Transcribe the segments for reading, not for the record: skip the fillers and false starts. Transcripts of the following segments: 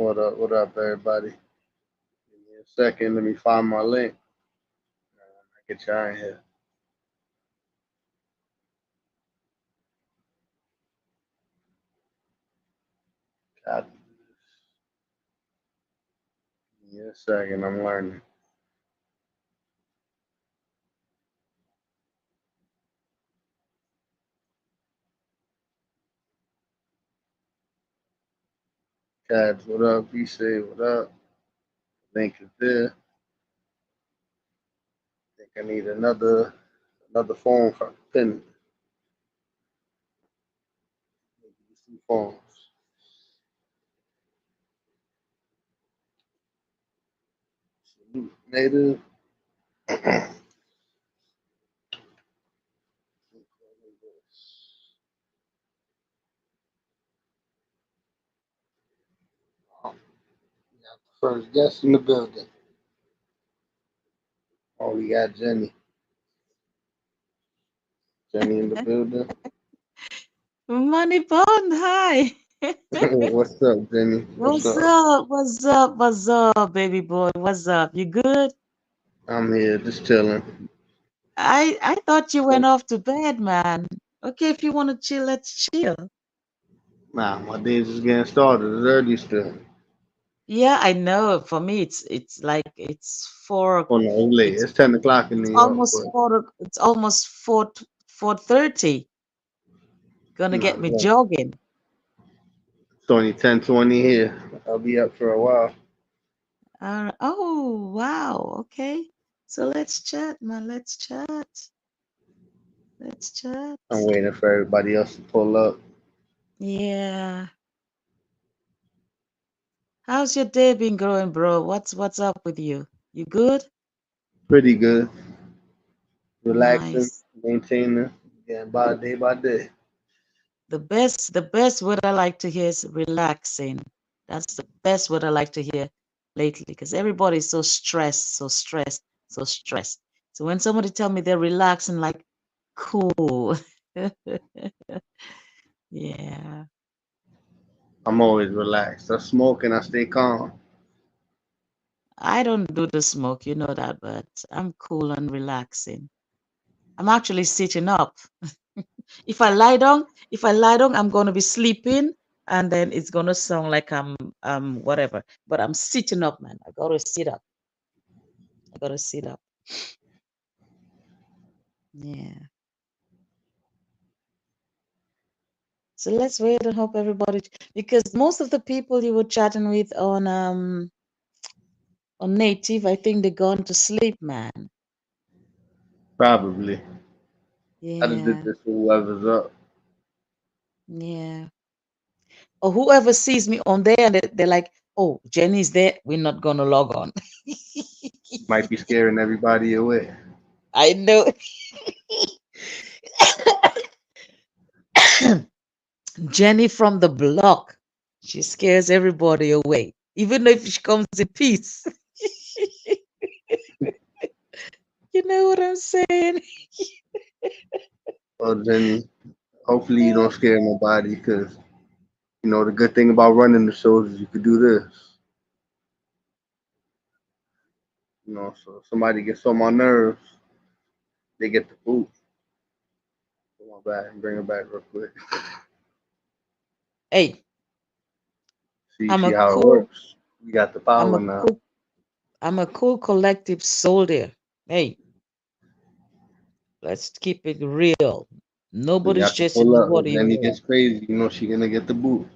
What up, everybody? Give me a second. Let me find my link. I get y'all in here. God, give me a second. I'm learning. Cats, what up? He say, what up? Link is there. Think I need another phone for pin. Maybe two phones. Salute, native. First guest in the building. Oh, we got Jenny. Jenny in the building. Money Bond, hi. What's up, Jenny? What's What's up? up? What's up? What's up, baby boy? What's up? You good? I'm here just chilling. I thought you went off to bed, man. Okay, if you want to chill, let's chill. Nah, my day's just getting started. It's early still. Yeah, I know. For me, it's like it's four. Oh no, it's late. It's It's 10 o'clock in it's New York, almost but four. It's almost 4:30. Gonna nah, get me look, jogging. it's only 10:20 here. I'll be up for a while. Oh wow. Okay. So let's chat, man. Let's chat. Let's chat. I'm waiting for everybody else to pull up. Yeah. How's your day been going, bro? What's up with you? You good? Pretty good. Relaxing, Nice. maintaining, getting by day by day. The best word I like to hear is relaxing. That's the best word I like to hear lately because everybody's so stressed, so stressed, so stressed. So when somebody tell me they're relaxing, like, cool. Yeah. I'm always relaxed. I smoke and I stay calm. I don't do the smoke, you know that, but I'm cool and relaxing. I'm actually sitting up. If I lie down, I'm gonna be sleeping, and then it's gonna sound like I'm whatever. But I'm sitting up, man. I gotta sit up. I gotta sit up. Yeah. So let's wait and hope everybody, because most of the people you were chatting with on native, I think they're gone to sleep, man. Probably. I just did Yeah. this for whoever's up. Yeah. Or whoever sees me on there, and they're like, "Oh, Jenny's there. We're not gonna log on." Might be scaring everybody away. I know. Jenny from the block. She scares everybody away, even if she comes in peace. You know what I'm saying? Well, Jenny, hopefully you don't scare nobody because, the good thing about running the shows is you could do this. So if somebody gets on my nerves, they get the boot. Come on back and bring it back real quick. Hey, See, I'm see a how it cool, works. We got the I'm power a now. cool, I'm a cool collective soldier. Hey, let's keep it real. We Nobody's got to chasing pull up. If nobody Jenny around. gets crazy, she gonna get the boot.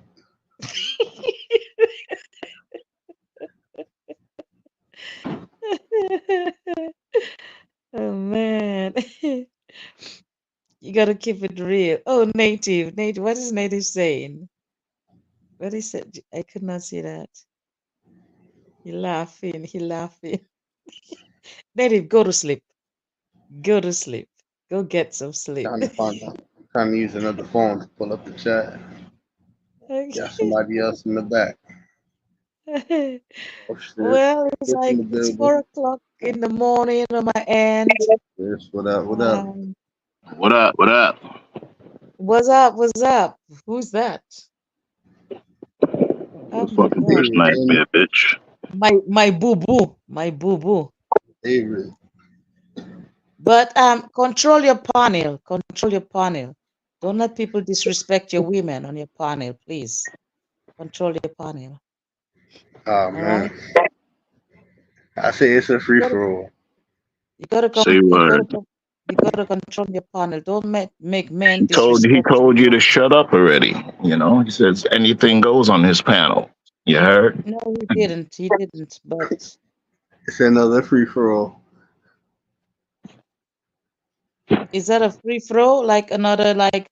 Oh man. You gotta keep it real. Oh, native. What is native saying? What is it? I could not see that. He laughing. He laughing. Native, go to sleep. Go to sleep. Go get some sleep. Trying to find out. I'm trying to use another phone to pull up the chat. Got somebody else in the back. Okay. Oh shit. Well, it's Chris in like the it's building. 4 o'clock in the morning on my end. Chris, what up? What up? Um, What up? What up? what's up? What's up? Who's that? Oh my Fucking God. worst David, nightmare, bitch. My boo boo. My boo boo. David. But control your panel. Control your panel. Don't let people disrespect your women on your panel, please. Control your panel. Oh All right. man, I say it's a You free gotta for all. you gotta Say come word. you gotta control your panel. Don't make men He disrespect told you you. to shut up already. You know, he says anything goes on his panel. You heard? No, he didn't. He didn't. But It's another free for all. is that a free throw? Like another like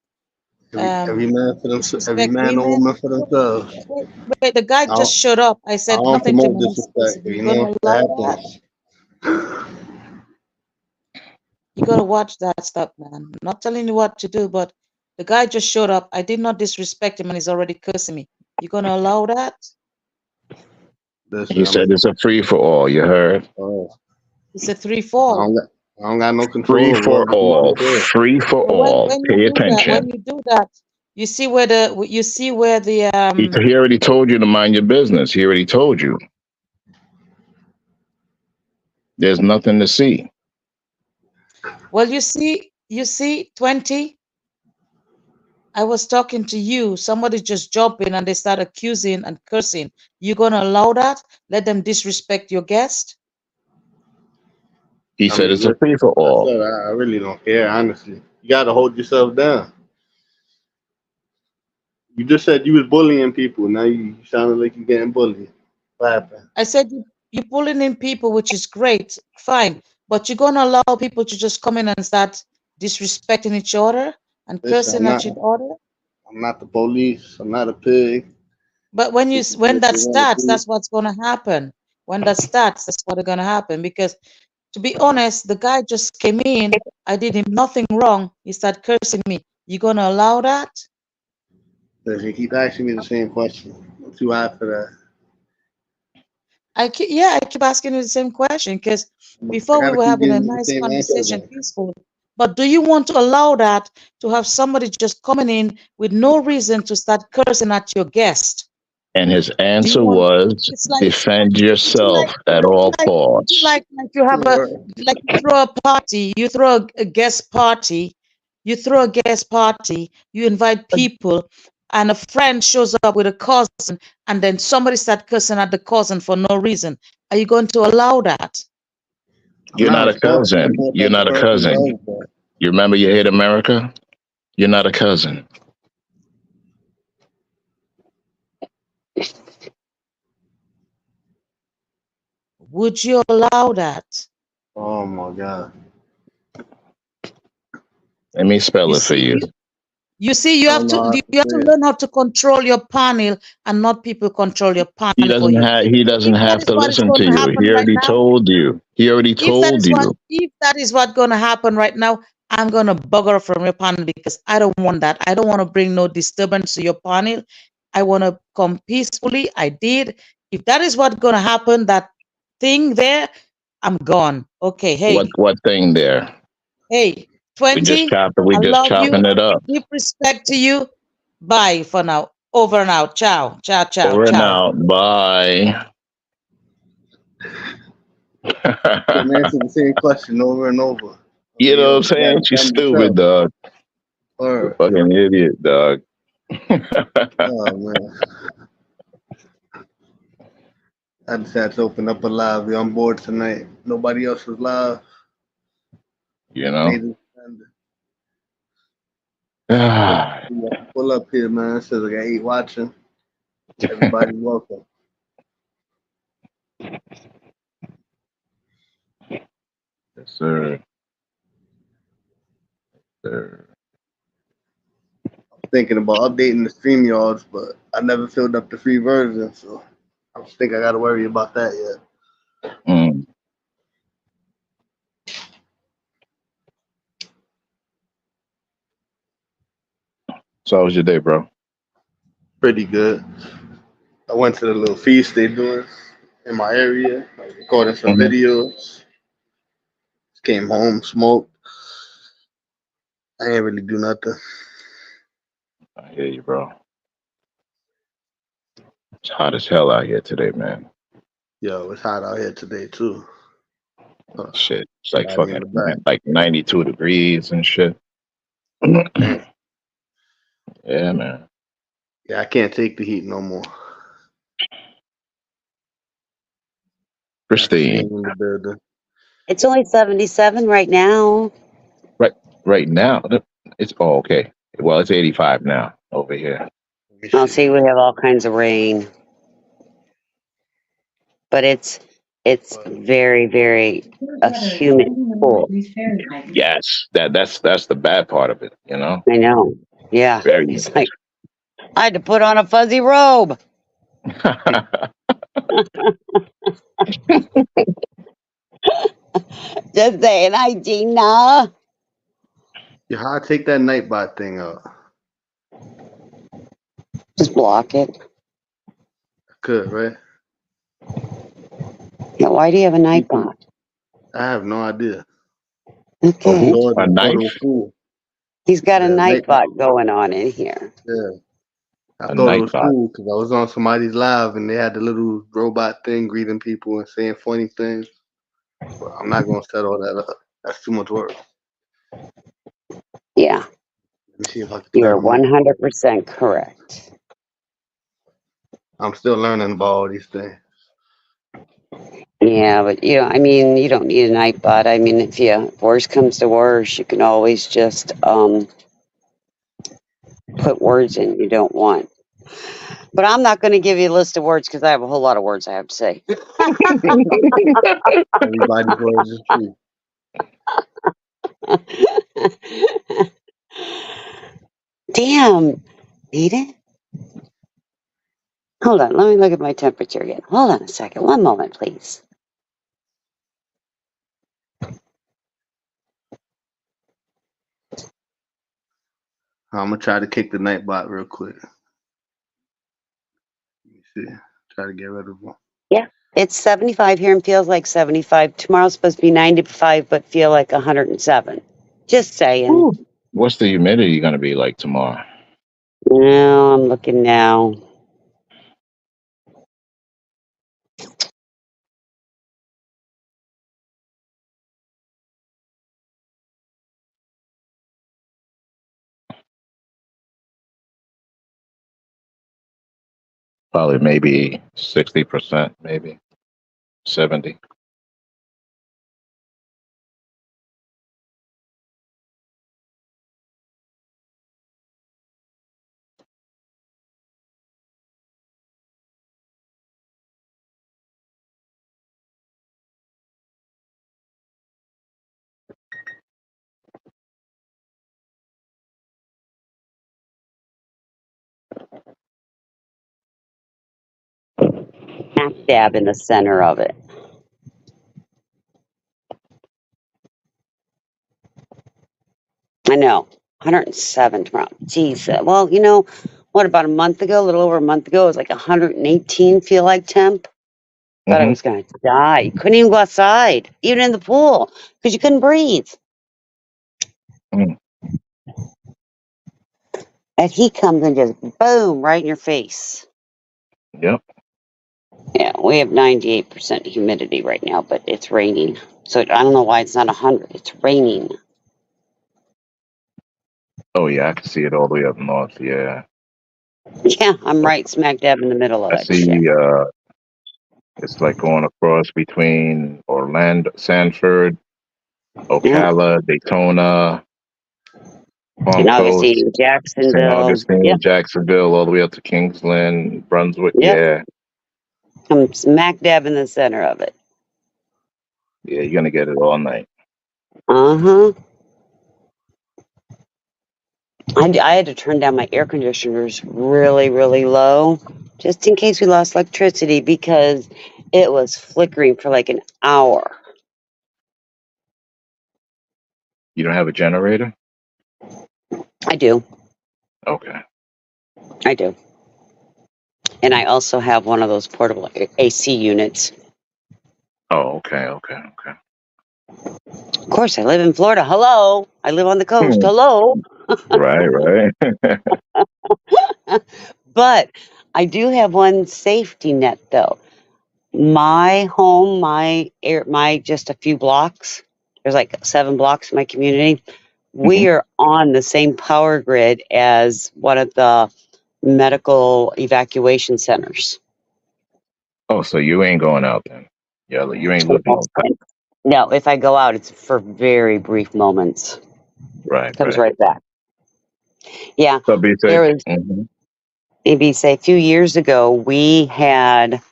Every man for themselves. Every disrespect man or women? woman for themselves. Wait, wait, the guy I just don't, showed up. I I said don't nothing to him promote and I said, disrespect, but you you gonna know if allow that that? happens. You gotta watch that stuff, man. I'm not telling you what to do, but the guy just showed up. I did not disrespect him and he's already cursing me. You gonna allow that? He Listen, said it's a free for all. You heard? uh, It's a three I fall. don't got, I don't got no Free control over for other all. people's shit. Free for But all. when you Pay do that, attention. you see where the He already told you to mind your business. He already told you. There's nothing to see. well you see 20. I was talking to you. Somebody just jump in and they start accusing and cursing. You gonna allow that? Let them disrespect your guest? He I said mean, it's a look, free for I all. said I really don't care, honestly. You gotta hold yourself down. You just said you was bullying people. Now you sounded like you're getting bullied. What happened? I said you're pulling in people, which is great, fine, but you're gonna allow people to just come in and start disrespecting each other and Listen, cursing at each other. I'm not the police. I'm not a pig. But when People do when what that they want to starts, do. that's what's gonna happen. When that starts, that's what's gonna happen. Because to be honest, the guy just came in. I did him nothing wrong. He started cursing me. You gonna allow that? Listen, keep asking me the same question. I'm too hot for that. I keep asking you the same question because I before we gotta were keep having a giving you the nice same answer conversation, then. peaceful. But do you want to allow that to have somebody just coming in with no reason to start cursing at your guest? And his Do you answer want? was It's like defend it's yourself like at it's all like it's costs. like you have a Sure. like you throw a party, you throw a guest party, you throw a guest party, you invite people, and a friend shows up with a cousin, and then somebody start cursing at the cousin for no reason. Are you going to allow that? I'm You're not not a responsible cousin. for what You're type of not a person cousin. does that. You remember you hate America? You're not a cousin. Would you allow that? Oh my god. Let me spell You it for see, you. you see, I don't know how to you have say to it. learn how to control your panel and not people control your panel for you. He doesn't If that have is to what is listen going to to you. happen He right already now, told you. He already told you. if that is what's going to happen right now, I'm going to bugger from your panel because I don't want that. I don't want to bring no disturbance to your panel. I want to come peacefully. I did. If that is what's going to happen, that thing there, I'm gone. Okay. What thing there? Hey, 20, We I just love you. chopping it up. Give respect to you. Bye for now. Over and out. Ciao. Ciao, ciao, Over and ciao. out. Bye. Couldn't answer the same question over and over. You know what Yo, I'm you got saying? it She's done stupid, yourself. dog. Or, Fucking idiot, dog. oh man. I just had to open up a live. We're on board tonight. Nobody else was live. You know? Native Defender. Pull up here, man. Says I got 8 watching. Everybody welcome. Yes, sir. Sir. Thinking about updating the StreamYards, but I never filled up the free version, so I don't think I got to worry about that yet. Mm. So how was your day, bro? Pretty good. I went to the little feast they doing in my area, like recording some Mhm. videos. Came home, smoked. I ain't really do nothing. I hear you, bro. It's hot as hell out here today, man. Yo, it's hot out here today too. Shit, it's like Body in fucking the back. like 92 degrees and shit. Damn. Yeah, man. Yeah, I can't take the heat no more. Christine, In the building. It's only 77 right now. right now, it's okay. Well, it's 85 now over here. Let me I'll see. see, we have all kinds of rain. But it's very, very humid pool. Yes, that's the bad part of it, you know. I know. Yeah. Very It's humid. like I had to put on a fuzzy robe. Just saying, hi Gina. Yeah, how I take that Nightbot thing out? Just block it. I could, right? Yeah, why do you have a night bot? I have no idea. Okay. who? Lord, A I thought knife? it was cool. He's got a Yeah, night Nightbot. bot going on in here. Yeah. I A thought it was Nightbot. cool because I was on somebody's live and they had the little robot thing greeting people and saying funny things. But I'm not gonna set all that up. That's too much work. Yeah. Let me see if I can You're turn them on. 100% correct. I'm still learning about all these things. Yeah, but I mean, you don't need a night bot. I mean, if worse comes to worse, you can always just put words in you don't want. But I'm not going to give you a list of words because I have a whole lot of words I have to say. Everybody's words is true. Damn, need it? Hold on, let me look at my temperature again. Hold on a second. One moment, please. I'm gonna try to kick the Nightbot real quick. Let me see. Try to get rid of him. It's 75 here and feels like 75. Tomorrow's supposed to be 95, but feel like 107. Just saying. Ooh. What's the humidity going to be like tomorrow? No, I'm looking now. Probably maybe 60%, maybe 70. Smack dab in the center of it. I know. 107 tomorrow. Jeez. Well, what, about a month ago, a little over a month ago, it was like 118 feel like temp. Thought I was going to die. You couldn't even go outside, even in the pool, because you couldn't breathe. Mm. That heat comes and just boom, right in your face. Yep. Yeah, we have 98% humidity right now, but it's raining. So I don't know why it's not 100. It's raining. Oh, yeah, I can see it all the way up north. Yeah. Yeah, I'm right smack dab in the middle of I that see shit. it's like going across between Orlando, Sanford, Ocala, Daytona, Palm And obviously Coast, St. Jacksonville. Augustine, Yep, Jacksonville, all the way up to Kingsland, Brunswick. yep. Yeah. I'm smack dab in the center of it. Yeah, you're going to get it all night. Uh-huh. I had to turn down my air conditioners really, really low, just in case we lost electricity, because it was flickering for like an hour. You don't have a generator? I do. Okay. I do. And I also have one of those portable AC units. Oh, okay, okay, okay. Of course, I live in Florida. Hello. I live on the coast. Hello. Right, right. But I do have one safety net though. My home, my just a few blocks. There's like 7 blocks in my community. We are on the same power grid as one of the medical evacuation centers. Oh, so you ain't going out then? Yeah, you ain't losing no time. No, if I go out, it's for very brief moments. Right, Comes right. right back. Yeah, So be there safe. was maybe say a few years ago, we had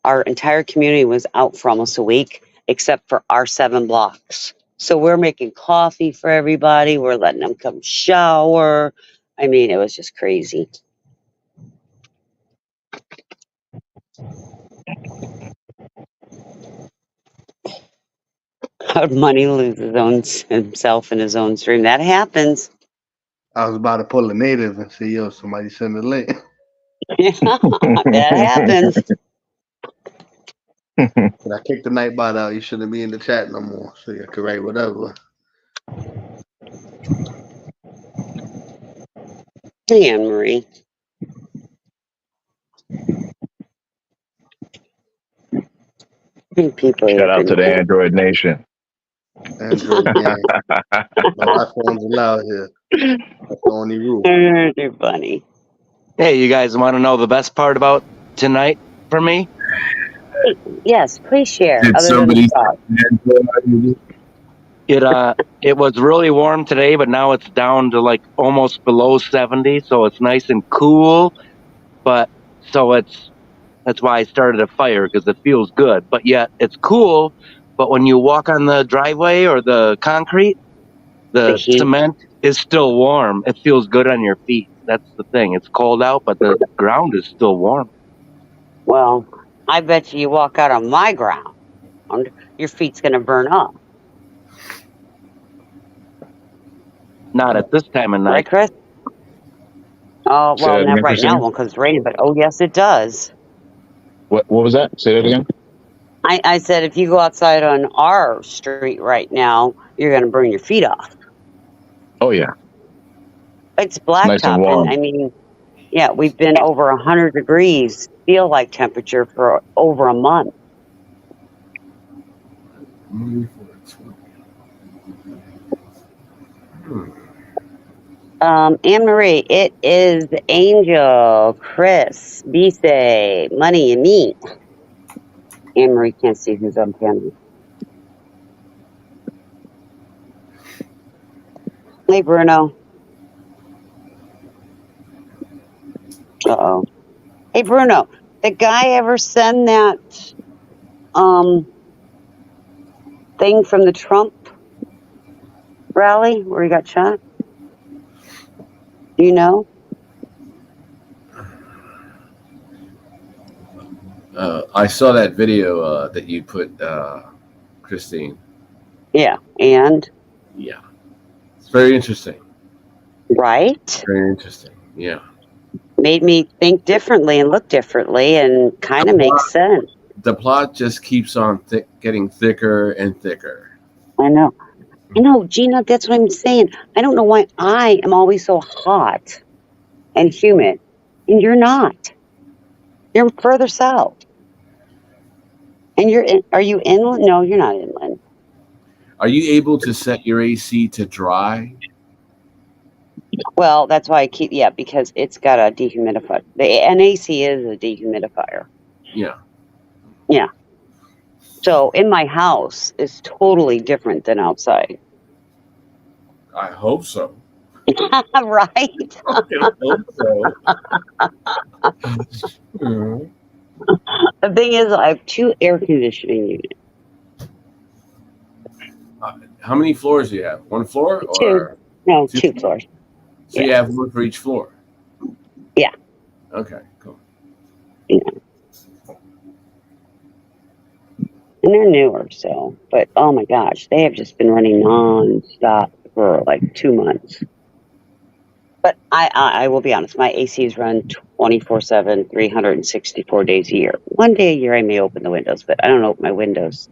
our entire community was out for almost a week, except for our 7 blocks. So we're making coffee for everybody. We're letting them come shower. I mean, it was just crazy. How'd Money lose himself in his own stream? That happens. I was about to pull a native and say, yo, somebody send a link. That happens. But I kicked the Nightbot out. You shouldn't be in the chat no more. So you can write whatever. Hey, Anne Marie. People Shout have out to been the Android Nation. Android gang. No iPhones allowed here. That's the only rule. They're funny. Hey, you guys want to know the best part about tonight for me? Yes, please share. Did Other than somebody the thought. It was really warm today, but now it's down to like almost below 70, so it's nice and cool. But that's why I started a fire, because it feels good. But yet it's cool. But when you walk on the driveway or the concrete, The the heat. cement is still warm. It feels good on your feet. That's the thing. It's cold out, but the ground is still warm. Well, I bet you walk out on my ground, your feet's going to burn up. Not at this time of night. Right, Chris? Oh, Say well, that not again, right now Christine? because it's raining, but oh, yes, it does. What was that? Say that again. I said if you go outside on our street right now, you're going to burn your feet off. Oh yeah, It's nice and blacktop, and I warm. mean, yeah, we've been over 100 degrees feel like temperature for over a month. Anne Marie, it is Angel, Chris, Bise, Money, and me. Anne Marie can't see who's on camera. Hey, Bruno. Uh-oh. Hey, Bruno, did guy ever send that thing from the Trump rally where he got shot? Do you know? I saw that video that you put, Christine. Yeah, and? Yeah. It's very interesting. Right? Very interesting. Yeah. Made me think differently and look differently and kind of makes sense. The plot just keeps on getting thicker and thicker. I know, Gina, that's what I'm saying. I don't know why I am always so hot and humid, and you're not. You're further south. And are you inland? No, you're not inland. Are you able to set your AC to dry? Well, that's why because it's got a dehumidifier. The NAC is a dehumidifier. Yeah. Yeah. So in my house, it's totally different than outside. I hope so. Right? I hope so. The thing is, I have 2 air conditioning units. How many floors do you have? 1 floor? Or 2. No, 2 floors. So you have 1 for each floor? Yeah. Okay, cool. Yeah. And they're newer, so. But, oh my gosh, they have just been running non-stop for like 2 months. But I will be honest, my ACs run 24/7, 364 days a year. 1 day a year I may open the windows, but I don't open my windows.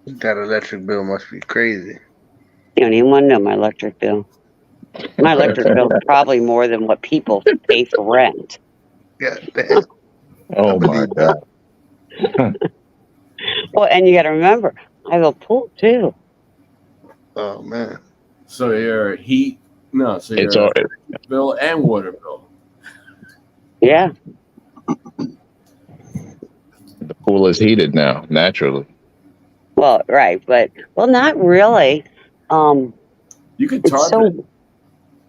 That electric bill must be crazy. You don't even want to know my electric bill. My electric bill is probably more than what people pay for rent. God damn. Oh I my believe that. God. Well, and you got to remember, I have a pool too. Oh man. So your heat, no, so It's your all. bill and water bill. Yeah. The pool is heated now, naturally. Well, right, but not really. You could It's tarp it. so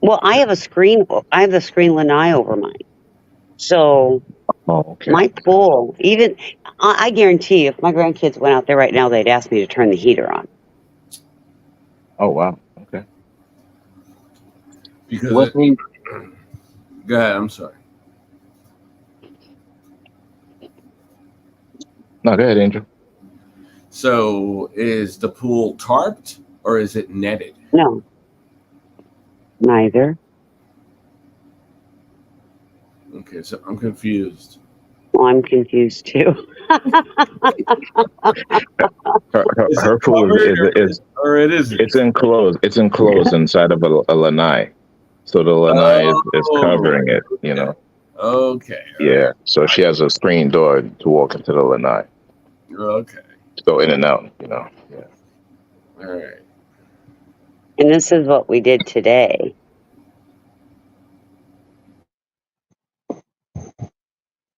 well. I have a screen. I have the screen lanai over mine, so Oh, okay. my pool. Even I guarantee, if my grandkids went out there right now, they'd ask me to turn the heater on. Oh wow. Okay. Because What it, go ahead, I'm sorry. No, go ahead, Angel. So is the pool tarped or is it netted? No, neither. Okay, so I'm confused. Well, I'm confused too. Is Her it pool covered is or it isn't? it's enclosed. It's enclosed inside of a lanai, so the lanai is covering it. You know. Okay. Yeah. So she has a screen door to walk into the lanai, Okay. to go in and out. You know. Yeah. All right. And this is what we did today.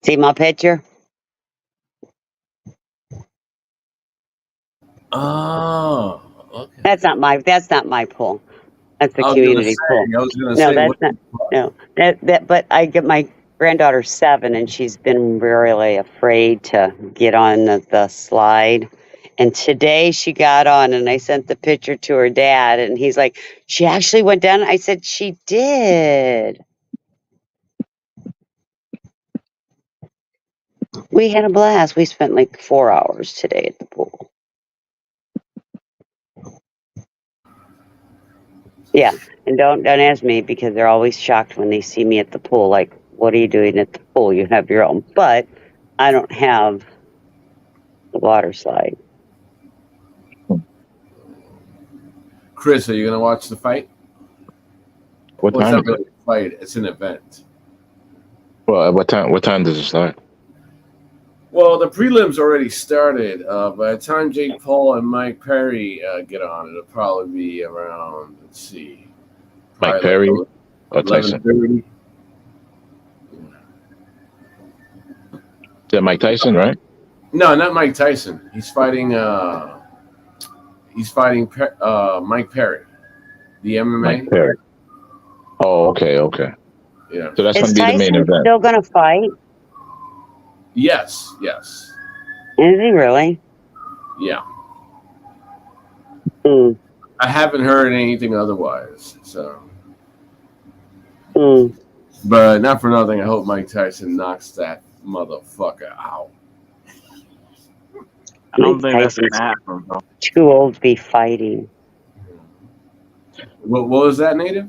See my picture? Oh, okay. That's not my pool. That's the I was community pool. gonna No, say that's what not. No, that. But I get my granddaughter's 7, and she's been really afraid to get on the slide. And today she got on, and I sent the picture to her dad, and he's like, "She actually went down." I said, "She did." We had a blast. We spent like 4 hours today at the pool. Yeah, and don't ask me, because they're always shocked when they see me at the pool. Like, what are you doing at the pool? You have your own, but I don't have the water slide. Chris, are you gonna watch the fight? What Well, it's time? not really a fight, it's an event. Well, at what time? What time does it start? Well, the prelims already started. By the time Jake Paul and Mike Perry get on, it'll probably be around, let's see. Mike probably Perry like or Tyson? 11:30. Is that Mike Tyson, right? No, not Mike Tyson. He's fighting Mike Perry, the MMA. Mike Perry. Oh, okay, okay. Yeah. So that's Is going to be the main Tyson event. still going to fight? Yes. Is he really? Yeah. Mm. I haven't heard anything otherwise. So, Mm. but not for nothing, I hope Mike Tyson knocks that motherfucker out. I don't Mike think that's Tyson's gonna happen, bro. too old to be fighting. What was that, Native?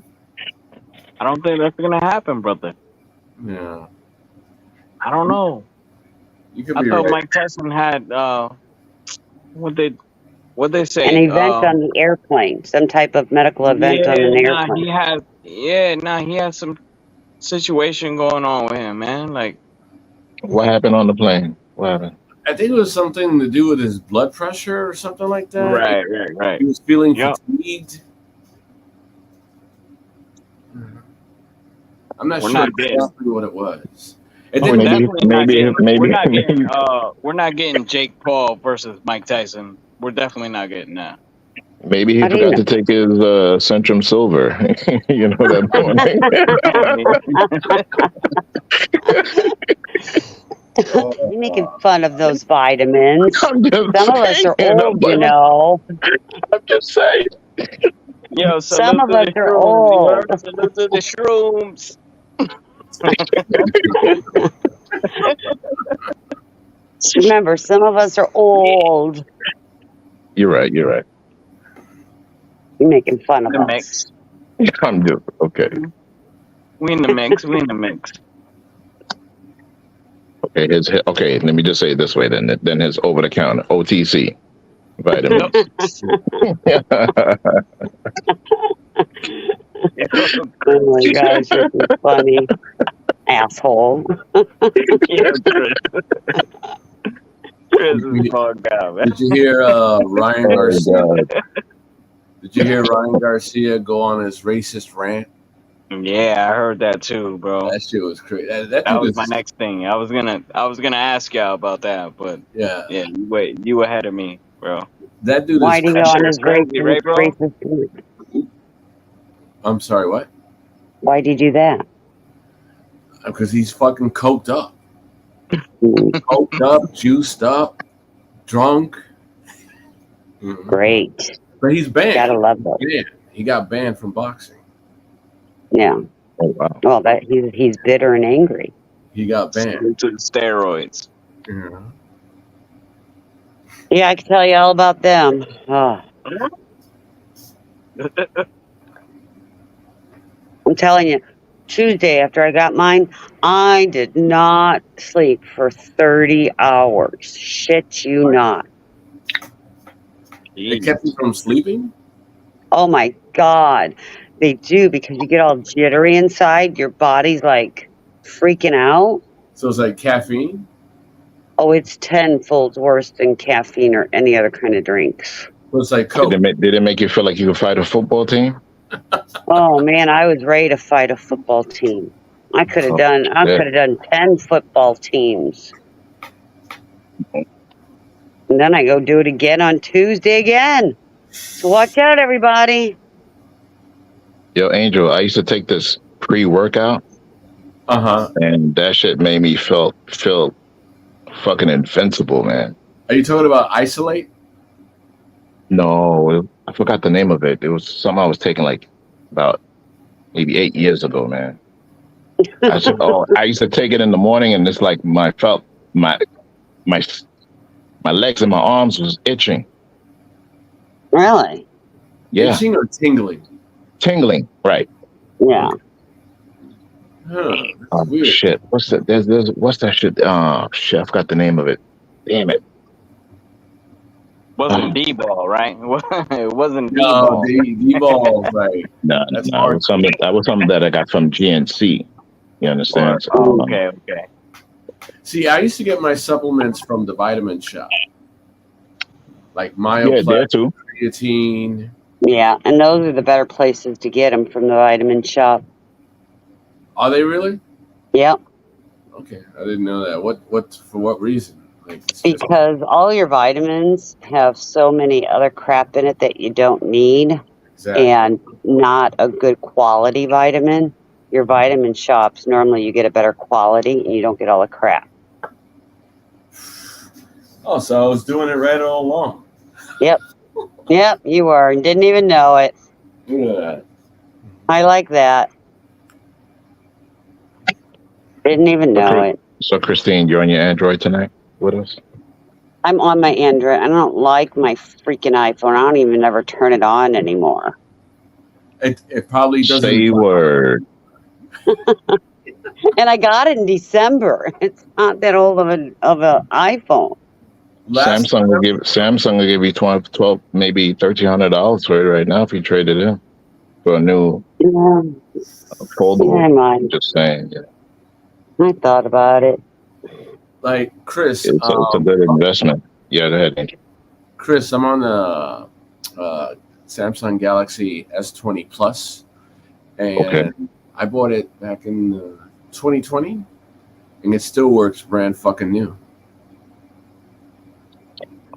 I don't think that's gonna happen, brother. Yeah. I don't know. You could I be thought right. Mike Tyson had what they say? An event on the airplane, some type of medical event on an airplane. He has some situation going on with him, man. Like, What happened on the plane? What happened? I think it was something to do with his blood pressure or something like that. right. He was feeling Yep. fatigued. I'm not We're sure not getting- exactly what it was. It Oh, didn't maybe- Definitely not getting. maybe- We're not getting Jake Paul versus Mike Tyson. We're definitely not getting that. Maybe he How do you forgot to take his Centrum Silver. You know that morning. You're making fun of those vitamins. I'm just Some of us are saying, old, you know. I'm just saying. Yo, Some of us are shrooms. old. Salute to the shrooms. Remember, some of us are old. You're right. You're right. You're making fun of The us. mix. I'm just okay. We in the mix. We in the mix. Okay. Let me just say it this way then. Then his over the counter OTC vitamin. Oh my gosh, this is funny. Asshole. Yeah, Chris. Chris is bugged out, man. Did you hear Ryan Oh, Garcia? God. Did you hear Ryan Garcia go on his racist rant? Yeah, I heard that too, bro. That shit was crazy. That That dude was is my next thing. I was gonna ask y'all about that, but yeah. yeah, you ahead of me, bro. That dude Why is. do you go That on shit his is crazy, right, bro? racist? I'm sorry, what? Why do you do that? Because he's fucking coked up, Mm, coked up, juiced up, drunk. Mhm. great. But he's banned. Gotta love that. Yeah, he got banned from boxing. Yeah. Oh, wow. Well, that he's bitter and angry. He got banned. Into the steroids. Yeah. Yeah, I can tell you all about them. Oh, I'm telling you, Tuesday after I got mine, I did not sleep for 30 hours. Shit you not. It kept you from sleeping. Oh my God. They do, because you get all jittery inside. Your body's like freaking out. So it's like caffeine. Oh, it's tenfold worse than caffeine or any other kind of drinks. So it's like Did coke. it make you feel like you could fight a football team? Oh man, I was ready to fight a football team. I could have Oh, done shit. 10 football teams. And then I go do it again on Tuesday again. So watch out, everybody. Yo, Angel, I used to take this pre-workout, and that shit made me feel fucking invincible, man. Are you talking about isolate? No, I forgot the name of it. It was something I was taking like about maybe 8 years ago, man. I used to take it in the morning, and it's like my legs and my arms was itching. Really? Yeah, Itching or tingling? tingling. Right. Yeah. Huh. Oh, Weird. shit. What's that? What's that shit? Oh shit! I forgot the name of it. Damn it. Wasn't D-ball, right? It wasn't No, D-ball. D-ball, right? No, That's no. hard. That was something that I got from GNC. You understand? So, Okay. See, I used to get my supplements from the vitamin shop, like yeah, Myoplex, there too. creatine. Yeah, and those are the better places to get them, from the vitamin shop. Are they really? Yep, Okay, I didn't know that. What for what reason? Like, it's just, because all your vitamins have so many other crap in it that you don't need, exactly. and not a good quality vitamin. Your vitamin shops, normally you get a better quality and you don't get all the crap. Oh, so I was doing it right all along. Yep, you were, and didn't even know it. Look at that. I like that. Didn't even know it. So, Christine, you're on your Android tonight with us? I'm on my Android. I don't like my freaking iPhone. I don't even ever turn it on anymore. It probably doesn't. Say word. And I got it in December. It's not that old of an iPhone. Last Samsung will give you 12 maybe $1,300 for it right now if you trade it in for a new Yeah, foldable. never mind. Just saying, yeah. I thought about it. like Chris. It's a good investment. Yeah, go ahead, Angel. Chris, I'm on the Samsung Galaxy S20 Plus, and Okay. I bought it back in 2020, and it still works brand fucking new.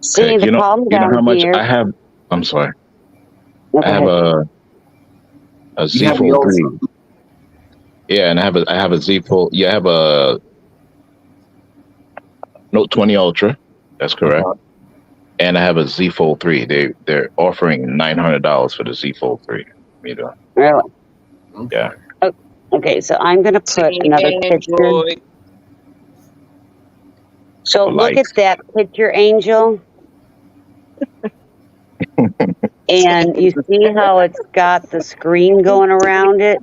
See, Okay, the you know problem how much here. I have? I'm sorry. Look I have ahead. a You Z have the Fold 3. Ultra. Yeah, and I have a Z Fold. Yeah, I have a Note 20 Ultra. That's correct. And I have a Z Fold 3. They're offering $900 for the Z Fold 3. You know. Really? Okay. Yeah. Okay, so I'm gonna put another picture. So look Likes. at that picture, Angel. And you see how it's got the screen going around it?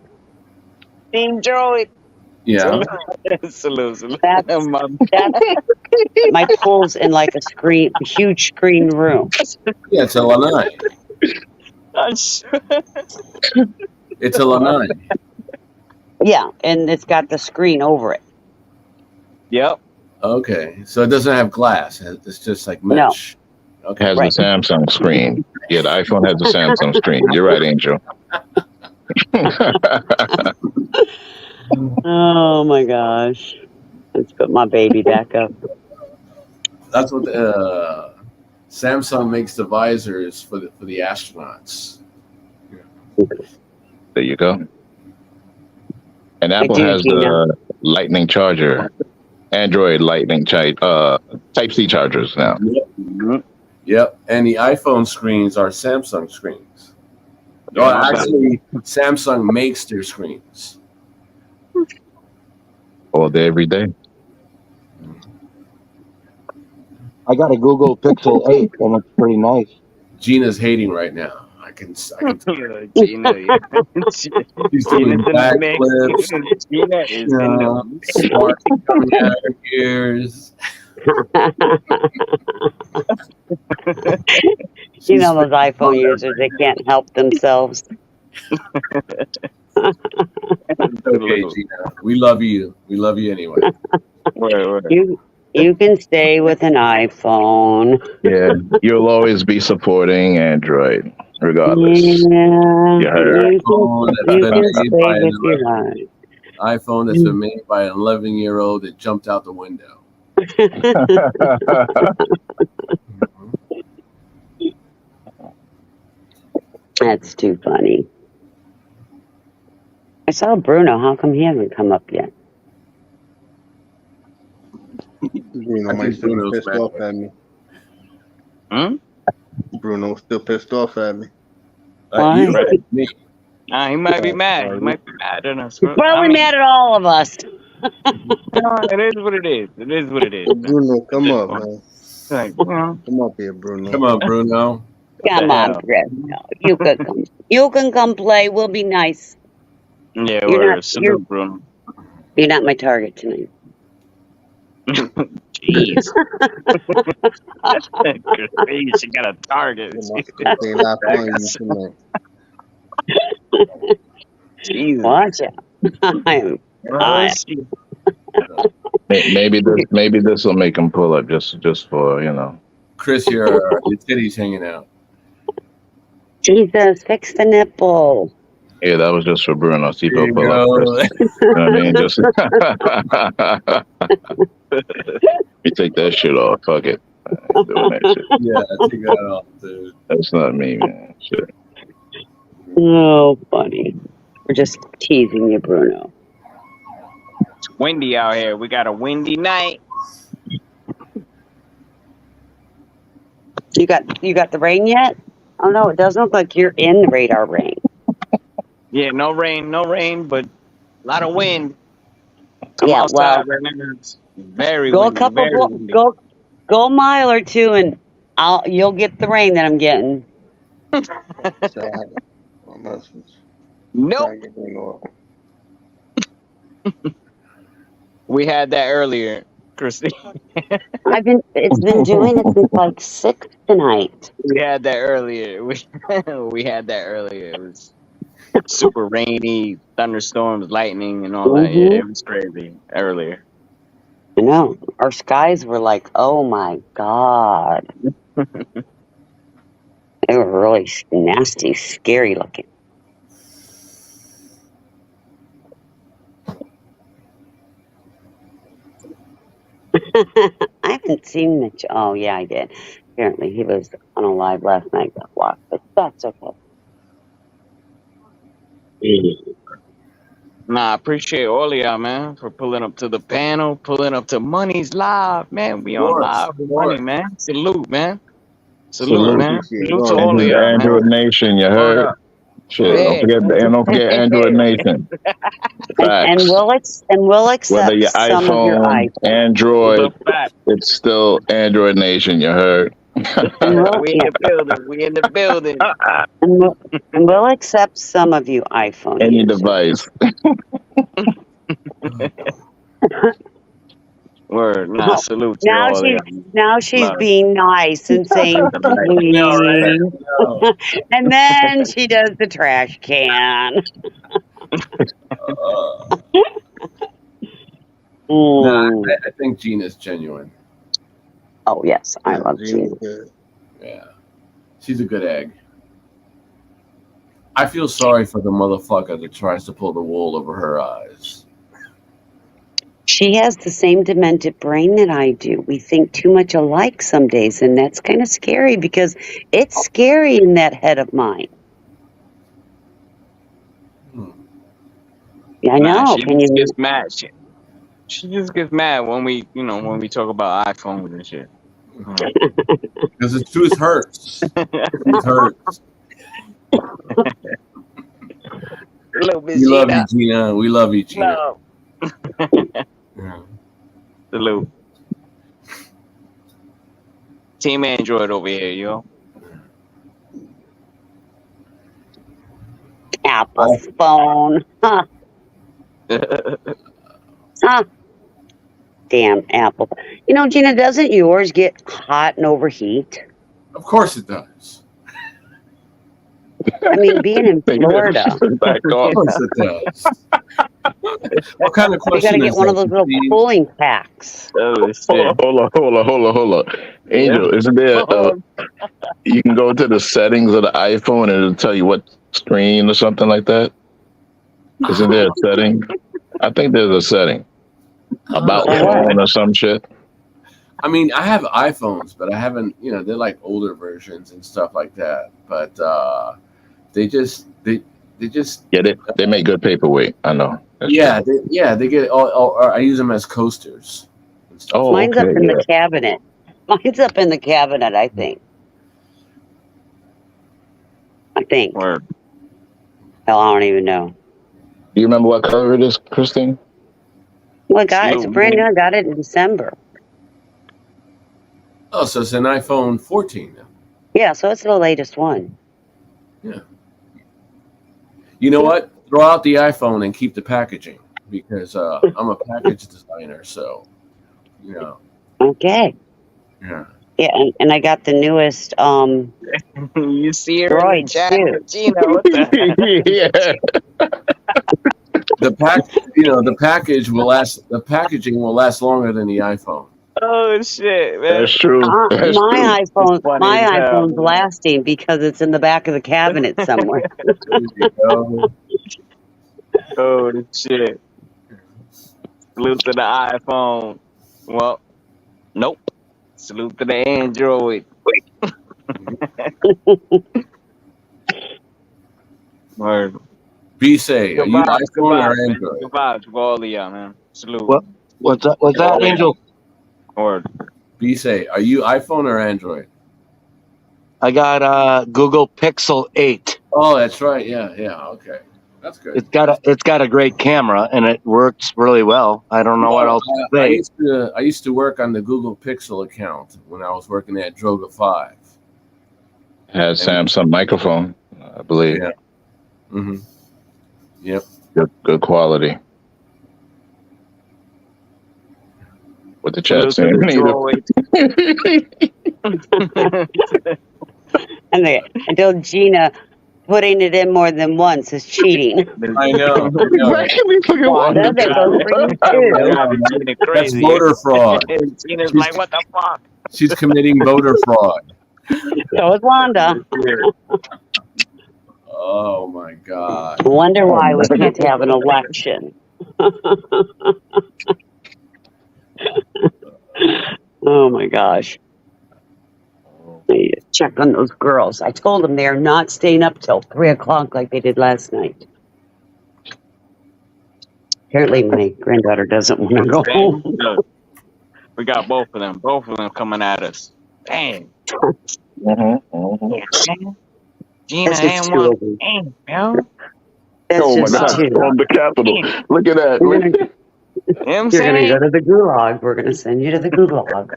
Enjoy. Yeah. Salute. That's my pool's in like a huge screen room. Yeah, so am I. It's a Lanai. Yeah, and it's got the screen over it. Yep. Okay, so it doesn't have glass. It's just like No. mesh. Okay. Has Right. the Samsung screen. Yeah, the iPhone has the Samsung screen. You're right, Angel. Oh my gosh. Let's put my baby back up. That's what Samsung makes the visors for the astronauts. There you go. And I Apple do, has Gina. the Lightning charger, Android Lightning Type-C chargers now. Yep, and the iPhone screens are Samsung screens. No, actually, Samsung makes their screens. All day, every day. I got a Google Pixel 8, and it's pretty nice. Gina's hating right now. I can tell. Gina, yeah. She's doing Gina's in the mix. backflips. Gina is in the mix. Spark coming out of her ears. You know those iPhone users, they can't help themselves. Okay, Gina. We love you. We love you anyway. Word. You can stay with an iPhone. Yeah, you'll always be supporting Android, regardless. Yeah. You heard. You can stay with your iPhone that's been made by an 11-year-old that jumped out the window. That's too funny. I saw Bruno. How come he hasn't come up yet? Bruno I might think still be Bruno's pissed back. off at me. Hmm? Bruno's still pissed off at me. You Why? read me. He might be mad. He might be mad at us. Probably mad at all of us. It is what it is. It is what it is. Bruno, come up, man. Like, Come up here, Bruno. Come on, Bruno. Come the on, hell? Bruno. You can come. You can come play. We'll be nice. Yeah, You're we're not- salute, Bruno. You're not my target tonight. Jeez. She got a target. They laugh on you tonight. Jesus. Watch out. I'm Oh, shit. Maybe this will make him pull up just for Chris, your titties hanging out. Jesus, fix the nipple. Yeah, that was just for Bruno. See if There he'll you pull up. go. Chris. You know what I mean? Just you take that shit off. Fuck it. I ain't doing that shit. Yeah, take that off, dude. That's not me, man. Shit. Oh, funny. We're just teasing you, Bruno. It's windy out here. We got a windy night. You got the rain yet? Oh no, it doesn't look like you're in the radar rain. Yeah, no rain, but a lot of wind. I'm Yeah, outside well, right now. It's very go a windy. couple Very windy. go a mile or two and you'll get the rain that I'm getting. Nope. We had that earlier, Christine. It's been doing it since like 6 tonight. We had that earlier. We had that earlier. It was super rainy, thunderstorms, lightning, and all that. Yeah, it was crazy earlier. I know. Our skies were like, oh my God. They were really nasty, scary looking. I haven't seen Mitch. Oh, yeah, I did. Apparently, he was on a live last night, got blocked, but that's okay. Nah, I appreciate all of y'all, man, for pulling up to the panel, pulling up to Money's Live, man. We on live with Money, man. Salute, man. Salute, man. Salute to all of y'all, man. Android Nation, you heard? Shit, don't forget Android Nation. And we'll accept Whether your some of your iPhone, iPhone. Android, it's still Android Nation, you heard? We in the building. We in the building. And we'll accept some of you iPhone Any users. device. Word. Nah, salute to all of y'all. Now she's Love. being nice and saying, please, Oh. And then she does the trash can. Nah, Mm. I think Gina's genuine. Oh yes, I Yeah, love Gina. Gina's good. Yeah, she's a good egg. I feel sorry for the motherfucker that tries to pull the wool over her eyes. She has the same demented brain that I do. We think too much alike some days, and that's kind of scary because it's scary in that head of mine. Hmm. Yeah, I Nah, know. she Can just you? gets mad. She just gets mad when we talk about iPhones and shit. Because the truth hurts. Truth hurts. Little bit We love you, Gina. Gina. We love you, Gina. No. Yeah. Salute. Team Android over here, yo. Apple phone. Huh. Huh. Damn Apple. You know, Gina, doesn't yours get hot and overheat? Of course it does. I mean, being in Florida, Back Of off. course it does. What kind of you got to question get is one of that, those little Steve? cooling packs. Oh Hold shit. on, hold on. Angel, isn't there you can go to the settings of the iPhone and it'll tell you what screen or something like that? Isn't there a setting? I think there's a setting. About For what? phone or some shit. I mean, I have iPhones, but I haven't. They're like older versions and stuff like that. But they just Yeah, they make good paperweight. I know. That's true. they get I use them as coasters and stuff. Oh, Mine's up okay, in yeah. the cabinet. Mine's up in the cabinet, I think. Word. Hell, I don't even know. Do you remember what color it is, Christine? Well, it's a Salute, brand new. man. I got it in December. Oh, so it's an iPhone 14 now. Yeah, so it's the latest one. Yeah. You know what? Throw out the iPhone and keep the packaging because I'm a package designer. So, Okay. yeah. Yeah, and I got the newest You see her in the droids chat, too. Gina. What the Yeah. The package will last. The packaging will last longer than the iPhone. Oh shit, man. That's true. That's true. My It's funny as hell, iPhone's man. lasting because it's in the back of the cabinet somewhere. There you go. Oh shit. Salute to the iPhone. Well, nope. Salute to the Android. Word. B say, are Good you vibes, good iPhone or vibes, man. Android? Good vibes for all of y'all, man. Salute. What's that, Angel? Word. B say, are you iPhone or Android? I got Google Pixel 8. Oh, that's right. Yeah. Okay, that's good. It's got a great camera and it works really well. I don't know what else to say. I used to work on the Google Pixel account when I was working at Droga 5. Has Samsung microphone, I believe. Yeah. Mm-hmm. Yep. Good quality. With the chat Salute to saying the droid. And I told Gina putting it in more than once is cheating. I know. Exactly. Fucking Wanda, that goes for you too. Gina That's crazy. voter fraud. Gina's like, what the fuck? She's committing voter fraud. So is Wanda. Oh my God. Wonder why we can't have an election. Oh my gosh. I need to check on those girls. I told them they're not staying up till 3:00 like they did last night. Apparently my granddaughter doesn't want to go home. Look, we got both of them. Both of them coming at us. Dang. Gina That's just and two one. of them. Dang, yo. That's Oh my just God! two. On the Capitol. Look at that. You're gonna, You know what I'm you're gonna saying? go to the gulag. We're gonna send you to the gulag.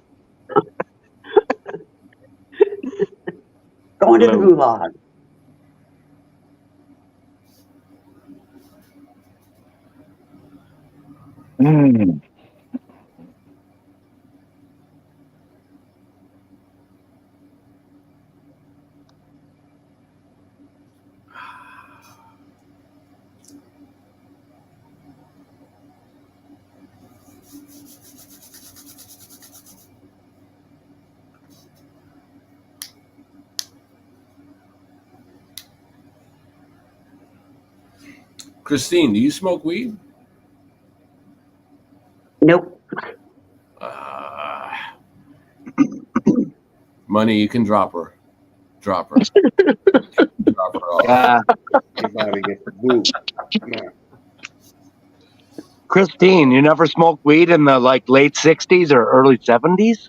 Going to the gulag. Mm. Christine, do you smoke weed? Nope. Money, you can drop her. Drop her. Drop her off. You gotta get the boot. Come on. Christine, you never smoked weed in the like late 60s or early 70s?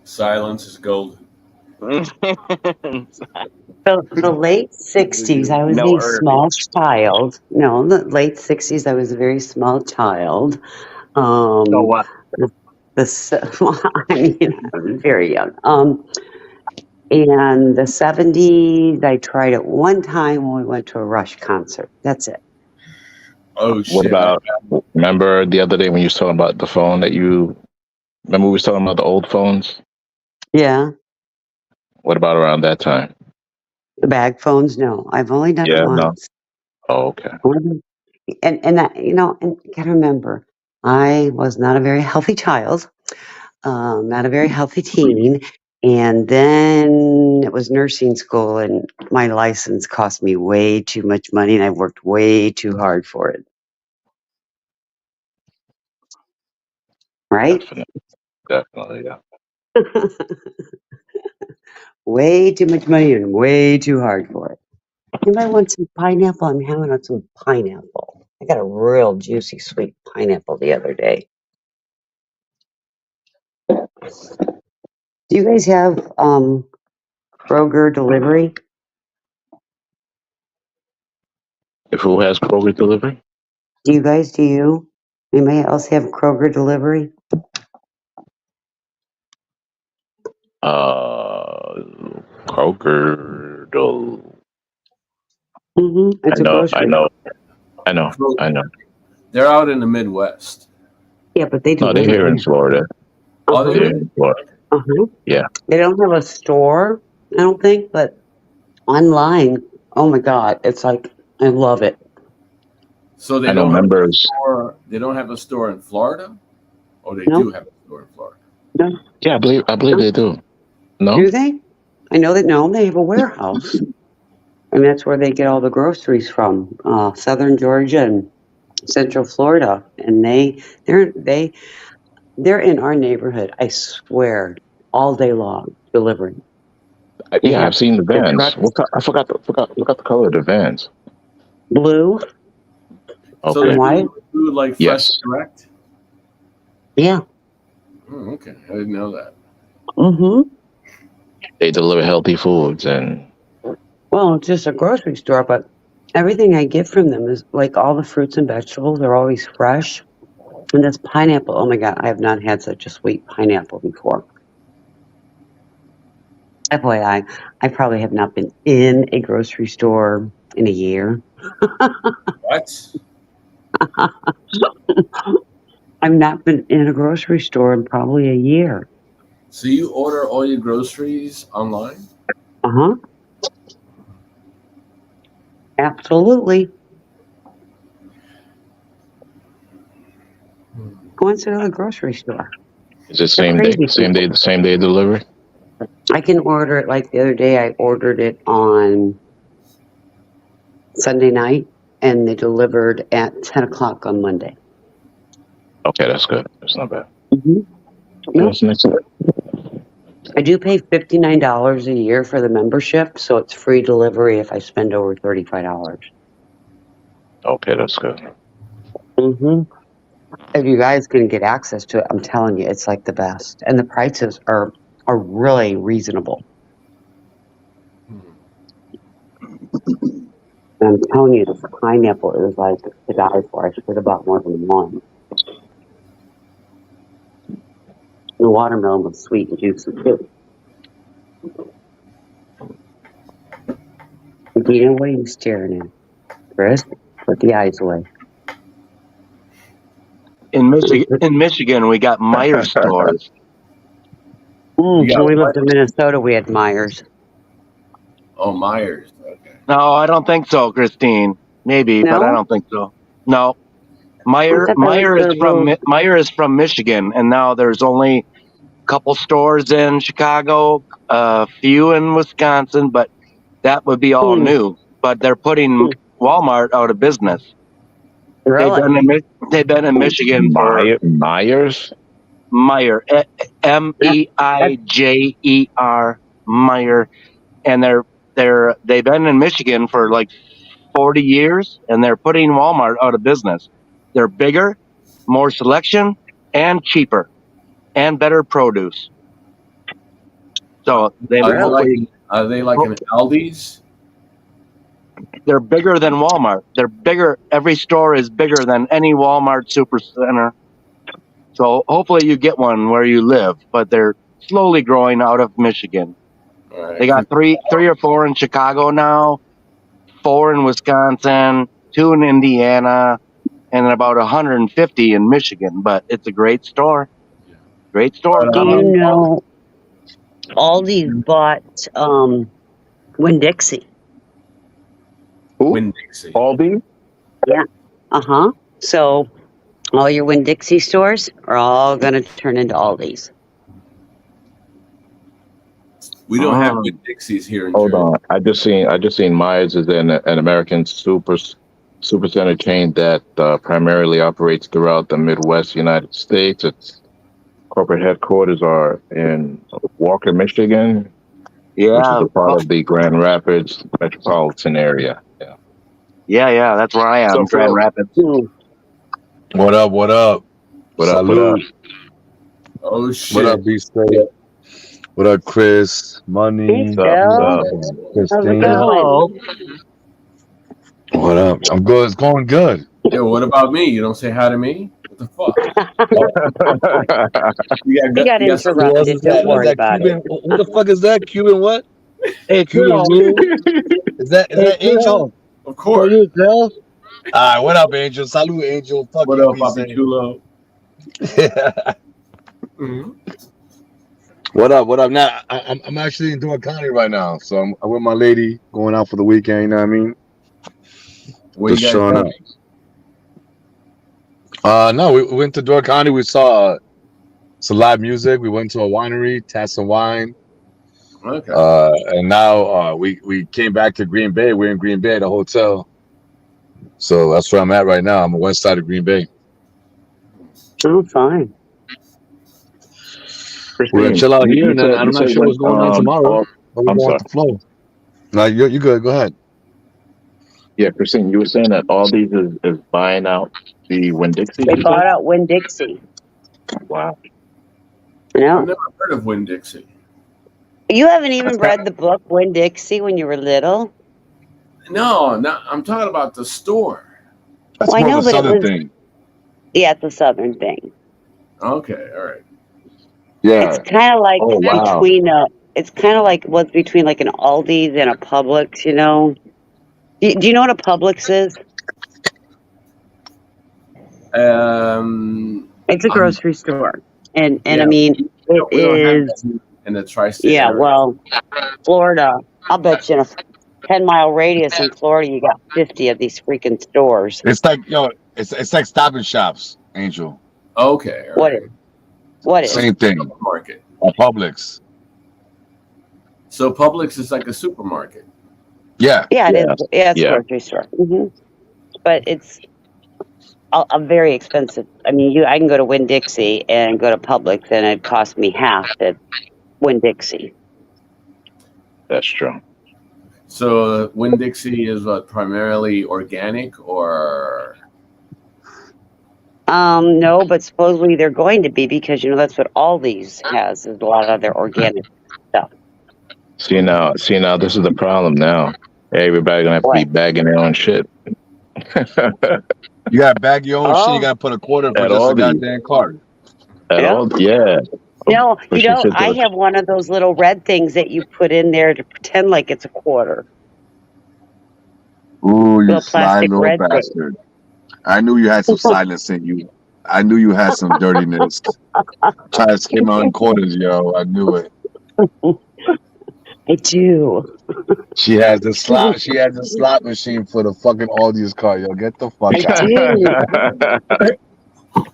Silence is golden. The late 60s, I was No a early. small child. No, the late 60s, I was a very small child. So what? I mean, I was very young. And the 70s, I tried it one time when we went to a Rush concert. That's it. Oh shit! What about? Remember the other day when you was talking about the phone that you? Remember we was talking about the old phones. Yeah. What about around that time? The bag phones, no. I've only done it Yeah, no. once. Oh, okay. And that, you know, and you gotta remember, I was not a very healthy child, not a very healthy teen. And then it was nursing school, and my license cost me way too much money, and I worked way too hard for it. Right? Definitely, yeah. Way too much money and way too hard for it. Anybody want some pineapple? I'm having on some pineapple. I got a real juicy, sweet pineapple the other day. Do you guys have Kroger delivery? If who has Kroger delivery? Do you? Anybody else have Kroger delivery? Kroger. It's I a know. grocery. I know. They're out in the Midwest. Yeah, but they No, deliver. they're here in Florida. Oh, They're they here in Florida. Yeah. They don't have a store, I don't think, but online, oh my God, it's like, I love it. So they I know don't members. They don't have a store in Florida, or they No. do have a store in Florida. No. Yeah, I believe they do. No. Do they? I know that no, they have a warehouse. And that's where they get all the groceries from, southern Georgia and central Florida. And they're in our neighborhood, I swear, all day long, delivering. Yeah, I've seen the vans. trucks. I forgot the color of the vans. Blue. So Okay. they White? do like Yes. Fresh Direct. Yeah. Oh, okay, I didn't know that. Mm-hmm. They deliver healthy foods and Well, it's just a grocery store, but everything I get from them is like all the fruits and vegetables are always fresh. And this pineapple, oh my God, I have not had such a sweet pineapple before. FYI, I probably have not been in a grocery store in a year. What? I've not been in a grocery store in probably a year. So you order all your groceries online? Uh-huh. Absolutely. Go into the grocery store. is it same day delivery? I can order it like the other day. I ordered it on Sunday night, and they delivered at 10 o'clock on Monday. Okay, that's good. That's not bad. Mm-hmm. Okay, that's next. I do pay $59 a year for the membership, so it's free delivery if I spend over $35. Okay, that's good. Mm-hmm. If you guys can get access to it, I'm telling you, it's like the best. And the prices are really reasonable. And I'm telling you, the pineapple is like to die for. I should have bought more than one. The watermelon was sweet and juicy too. Dina, what are you staring at? Chris, put the eyes away. In Michigan, we got Myers stores. When we lived in Minnesota, we had Myers. Oh, Myers. Okay. No, I don't think so, Christine. Maybe, but I don't think so. No. Meyer is from Michigan, and now there's only a couple stores in Chicago, a few in Wisconsin, but that would be all Hmm. new. But they're putting Walmart out of business. Really? They've been in Michigan for Myers. Meijer, Meijer, Meijer, and they've been in Michigan for like 40 years, and they're putting Walmart out of business. They're bigger, more selection, and cheaper, and better produce. So they Are they like an Aldi's? they're bigger than Walmart. They're bigger. Every store is bigger than any Walmart supercenter. So hopefully you get one where you live, but they're slowly growing out of Michigan. All right. They got three or four in Chicago now, 4 in Wisconsin, 2 in Indiana, and about 150 in Michigan. But it's a great store. Great store. Do you know Aldi's bought Winn-Dixie? Who? Winn-Dixie. Aldi. Yeah. Uh-huh. So all your Winn-Dixie stores are all going to turn into Aldi's. We don't have Winn-Dixies here in Hold Jersey. on. I just seen Myers is an American supercenter chain that primarily operates throughout the Midwest United States. Its corporate headquarters are in Walker, Michigan, which is Yeah. a part of the Grand Rapids metropolitan area. Yeah. Yeah. That's where I am, So, Grand Phil, Rapids. What up? What up? What up? What Salute. up? Oh shit! What up, B Straight? What up, Chris? Money. What's up? What's up? How's it Christina. going? What up? I'm good. It's going good. Yo, what about me? You don't say hi to me? What the fuck? He got you got some- interrupted. Don't worry about Cuban? it. Who the fuck is that? Cuban what? Hey, Cuban Phil. Lou? Is that Angel? Of course. You, Phil? Alright, what up, Angel? Salute, Angel. Fuck What you, up, be Papi safe. Chulo? Mhm. What up? What up? Now I'm actually in Dork County right now, so I'm with my lady going out for the weekend. You know what I mean? Where you Just guys showing up. going? No, we went to Dork County. We saw some live music. We went to a winery, had some wine. Okay. And now we came back to Green Bay. We're in Green Bay at a hotel. So that's where I'm at right now. I'm on the west side of Green Bay. Oh, fine. We're gonna chill out here, and then I'm you not said sure what's going on tomorrow. But we're I'm going sorry. with the flow. No, you good. Go ahead. Yeah, Christine, you were saying that all these is buying out the Winn-Dixie. They bought out Winn-Dixie. Wow. I've No, never heard of Winn-Dixie. you haven't even read the book Winn-Dixie when you were little. No, I'm talking about the store. That's Well, I more know, of a but it southern was- thing. Yeah, it's a Southern thing. Okay, all right. Yeah. It's kind of like Oh, wow. it's kind of like what's between like an Aldi's and a Publix, you know? Do you know what a Publix is? It's a grocery store. And Yeah. I mean, it We don't have is, that in the tri-state yeah, area. well, Florida, I'll bet you in a 10-mile radius in Florida, you got 50 of these freaking stores. It's like it's like Stop and Shops, Angel. Okay, all What right. is? What is? Same thing. Supermarket. A Publix. So Publix is like a supermarket. Yeah. Yeah, it is. Yes. Yeah, it's Yeah. a grocery store. But it's a very expensive. I mean, I can go to Winn-Dixie and go to Publix, and it costs me half at Winn-Dixie. That's true. So Winn-Dixie is what, primarily organic or? No, but supposedly they're going to be because that's what Aldi's has is a lot of their organic stuff. See now, this is the problem now. Everybody gonna have to be What? bagging their own shit. You gotta bag your own shit. Oh. You gotta put a quarter for At just a Aldi. goddamn card. At Yeah. all, yeah. No, Push your shit to I the- have one of those little red things that you put in there to pretend like it's a quarter. Ooh, you Little sly plastic little red thing. bastard. I knew you had some silence in you. I knew you had some dirtiness. Try to skim out in corners, yo. I knew it. I do. She has the slot machine for the fucking Aldi's card, yo. Get the fuck I out. do.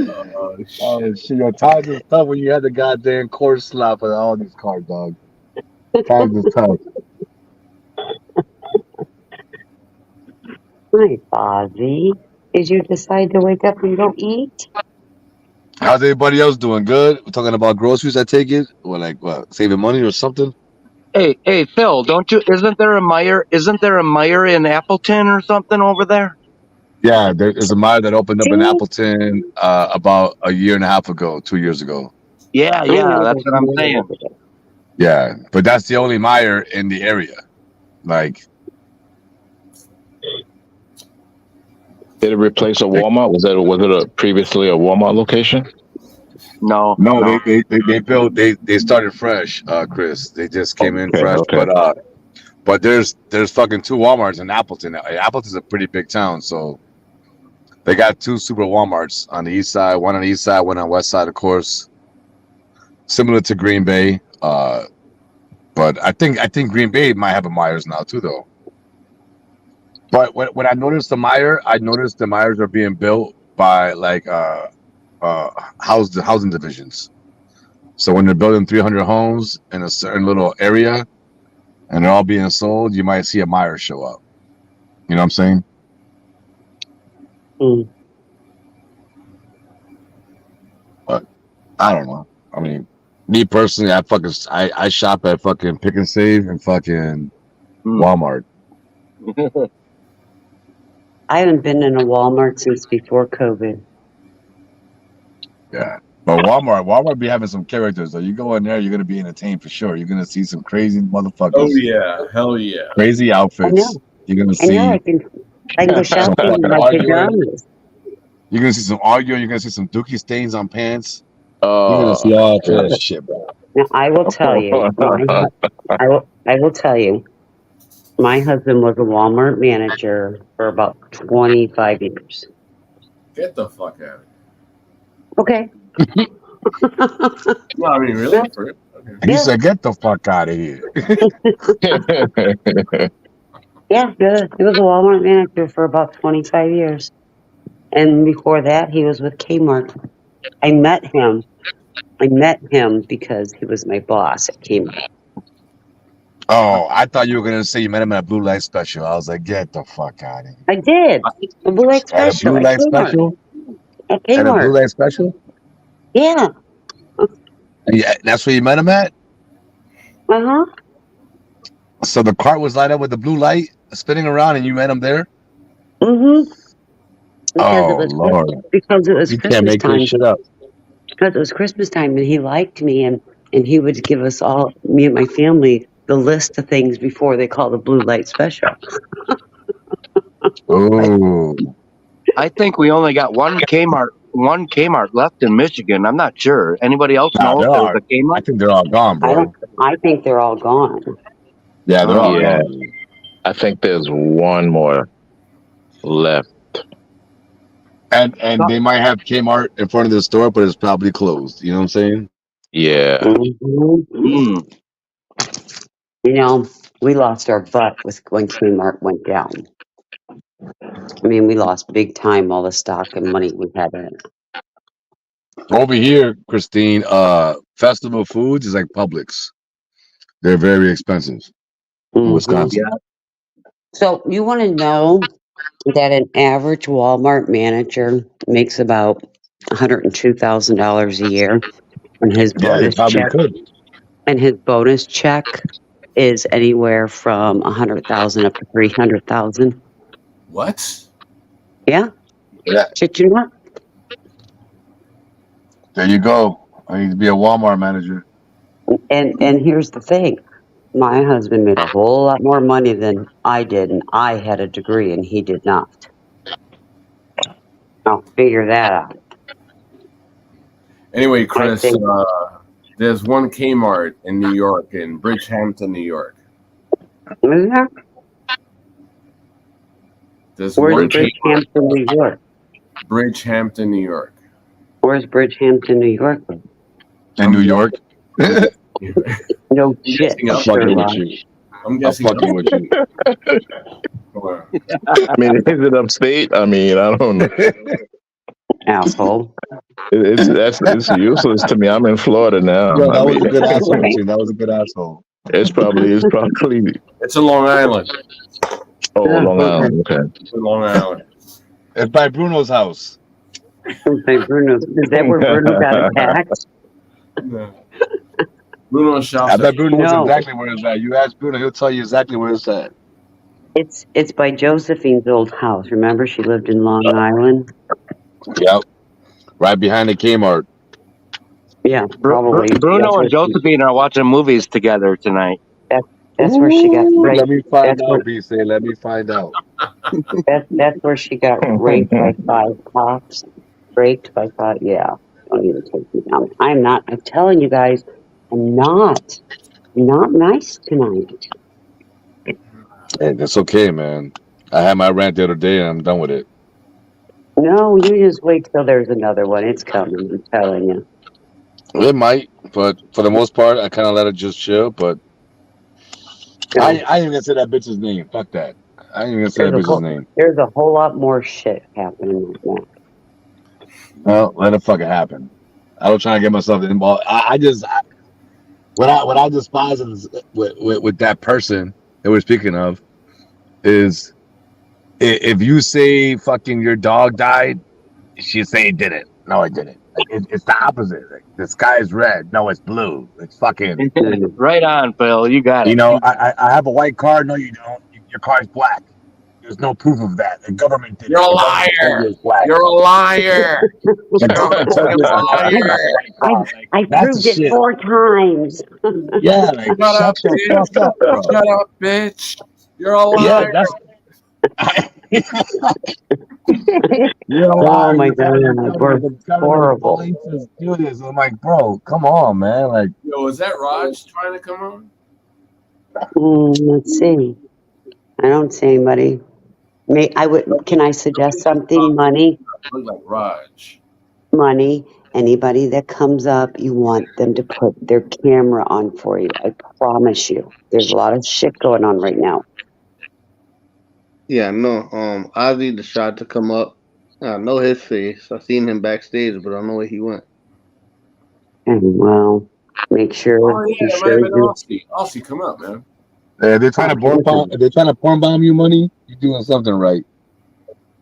Oh, shit. Oh shit, yo, times is tough when you had the goddamn course slot for the Aldi's card, dog. Times is tough. Hi, Fozzie. Did you decide to wake up and go eat? How's everybody else doing? Good. We're talking about groceries. I take it, or like what, saving money or something. Hey, Phil, don't you? Isn't there a Meyer? Isn't there a Meyer in Appleton or something over there? Yeah, there's a mine that opened up in See? Appleton about a year and a half ago, 2 years ago. Yeah, I know that's that what I'm you saying. over there. Yeah, but that's the only Meyer in the area. Like, Did it replace a Walmart? Was it previously a Walmart location? No, no, they started fresh, Chris. They just came in fresh, Okay. but there's fucking 2 Walmarts in Appleton. Appleton's a pretty big town, so they got 2 super Walmarts on the east side. One on the east side, one on the west side, of course. Similar to Green Bay, but I think Green Bay might have a Myers now too, though. But when I noticed the Myers are being built by like housing divisions. So when they're building 300 homes in a certain little area, and they're all being sold, you might see a Myers show up. You know what I'm saying? Mm. But I don't know. I mean, me personally, I shop at fucking Pick and Save and fucking Walmart. I haven't been in a Walmart since before COVID. Yeah. But Walmart be having some characters. So you go in there, you're gonna be entertained for sure. You're gonna see some crazy motherfuckers. Oh yeah, hell yeah. Crazy outfits. I know. You're gonna I see. know. I can go shopping in my pajamas. You're gonna see some arguing. You're gonna see some dookie stains on pants. You're gonna see all kinds of shit, bro. Now, I will tell you. I will tell you. My husband was a Walmart manager for about 25 years. Get the fuck out of here. Okay. No, I mean really? For it? Okay. He said, "Get the fuck out of here." Yeah, good. He was a Walmart manager for about 25 years. And before that, he was with Kmart. I met him because he was my boss at Kmart. Oh, I thought you were gonna say you met him at a Blue Light Special. I was like, "Get the fuck out of here." I did. A Blue Light At a Special. Blue At Light Kmart. Special. At At a Blue Kmart. Light Special. Yeah. Yeah, that's where you met him at. Uh-huh. So the cart was light up with the blue light spinning around, and you met him there. Mm-hmm. Oh Lord! Because it was You Christmas can't make time. this shit up. Because it was Christmas time, and he liked me, and he would give us all, me and my family, the list of things before they called the Blue Light Special. Oh. I think we only got one Kmart left in Michigan. I'm not sure. Anybody else know if there's a Kmart? I think they're all gone, bro. I think they're all gone. Yeah, they're all Yeah. gone. I think there's one more left. And they might have Kmart in front of the store, but it's probably closed. You know what I'm saying? Yeah. Mm-hmm. You know, we lost our butt when Kmart went down. I mean, we lost big time all the stock and money we had in it. Over here, Christine, festival foods is like Publix. They're very expensive in Wisconsin. So you want to know that an average Walmart manager makes about $102,000 a year, and his bonus check, and his bonus check is anywhere from $100,000 up to $300,000. What? Yeah. Shit, you know. There you go. I need to be a Walmart manager. And here's the thing. My husband made a whole lot more money than I did, and I had a degree, and he did not. I'll figure that out. Anyway, Chris, there's one Kmart in New York, in Bridgehampton, New York. Is there? There's Where's one Bridgehampton, New York? Bridgehampton, New York. Where's Bridgehampton, New York? In New York? No shit. I'm fucking with you. I'm guessing. fucking with you. I mean, is it upstate? I mean, I don't know. Asshole. It's useless to me. I'm in Florida now. Yo, that was a good asshole. That was a good asshole. It's probably. It's in Long Island. Oh, Long Island. Okay. Long Island. It's by Bruno's house. By Bruno. Is that where Bruno got attacked? Yeah. Bruno shops. I bet Bruno knows No. exactly where it's at. You ask Bruno, he'll tell you exactly where it's at. It's by Josephine's old house. Remember, she lived in Long Island. Yep. Right behind the Kmart. Yeah, probably. Bruno and Josephine are watching movies together tonight. That's where she got raped. Let me find That's out, where, BC. Let me find out. that's where she got raped by 5 cops. Raped by 5. Yeah. Don't even take me down. I'm telling you guys, I'm not nice tonight. Hey, that's okay, man. I had my rant the other day and I'm done with it. No, you just wait till there's another one. It's coming. I'm telling you. It might, but for the most part, I kind of let it just chill. But No. I ain't even gonna say that bitch's name. Fuck that. I ain't even gonna say that bitch's name. There's a whole lot more shit happening right now. Well, let it fucking happen. I don't try to get myself involved. What I despise is with that person that we're speaking of is if you say fucking your dog died, she say it didn't. No, it didn't. It's the opposite. Like, the sky is red. No, it's blue. It's fucking Right on, Phil. You got it. You know, I have a white car. No, you don't. Your car's black. There's no proof of that. The government did. You're a liar. You're a liar. I proved it 4 times. Yeah, like, shut the fuck up, bro. Shut up, bitch. You're a liar. Yeah, you're a Oh liar. my god, we're horrible. Do this. I'm like, bro, come on, man. Like, Yo, is that Raj trying to come on? Let's see. I don't see anybody. Can I suggest something? Money. Look like Raj. Money. Anybody that comes up, you want them to put their camera on for you. I promise you. There's a lot of shit going on right now. Yeah, no. Ozzy the shot to come up. I know his face. I seen him backstage, but I don't know where he went. And well, make sure. Oh yeah, it might have been Aussie. Aussie, come up, man. they're trying to porn bomb. They're trying to porn bomb you, Money. You're doing something right.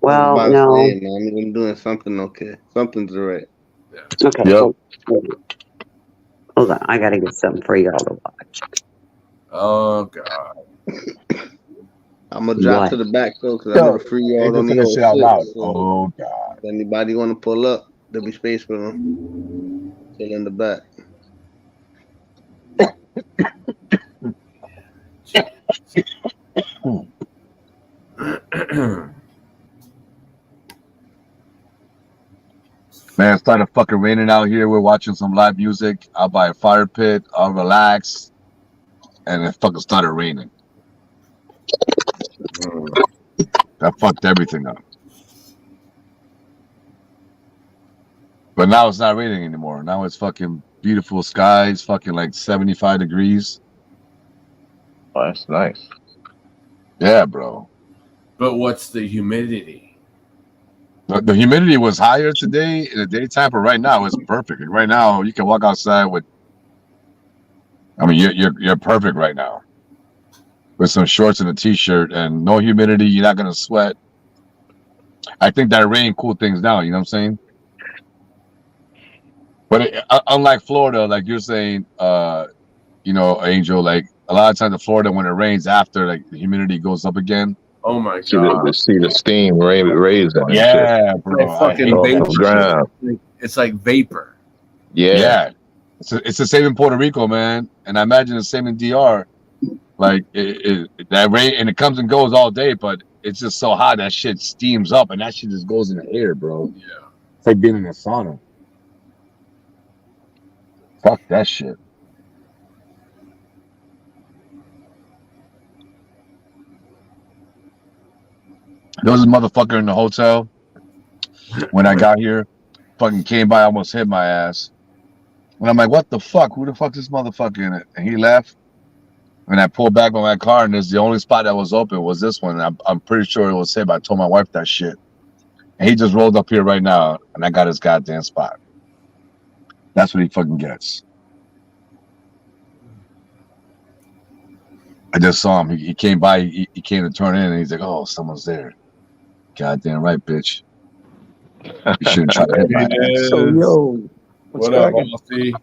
Well, I was no. saying, man, I'm doing something okay. Something's right. Okay. Yep. Hold on. I gotta get something for y'all to watch. Oh god. I'm gonna drop What? to the back though, because I know the free yard They on just the say that shit out loud. so Oh god. if anybody want to pull up, there'll be space for them. Still in the back. Man, it started fucking raining out here. We're watching some live music. I'll buy a fire pit. I'll relax. And it fucking started raining. That fucked everything up. But now it's not raining anymore. Now it's fucking beautiful skies, fucking like 75 degrees. Oh, that's nice. Yeah, bro. But what's the humidity? The humidity was higher today in the daytime, but right now it's perfect. Right now you can walk outside with. I mean, you're perfect right now, with some shorts and a t-shirt and no humidity. You're not gonna sweat. I think that rain cooled things down. You know what I'm saying? But unlike Florida, like you're saying, you know, Angel, like a lot of times in Florida when it rains after, like the humidity goes up again. Oh my See god. the steam raising. And Yeah, bro. Like fucking shit. vapor. Off the ground. It's like vapor. Yeah. It's the same in Puerto Rico, man, and I imagine the same in DR. Like that rain, and it comes and goes all day, but it's just so hot that shit steams up, and that shit just goes in the air, bro. Yeah. It's like being in a sauna. Fuck that shit. There was a motherfucker in the hotel when I got here. Fucking came by, almost hit my ass. And I'm like, what the fuck? Who the fuck is this motherfucker in it? And he left. And I pulled back on my car, and the only spot that was open was this one. And I'm pretty sure it was him. I told my wife that shit. And he just rolled up here right now, and I got his goddamn spot. That's what he fucking gets. I just saw him. He came by. He came to turn in, and he's like, "Oh, someone's there." Goddamn right, bitch. You shouldn't try to hit my ass. So, yo, what's What up, cracking? Aussie?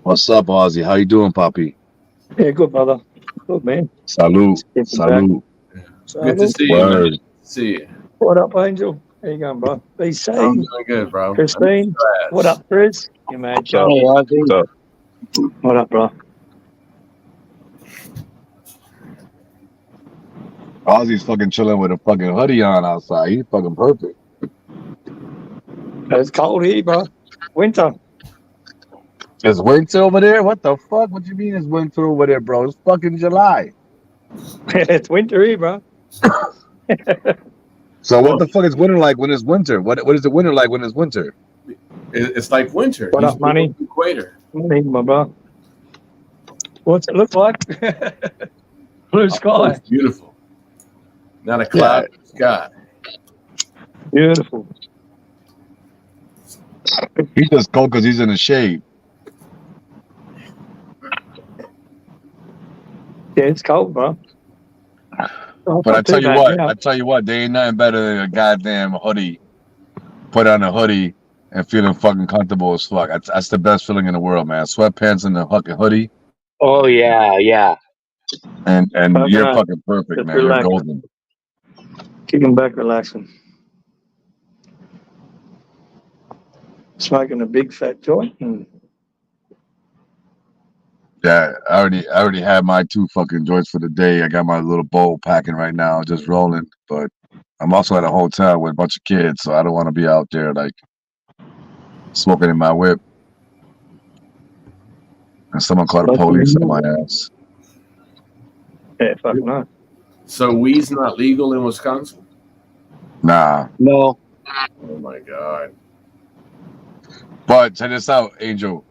What's up, Ozzy? How you doing, Poppy? Yeah, good, brother. Good, man. Salute. Get Salute. Good to see you, man. Word. Good to see you. What up, Angel? How you going, bro? Be safe. I'm doing good, bro. Christine, what up, Chris? You man, Hey, Ozzy. So, What up, bro? Ozzy's fucking chilling with a fucking hoodie on outside. He's fucking perfect. It's cold here, bro. Winter. It's winter over there? What the fuck? What you mean it's winter over there, bro? It's fucking July. It's winter here, bro. So what the fuck is winter like when it's winter? What is the winter like when it's winter? It's like winter. What He's up, money? below the equator. Morning, my bro. What's it look like? Blue Oh, sky. it's beautiful. Not a cloud in the sky. Beautiful. He's just cold because he's in the shade. Yeah, it's cold, bro. Oh, But I not tell too you bad what, now. there ain't nothing better than a goddamn hoodie. Put on a hoodie and feeling fucking comfortable as fuck. That's the best feeling in the world, man. Sweatpants and a fucking hoodie, Oh yeah, yeah. and Fucking you're right. fucking perfect, Just man. You're relaxing. golden. Kicking back, relaxing. Smoking a big fat joint. And Yeah, I already had my 2 fucking joints for the day. I got my little bowl packing right now, just rolling. But I'm also at a hotel with a bunch of kids, so I don't want to be out there like smoking in my whip. And someone called the police on my ass. yeah, fucking right. So weed's not legal in Wisconsin? Nah. No. Oh my god. But check this out, Angel.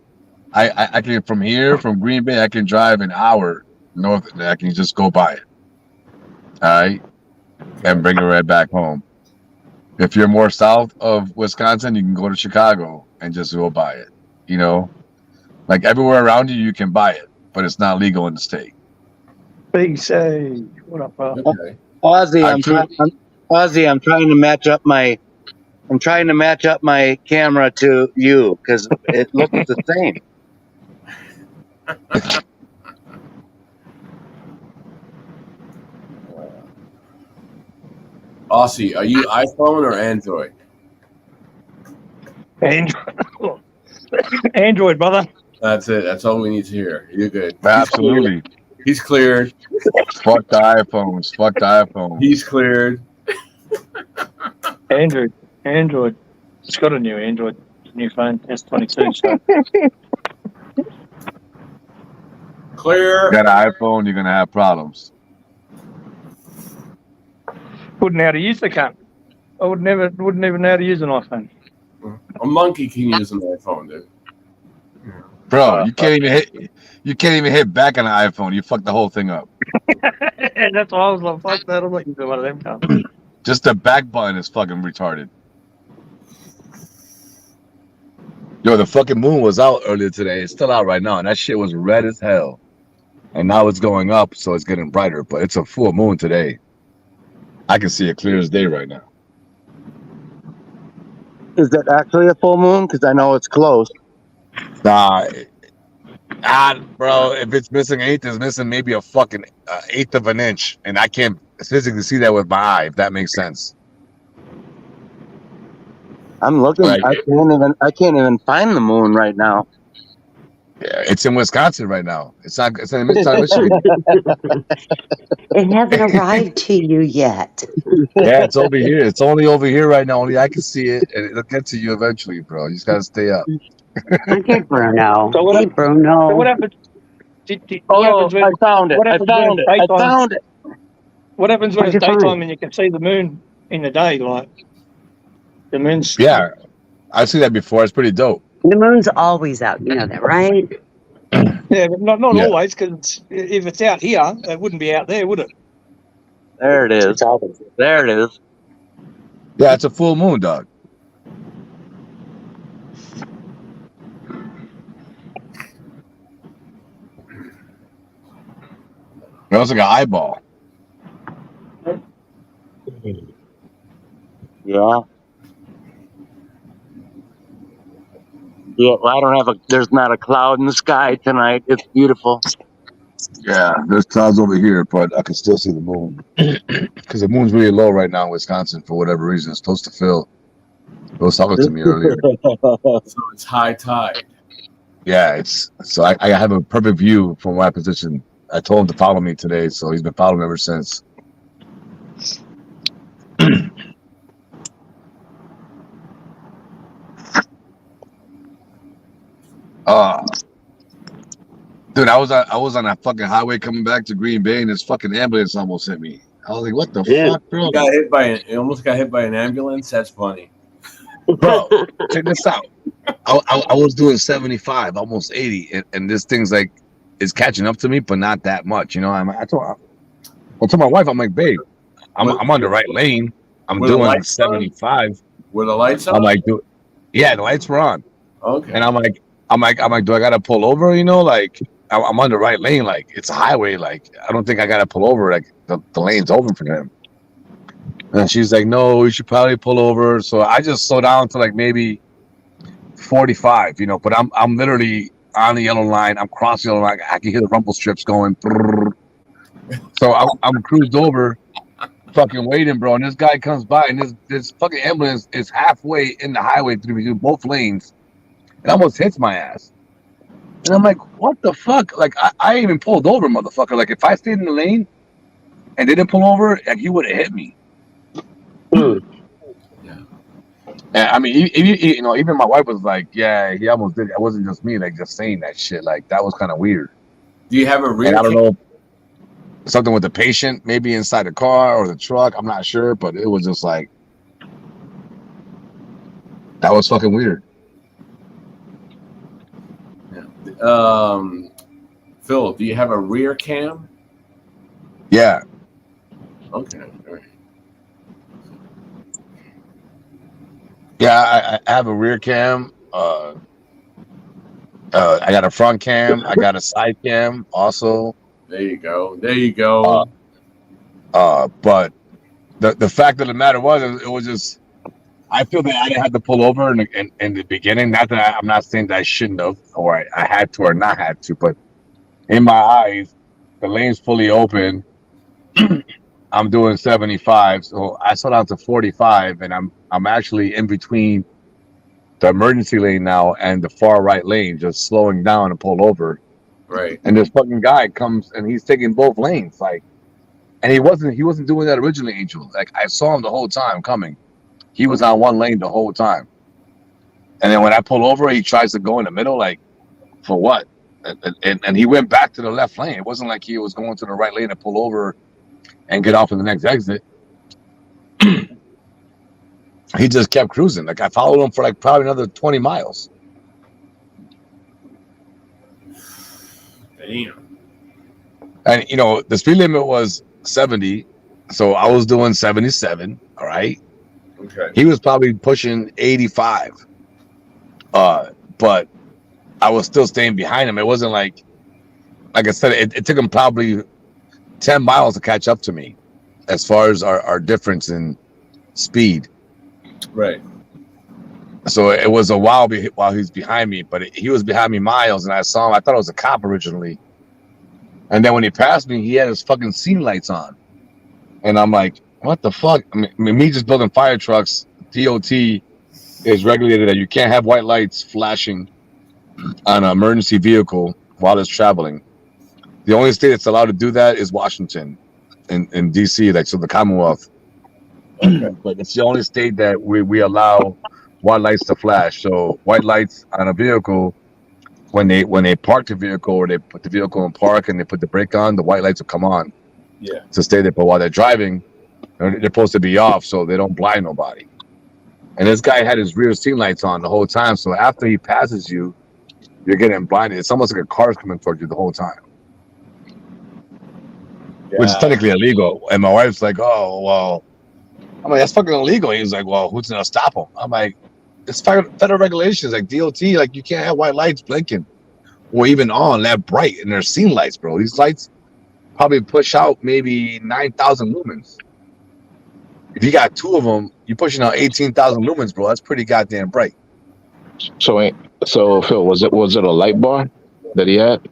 I can from Green Bay, I can drive an hour north and I can just go buy it. All right. And bring it right back home. If you're more south of Wisconsin, you can go to Chicago and just go buy it. You know? Like everywhere around you can buy it, but it's not legal in the state. Big say, what up, bro? Okay. Ozzy, I I'm could- trying to match up my camera to you because it looks the same. Aussie, are you iPhone or Android? Android, Android, brother. That's it. That's all we need to hear. You're good. Absolutely. He's cleared. Fuck the iPhones. Fuck the iPhone. He's cleared. Android. It's got a new Android, new phone, S22. So Clear. You got an iPhone, you're gonna have problems. wouldn't know how to use the cunt. I wouldn't even know how to use an iPhone. A monkey can use an iPhone, dude. Bro, you can't even hit back on an iPhone. You fuck the whole thing up. And that's why I was like, fuck that, I'm not using one of them cunts. Just the back button is fucking retarded. Yo, the fucking moon was out earlier today. It's still out right now, and that shit was red as hell. And now it's going up, so it's getting brighter. But it's a full moon today. I can see it clear as day right now. Is that actually a full moon? Because I know it's close. Nah, bro. If it's missing eighth, it's missing maybe a fucking eighth of an inch, and I can't physically see that with my eye. If that makes sense. I'm looking. Right. I can't even find the moon right now. Yeah, it's in Wisconsin right now. It's not in Michigan. It hasn't arrived to you yet. Yeah, it's over here. It's only over here right now. Only I can see it, and it'll get to you eventually, bro. You just gotta stay up. Okay, Bruno. So what Hey, hap- Bruno. So what happens? What Oh, happens when I found it. what I happens when found it's it. I daytime? found it. What happens when What'd it's you find? daytime and you can see the moon in the day? Like the moon's Yeah, I've seen that before. It's pretty dope. The moon's always out. You know that, right? Yeah, but not Yeah. always, because if it's out here, it wouldn't be out there, would it? There it is. There it is. Yeah, it's a full moon, dog. was like an eyeball. Yeah. Yeah, well, I don't have there's not a cloud in the sky tonight. It's beautiful. Yeah, there's clouds over here, but I can still see the moon. Because the moon's really low right now in Wisconsin for whatever reason. It's supposed to fill. It was talking to me earlier. So it's high tide. Yeah, it's so I have a perfect view from my position. I told him to follow me today, so he's been following me ever since. Dude, I was on that fucking highway coming back to Green Bay, and this fucking ambulance almost hit me. I was like, "What the fuck, bro?" You almost got hit by an ambulance. That's funny, bro. Check this out. I was doing 75, almost 80, and this thing's like is catching up to me, but not that much. You know, I told my wife, I'm like, babe, I'm on the right lane. I'm doing 75. Were the lights on? I'm like, dude, yeah, the lights were on. Okay. And I'm like, do I gotta pull over? You know, like I'm on the right lane. Like it's a highway. Like I don't think I gotta pull over. Like the lane's open for him. And she's like, no, you should probably pull over. So I just slow down to like maybe 45. You know, but I'm literally on the yellow line. I'm crossing the yellow line. I can hear the rumble strips going. So I'm cruised over, fucking waiting, bro. And this guy comes by, and this fucking ambulance is halfway in the highway through both lanes. It almost hits my ass. And I'm like, what the fuck? Like, I even pulled over, motherfucker. Like, if I stayed in the lane and didn't pull over, like, he would have hit me. Yeah. And I mean, you know, even my wife was like, yeah, he almost did it. It wasn't just me, like, just saying that shit. Like, that was kind of weird. Do you have a rear? And I don't know, something with the patient, maybe inside the car or the truck. I'm not sure, but it was just like, that was fucking weird. Phil, do you have a rear cam? Yeah. Okay. All right. Yeah, I have a rear cam. I got a front cam. I got a side cam also. There you go. There you go. But the fact of the matter was, it was just, I feel that I didn't have to pull over in the beginning. Not that I'm not saying that I shouldn't have, or I had to or not had to, but in my eyes, the lane's fully open. I'm doing 75, so I slow down to 45, and I'm actually in between the emergency lane now and the far right lane, just slowing down and pull over. Right. And this fucking guy comes and he's taking both lanes, like, and he wasn't doing that originally, Angel. Like, I saw him the whole time coming. He was on one lane the whole time. And then when I pull over, he tries to go in the middle, like, for what? And he went back to the left lane. It wasn't like he was going to the right lane to pull over and get off in the next exit. He just kept cruising. Like, I followed him for like probably another 20 miles. Damn. And, you know, the speed limit was 70. So I was doing 77. All right. Okay. He was probably pushing 85. But I was still staying behind him. It wasn't like I said, it took him probably 10 miles to catch up to me as far as our difference in speed. Right. So it was a while while he's behind me, but he was behind me miles, and I saw him. I thought it was a cop originally. And then when he passed me, he had his fucking scene lights on. And I'm like, what the fuck? I mean, me just building fire trucks, DOT is regulated that you can't have white lights flashing on an emergency vehicle while it's traveling. The only state that's allowed to do that is Washington in DC, like, so the Commonwealth. Okay. But it's the only state that we allow white lights to flash. So white lights on a vehicle, when they park the vehicle or they put the vehicle in park and they put the brake on, the white lights will come on. Yeah. To stay there. But while they're driving, they're supposed to be off so they don't blind nobody. And this guy had his rear scene lights on the whole time. So after he passes you, you're getting blinded. It's almost like a car's coming towards you the whole time. Yeah. Which is technically illegal. And my wife's like, oh, well, I'm like, that's fucking illegal. He's like, well, who's gonna stop him? I'm like, it's federal regulations, like DOT, like you can't have white lights blinking or even on that bright, and they're scene lights, bro. These lights probably push out maybe 9,000 lumens. If you got two of them, you're pushing out 18,000 lumens, bro. That's pretty goddamn bright. So Phil, was it a light bar that he had?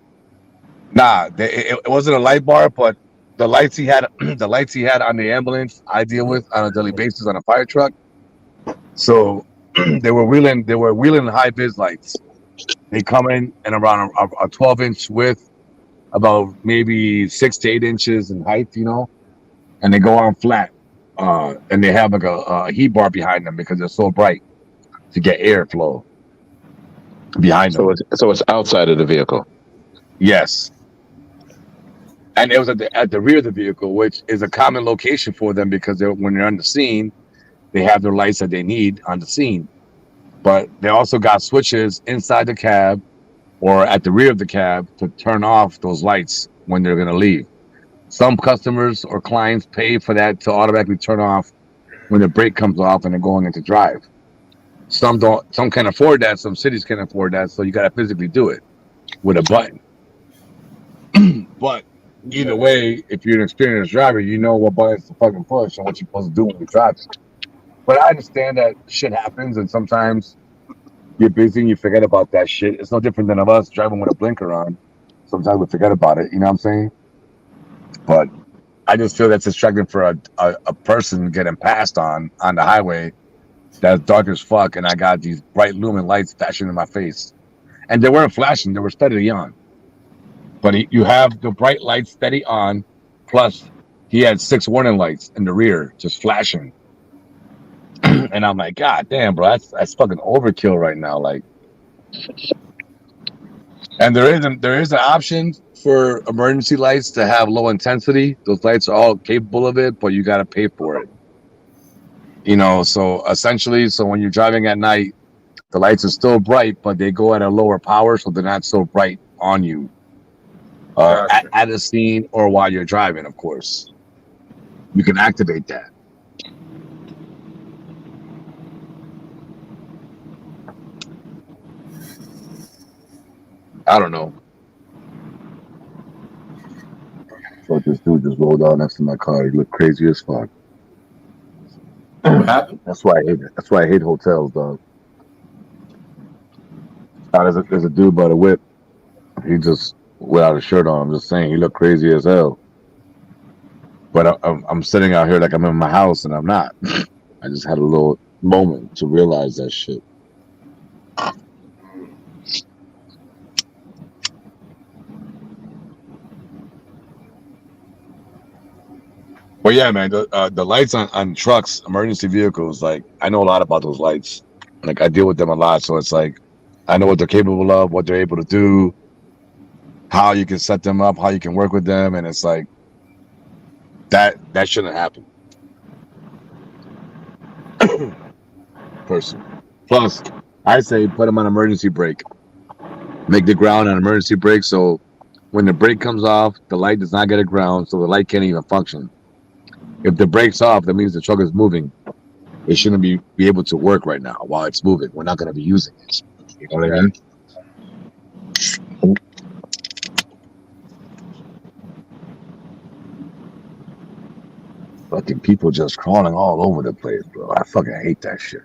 Nah, it wasn't a light bar, but the lights he had, the lights he had on the ambulance, I deal with on a daily basis on a fire truck. So they were wheeling high vis lights. They come in and around a 12-inch width, about maybe 6 to 8 inches in height, you know, and they go on flat. And they have like a heat bar behind them because they're so bright to get airflow behind them. So it's outside of the vehicle. Yes. And it was at the rear of the vehicle, which is a common location for them because when they're on the scene, they have their lights that they need on the scene. But they also got switches inside the cab or at the rear of the cab to turn off those lights when they're going to leave. Some customers or clients pay for that to automatically turn off when the brake comes off and they're going into drive. Some don't. Some can afford that. Some cities can afford that. So you got to physically do it with a button. But either way, if you're an experienced driver, you know what buttons to fucking push and what you're supposed to do when you're driving. But I understand that shit happens, and sometimes you're busy and you forget about that shit. It's no different than of us driving with a blinker on. Sometimes we forget about it. You know what I'm saying? But I just feel that's distracting for a person getting passed on the highway that's dark as fuck, and I got these bright lumen lights flashing in my face. And they weren't flashing, they were steadily on. But you have the bright lights steady on, plus he had 6 warning lights in the rear just flashing. And I'm like, God damn, bro, that's fucking overkill right now. Like, and there is an option for emergency lights to have low intensity. Those lights are all capable of it, but you got to pay for it. You know, so essentially, so when you're driving at night, the lights are still bright, but they go at a lower power, so they're not so bright on you at a scene or while you're driving. Of course, you can activate that. I don't know. So this dude just rolled out next to my car. He looked crazy as fuck. What happened? That's why I hate it. That's why I hate hotels, dog. There's a dude by the whip. He just without a shirt on. I'm just saying, he looked crazy as hell. But I'm sitting out here like I'm in my house, and I'm not. I just had a little moment to realize that shit. Well, yeah, man, the lights on trucks, emergency vehicles, like, I know a lot about those lights. Like, I deal with them a lot, so it's like, I know what they're capable of, what they're able to do, how you can set them up, how you can work with them, and it's like, that shouldn't happen. Person. Plus, I say put them on emergency brake. Make the ground on emergency brake, so when the brake comes off, the light does not get a ground, so the light can't even function. If the brake's off, that means the truck is moving. It shouldn't be able to work right now while it's moving. We're not going to be using it. You know what I mean? Fucking people just crawling all over the place, bro. I fucking hate that shit.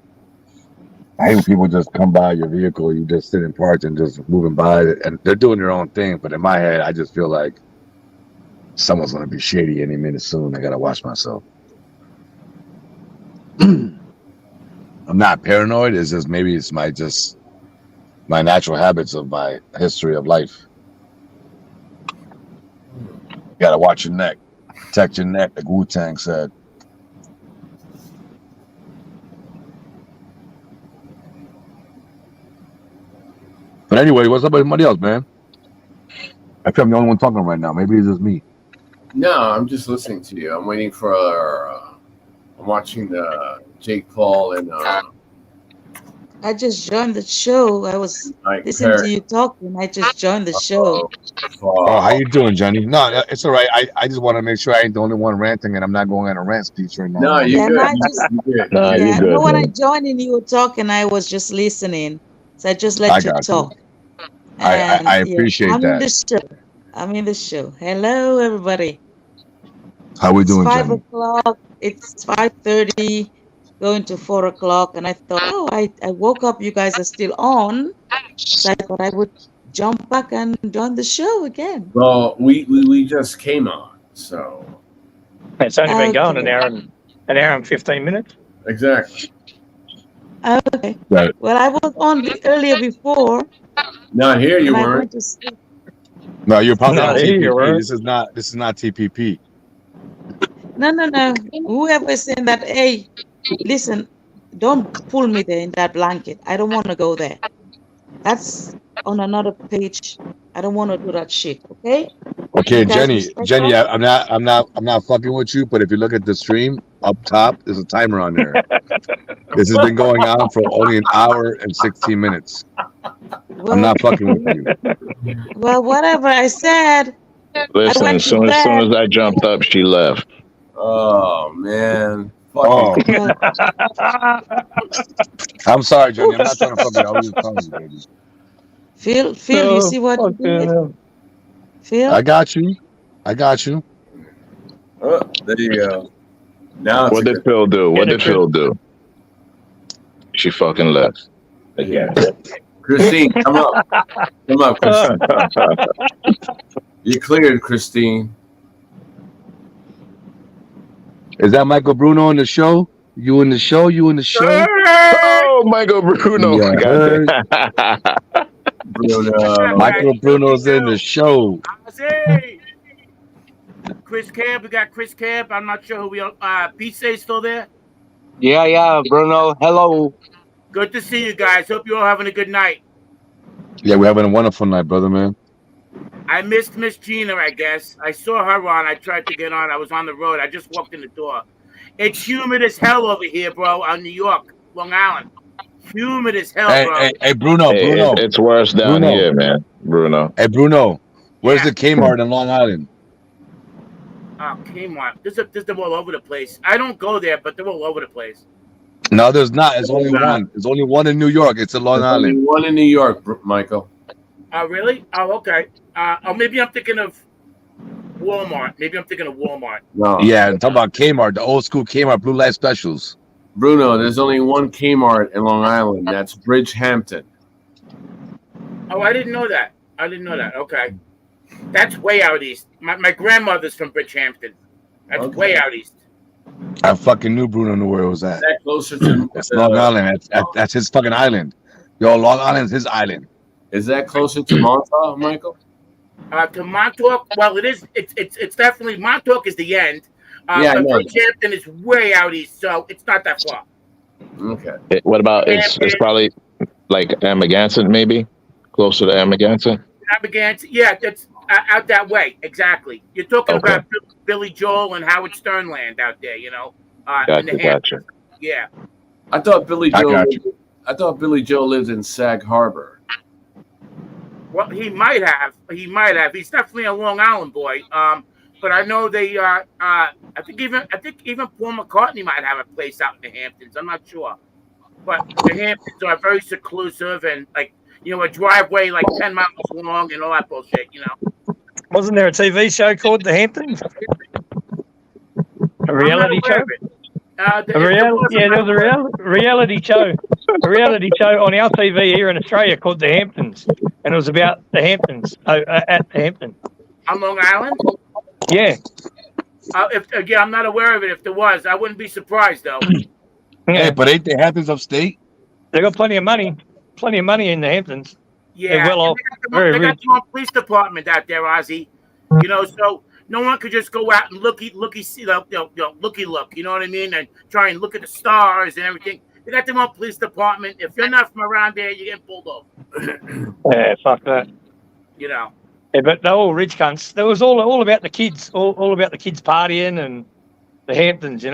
I hate when people just come by your vehicle, you just sitting parked and just moving by it, and they're doing their own thing. But in my head, I just feel like someone's gonna be shady any minute soon. I gotta watch myself. I'm not paranoid. It's just maybe it's my natural habits of my history of life. You gotta watch your neck, protect your neck, like Wu-Tang said. But anyway, what's up with everybody else, man? I feel I'm the only one talking right now. Maybe it's just me. No, I'm just listening to you. I'm waiting for. I'm watching the Jake Paul and. I just joined the show. I was Mike listening to Perry. you talking. I just joined the show. Oh, how you doing, Johnny? No, it's all right. I just want to make sure I ain't the only one ranting, and I'm not going on a rant speech right now. No, you're good. I just, You're good. Nah, you're good, no, when I man. joined and you were talking, I was just listening. So I just I let you got you. talk. I And yeah, appreciate I'm that. disturbed. I'm in the show. Hello, everybody. How we It's doing, 5 Jenny? o'clock. It's 5:30, going to 4 o'clock. And I thought, oh, I woke up. You guys are still on. So I thought I would jump back and join the show again. Well, we just came on, so It's only been going Okay. an hour and 15 minutes. exactly. Okay. Right. Well, I was on earlier before. Not here, you and I weren't. went to sleep. No, you're probably No, on here you TPP. were. This is not TPP. No. Whoever is in that, hey, listen, don't pull me there in that blanket. I don't want to go there. That's on another page. I don't want to do that shit. Okay? Okay, You guys Jenny, respect Jenny, that? I'm not fucking with you, but if you look at the stream up top, there's a timer on there. This has been going on for only an hour and 16 minutes. I'm not fucking with you. Well, whatever I said. Listen, went as to soon bed. as I jumped up, she left. Oh man. Oh, Well, I'm sorry, Jenny. I'm not trying to fuck you. I was just calling you, baby. Phil, you see what you did? Phil? I got you. Oh, there you go. Now it's What did Phil do? What did Phil do? She fucking left. Yeah. Christine, come up. Come up, Christine. You cleared, Christine. Is that Michael Bruno in the show? You in the show? Oh, Michael Bruno. Yeah, heard. Bruno. Michael Bruno's in the show. Hey, Chris Camp. We got Chris Camp. I'm not sure who we are. Pizza still there? Yeah, Bruno. Hello. Good to see you guys. Hope you're all having a good night. Yeah, we're having a wonderful night, brother, man. I missed Miss Gina, I guess. I saw her on. I tried to get on. I was on the road. I just walked in the door. It's humid as hell over here, bro, on New York, Long Island. Humid as hell, bro. Hey, Bruno. It's worse down here, man. Bruno. Hey, Bruno. Where's the Kmart in Long Island? Oh, Kmart. There's them all over the place. I don't go there, but they're all over the place. No, there's not. It's only one. There's only one in New York. It's in Long Island. Only one in New York, Michael. Oh, really? Oh, okay. Or maybe I'm thinking of Walmart. No. Yeah, I'm talking about Kmart, the old school Kmart Blue Light Specials. Bruno, there's only one Kmart in Long Island. That's Bridgehampton. Oh, I didn't know that. Okay. That's way out east. My grandmother's from Bridgehampton. That's way out east. I fucking knew Bruno knew where it was at. Is that closer to That's Long Island. That's his fucking island. Yo, Long Island's his island. Is that closer to Montauk, Michael? To Montauk, well, it is. It's definitely Montauk is the end. Yeah, I but know. Bridgehampton is way out east, so it's not that far. Okay. What about it's probably like Amagansett, maybe closer to Amagansett. Amagansett, yeah, that's out that way. Exactly. You're talking Okay. about Billy Joel and Howard Stern land out there, you know. In the Gotcha. Hamptons. Yeah. I thought Billy I Joe. got Lived in Sag Harbor. Well, he might have. He's definitely a Long Island boy. But I know they. I think even Paul McCartney might have a place out in the Hamptons. I'm not sure, but the Hamptons are very seclusive and a driveway like 10 miles long and all that bullshit. Wasn't there a TV show called The Hamptons? A reality show? There was a reality show. A reality show on our TV here in Australia called The Hamptons. And it was about the Hamptons, at the Hamptons. On Long Island? Yeah. I'm not aware of it. If there was, I wouldn't be surprised, though. Hey, but ain't the Hamptons upstate? They got plenty of money in the Hamptons. Yeah, They're well off, they got their own police department out there, Ozzy. So no one could just go out and looky look. You know what I mean? And try and look at the stars and everything. They got their own police department. If you're not from around there, you're getting pulled over. Yeah, fuck that. Yeah, but they're all rich cunts. There was all about the kids, all about the kids partying and the Hamptons,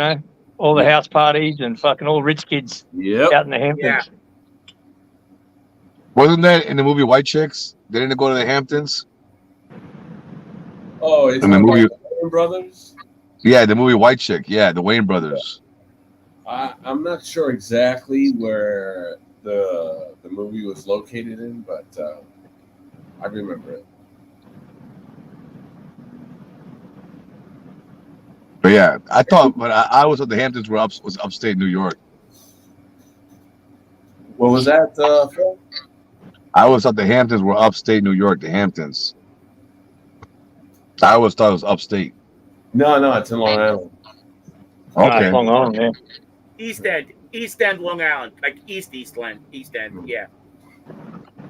all the house parties and fucking all rich kids out in the Hamptons. Yeah. Wasn't that in the movie White Chicks? They didn't go to the Hamptons? Oh, it's in the movie Brothers? Yeah, the movie White Chick. Yeah, the Wayne brothers. I'm not sure exactly where the movie was located in, but I remember it. But yeah, I thought, but I always thought the Hamptons was upstate New York. What was that, Phil? I always thought the Hamptons were upstate New York. The Hamptons. I always thought it was upstate. No, it's in Long Island. Okay. Long Island, yeah. East End, Long Island, like East End, yeah.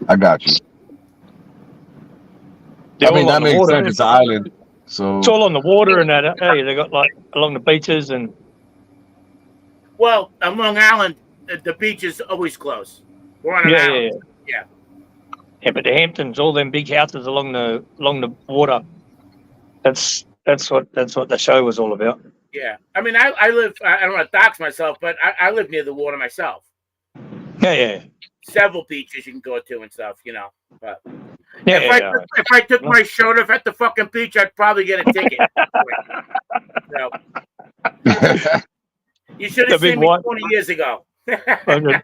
I got you. They're I mean, all that on the makes water, sense. It's an island. So It's all on the water and that. Hey, they got like along the beaches and. Well, on Long Island, the beach is always closed. We're on an island. Yeah. Yeah, but the Hamptons, all them big houses along the water. That's what the show was all about. Yeah. I mean, I live. I don't want to dox myself, but I live near the water myself. Yeah. Several beaches you can go to and stuff, you know. But Yeah, if I took my shirt off at the fucking beach, I'd probably get a ticket. So, you should have seen me 20 years ago. The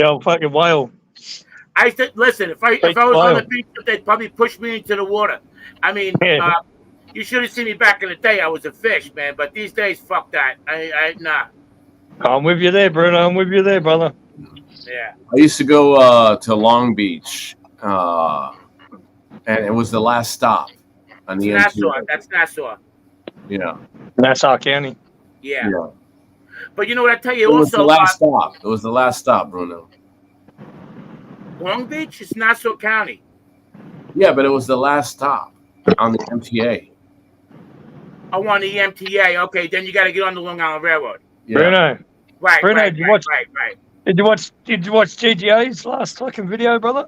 old fucking whale. I said, listen, if I was on the beach, they'd probably push me into the water. I mean, you should have seen me back in the day. I was a fish, man. But these days, fuck that. Nah. I'm with you there, Bruno. I'm with you there, brother. Yeah. I used to go to Long Beach, and it was the last stop on the Nassau. That's Nassau. Yeah. Nassau County. Yeah. But you know what I tell you? It was Also, the last stop. It was the last stop, Bruno. Long Beach is Nassau County. Yeah, but it was the last stop on the MTA. Oh, on the MTA. Okay, then you got to get on the Long Island Railroad. Yeah. Bruno. Right. Bruno, right, did you watch? Right. Did you watch GGA's last fucking video, brother?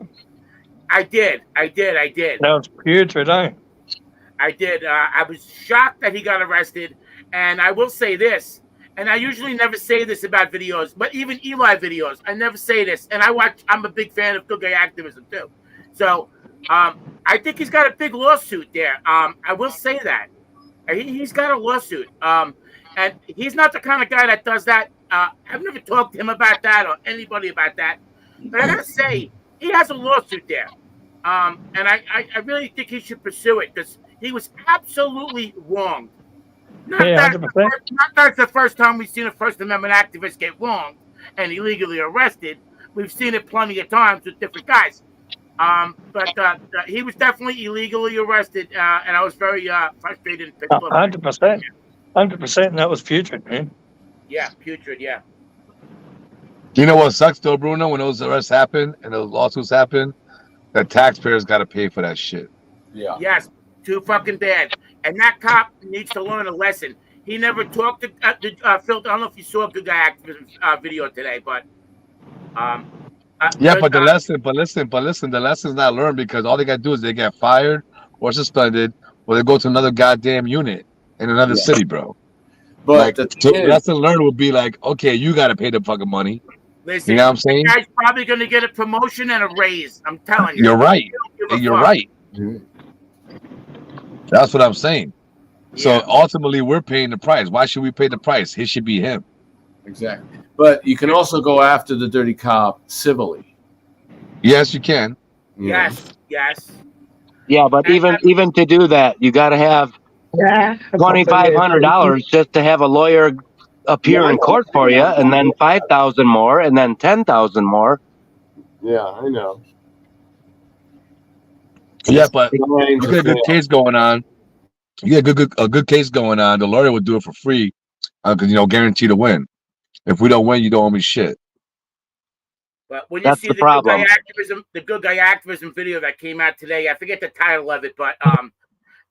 I did. That was putrid, eh? I did. I was shocked that he got arrested, and I will say this. And I usually never say this about videos, but even Eli videos, I never say this. And I'm a big fan of good guy activism too. So I think he's got a big lawsuit there. I will say that. He's got a lawsuit. And he's not the kind of guy that does that. I've never talked to him about that or anybody about that. But I gotta say, he has a lawsuit there. And I really think he should pursue it because he was absolutely wrong. Not that's the first time we've seen a First Amendment activist get wronged and illegally arrested. We've seen it plenty of times with different guys. But he was definitely illegally arrested, and I was very frustrated. 100%. 100%, and that was putrid, man. Yeah, putrid, yeah. You know what sucks though, Bruno? When those arrests happen and those lawsuits happen, the taxpayers got to pay for that shit. Yeah. Yes, too fucking bad. And that cop needs to learn a lesson. He never talked to Phil. I don't know if you saw a good guy activism video today, but but the lesson, but listen, the lesson's not learned because all they got to do is they get fired or suspended, or they go to another goddamn unit in another city, bro. But like, the lesson learned would be like, okay, you got to pay the fucking money. Listen, you know what I'm saying? The guy's probably going to get a promotion and a raise. I'm telling you. You're right. You're right. That's what I'm saying. So ultimately, we're paying the price. Why should we pay the price? It should be him. Exactly. But you can also go after the dirty cop civilly. Yes, you can. Yes. Yeah, but even to do that, you got to have $2,500 just to have a lawyer appear in court for you, and then 5,000 more, and then 10,000 more. Yeah, I know. Yeah, but you get a good case going on. You get a good case going on. The lawyer would do it for free because guarantee to win. If we don't win, you don't owe me shit. But when you see the good guy activism video that came out today, I forget the title of it, but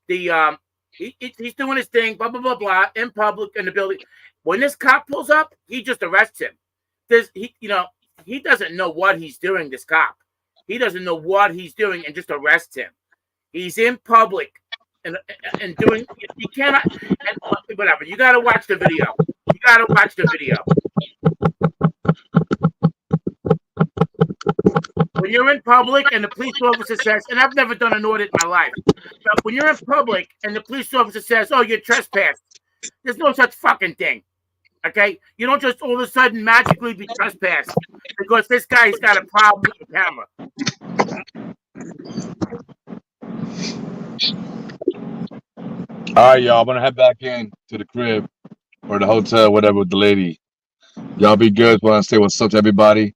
he's doing his thing, blah blah blah blah, in public in the building. When this cop pulls up, he just arrests him. He doesn't know what he's doing. This cop, he doesn't know what he's doing, and just arrests him. He's in public and doing. You cannot. And whatever. You got to watch the video. When you're in public and the police officer says, and I've never done an audit in my life, but when you're in public and the police officer says, "Oh, you're trespassed," there's no such fucking thing. Okay, you don't just all of a sudden magically be trespassed because this guy's got a problem with the camera. All right, y'all. I'm gonna head back in to the crib. or the hotel, whatever, with the lady. Y'all be good. Want to say what's up to everybody?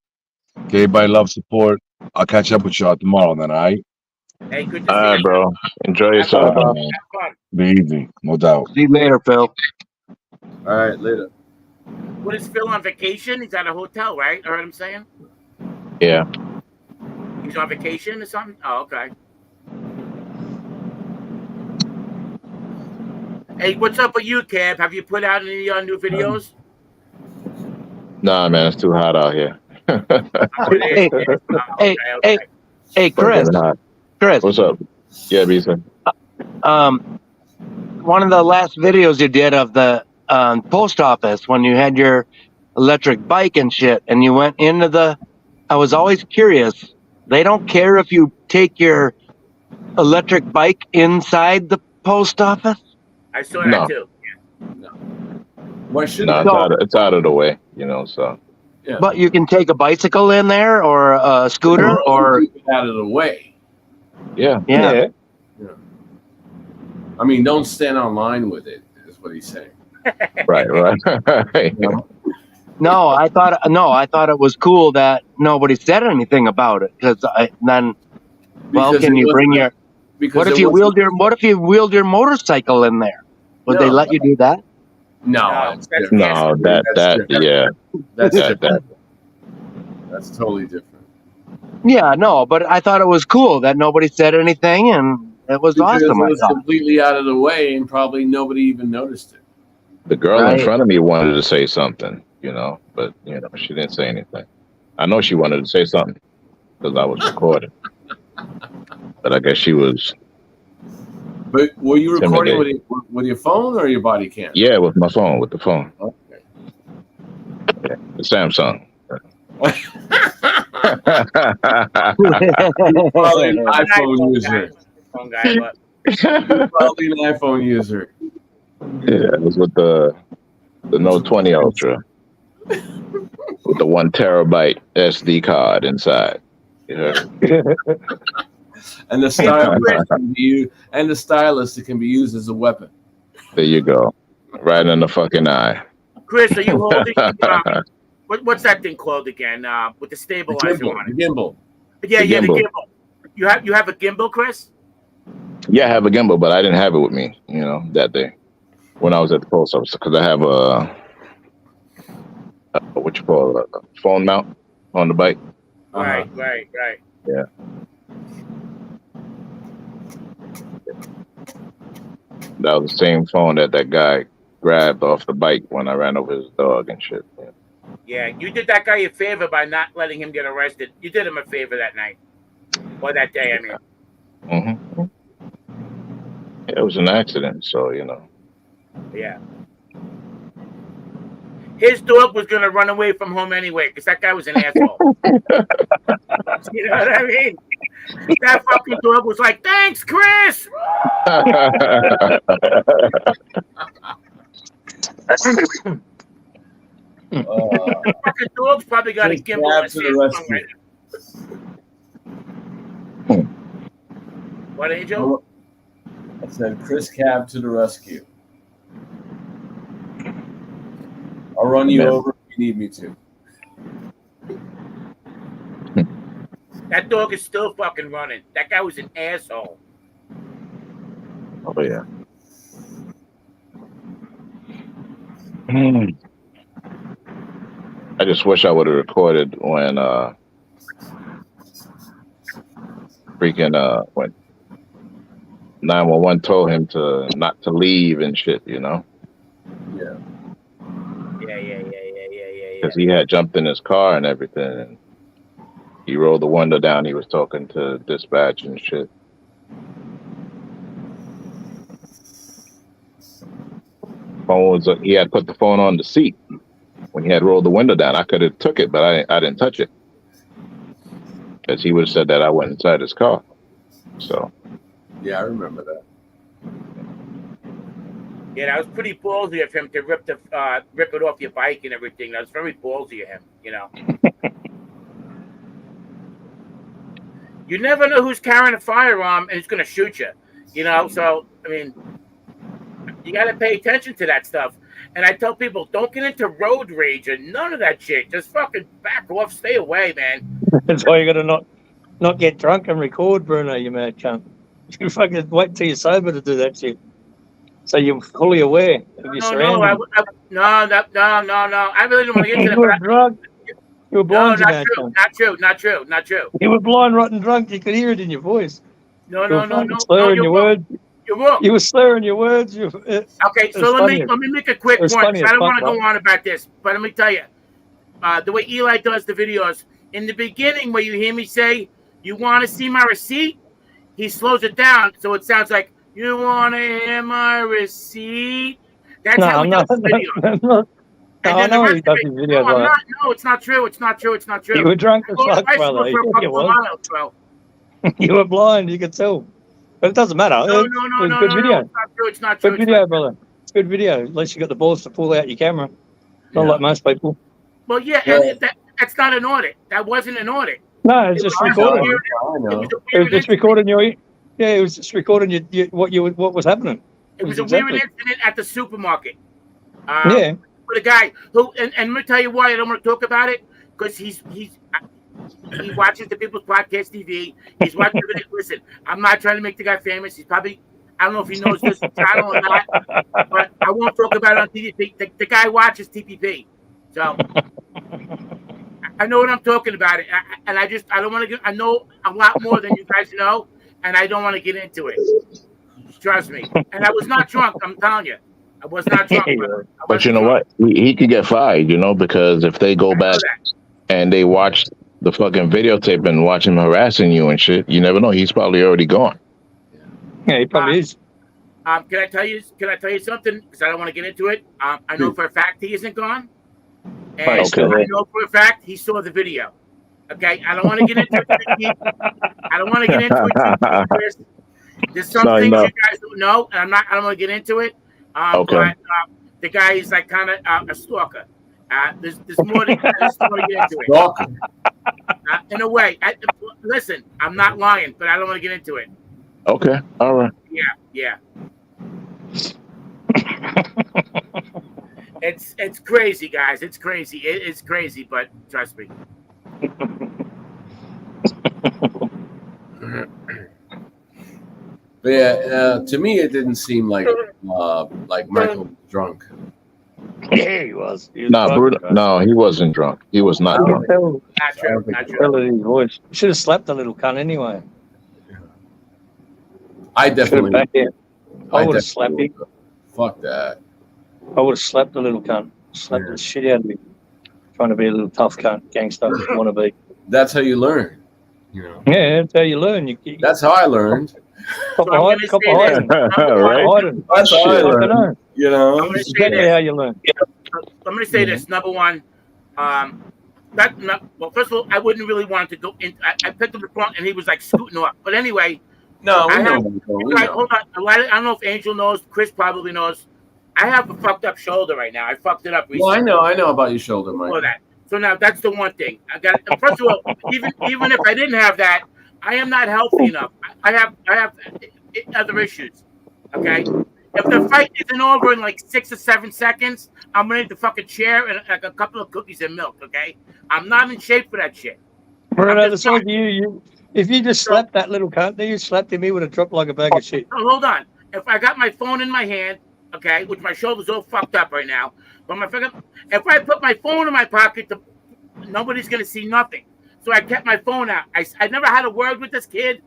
Okay, everybody love, support. I'll catch up with y'all tomorrow then, all right? Hey, good to All see right, you. bro. Enjoy Have fun. yourself, man. Have fun. Be easy, no doubt. See you later, Phil. All right, later. What is Phil on vacation? He's at a hotel, right? I heard him saying Yeah. he's on vacation or something. Oh, okay. Hey, what's up with you, Cab? Have you put out any new videos? Nah, man, it's too hot out here. Oh, it is. Oh, Hey, okay. hey, Chris. Fucking hot. Chris. What's up? Yeah, Beeson. One of the last videos you did of the post office when you had your electric bike and shit, and you went into the. I was always curious. They don't care if you take your electric bike inside the post office. I saw No. that too. Why should No, they? it's out of the way, you know. So Yeah. But you can take a bicycle in there or a scooter Well, or keep it out of the way. yeah. yeah. I mean, don't stand online with it. Is what he's saying. Right. No, I thought it was cool that nobody said anything about it because then. Well, Because can it you bring wasn't- your? Because What if it you wasn't- wheeled your motorcycle in there? Would they No. let you do that? No, that's different. No, That's that different. yeah. That's That different. That's totally different. Yeah, no, but I thought it was cool that nobody said anything, and it was Because awesome. it I was thought. completely out of the way, and probably nobody even noticed it. the girl Right. in front of me wanted to say something, you know, but you know, she didn't say anything. I know she wanted to say something because I was recording. But I guess she was But were you recording Intimidating. with your phone or your body cam? yeah, with my phone, with the phone. Okay. Yeah, the Samsung. Probably an iPhone user. Phone guy, but Probably an iPhone user. Yeah, it was with the Note 20 Ultra with the 1 terabyte SD card inside. Yeah. And the stylus can be used, and the stylus that can be used as a weapon. There you go, right in the fucking eye. Chris, are you holding? What's that thing called again? With the The stabilizer gimbal. on The it. gimbal. Yeah, The the gimbal. gimbal. You have a gimbal, Chris? Yeah, I have a gimbal, but I didn't have it with me, you know, that day when I was at the post office because I have a what you call a phone mount on the bike. Right. Yeah. That was the same phone that guy grabbed off the bike when I ran over his dog and shit. Yeah. Yeah, you did that guy a favor by not letting him get arrested. You did him a favor that night. Or that day, I mean. Mm-hmm. Yeah, it was an accident, so, you know. Yeah. His dog was going to run away from home anyway because that guy was an asshole. You know what I mean? That fucking dog was like, thanks, Chris. That fucking dog's probably got a Chris gimbal Cab on to the Samsung rescue. right now. What, Angel? I said, Chris Cab to the rescue. I'll run you over if you need me to. That dog is still fucking running. That guy was an asshole. Oh, yeah. I just wish I would have recorded when when 911 told him to not to leave and shit, you know, Yeah. Yeah. because he had jumped in his car and everything, and he rolled the window down. He was talking to dispatch and shit. Phone was he had put the phone on the seat when he had rolled the window down. I could have took it, but I didn't touch it because he would have said that I went inside his car. So Yeah, I remember that. Yeah, that was pretty ballsy of him to rip it off your bike and everything. That was very ballsy of him, you know. You never know who's carrying a firearm and who's going to shoot you, you know. So, I mean, you got to pay attention to that stuff. And I tell people, don't get into road rage and none of that shit. Just fucking back off, stay away, man. That's why you got to not get drunk and record, Bruno. You mad cunt. You fucking wait till you're sober to do that shit. So you're fully aware of your surroundings. No. I really don't want to get into that. You were drunk. You were blind. No, not true. You were blind, rotten drunk. You could hear it in your voice. No. Slurring your words. You're wrong. You were slurring your words. Okay, so let me make a quick point. I don't want to go on about this, but let me tell you, the way Eli does the videos, in the beginning where you hear me say, "You want to see my receipt?" he slows it down so it sounds like, "You want to hear my receipt?" That's how he does the video. I know he does his videos like that. No, it's not true. You were drunk as fuck, brother. You were blind. You could tell. But it doesn't matter. No. It's a good video. It's not true. Good video, brother. It's a good video. At least you got the balls to pull out your camera. Not like most people. Well, and that's not an audit. That wasn't an audit. No, it's just recording. It was just recording your. Yeah, it was just recording what was happening. It was a weird incident at the supermarket. Yeah. With a guy who, and let me tell you why I don't want to talk about it, because he watches the People's Podcast TV. He's watching it. Listen, I'm not trying to make the guy famous. He's probably, I don't know if he knows this channel or not, but I won't talk about it on TPP. The guy watches TPP, so I know what I'm talking about. And I don't want to get. I know a lot more than you guys know, and I don't want to get into it. Trust me. And I was not drunk. I'm telling you. I was not drunk. But you know what? He could get fired, because if they go back and they watch the fucking videotape and watch him harassing you and shit, you never know. He's probably already gone. Yeah, he probably is. Can I tell you something? Because I don't want to get into it. I know for a fact he isn't gone. And I know for a fact he saw the video. Okay? I don't want to get into it. There's some things you guys don't know, and I don't want to get into it. But the guy is like kind of a stalker. There's more to get into it. In a way, listen, I'm not lying, but I don't want to get into it. Okay, all right. Yeah. It's crazy, guys. It's crazy. It's crazy, but trust me. But yeah, to me, it didn't seem like Michael was drunk. Yeah, he was. No, he wasn't drunk. He was not drunk. Not true. Should have slapped the little cunt anyway. I definitely. I would have slapped him. Fuck that. I would have slapped the little cunt. Slapped the shit out of him. Trying to be a little tough cunt, gangster, want to be. That's how you learn. Yeah, that's how you learn. That's how I learned. Couple hiding. That's how I learned. Exactly how you learn. I'm going to say this. Number one, well, first of all, I wouldn't really want to go in. I picked up the front and he was like scooting off. But anyway, hold on. I don't know if Angel knows. Chris probably knows. I have a fucked up shoulder right now. I fucked it up recently. Well, I know about your shoulder, Mike. So now that's the one thing. I got. First of all, even if I didn't have that, I am not healthy enough. I have other issues. Okay. If the fight isn't over in like 6 or 7 seconds, I'm gonna need the fucking chair and like a couple of cookies and milk. Okay. I'm not in shape for that shit. Bruno, if you just slapped that little cunt, then you slapped him, he would have dropped like a bag of shit. So hold on. If I got my phone in my hand, okay, which my shoulder's all fucked up right now, but if I put my phone in my pocket, nobody's gonna see nothing. So I kept my phone out. I never had a word with this kid,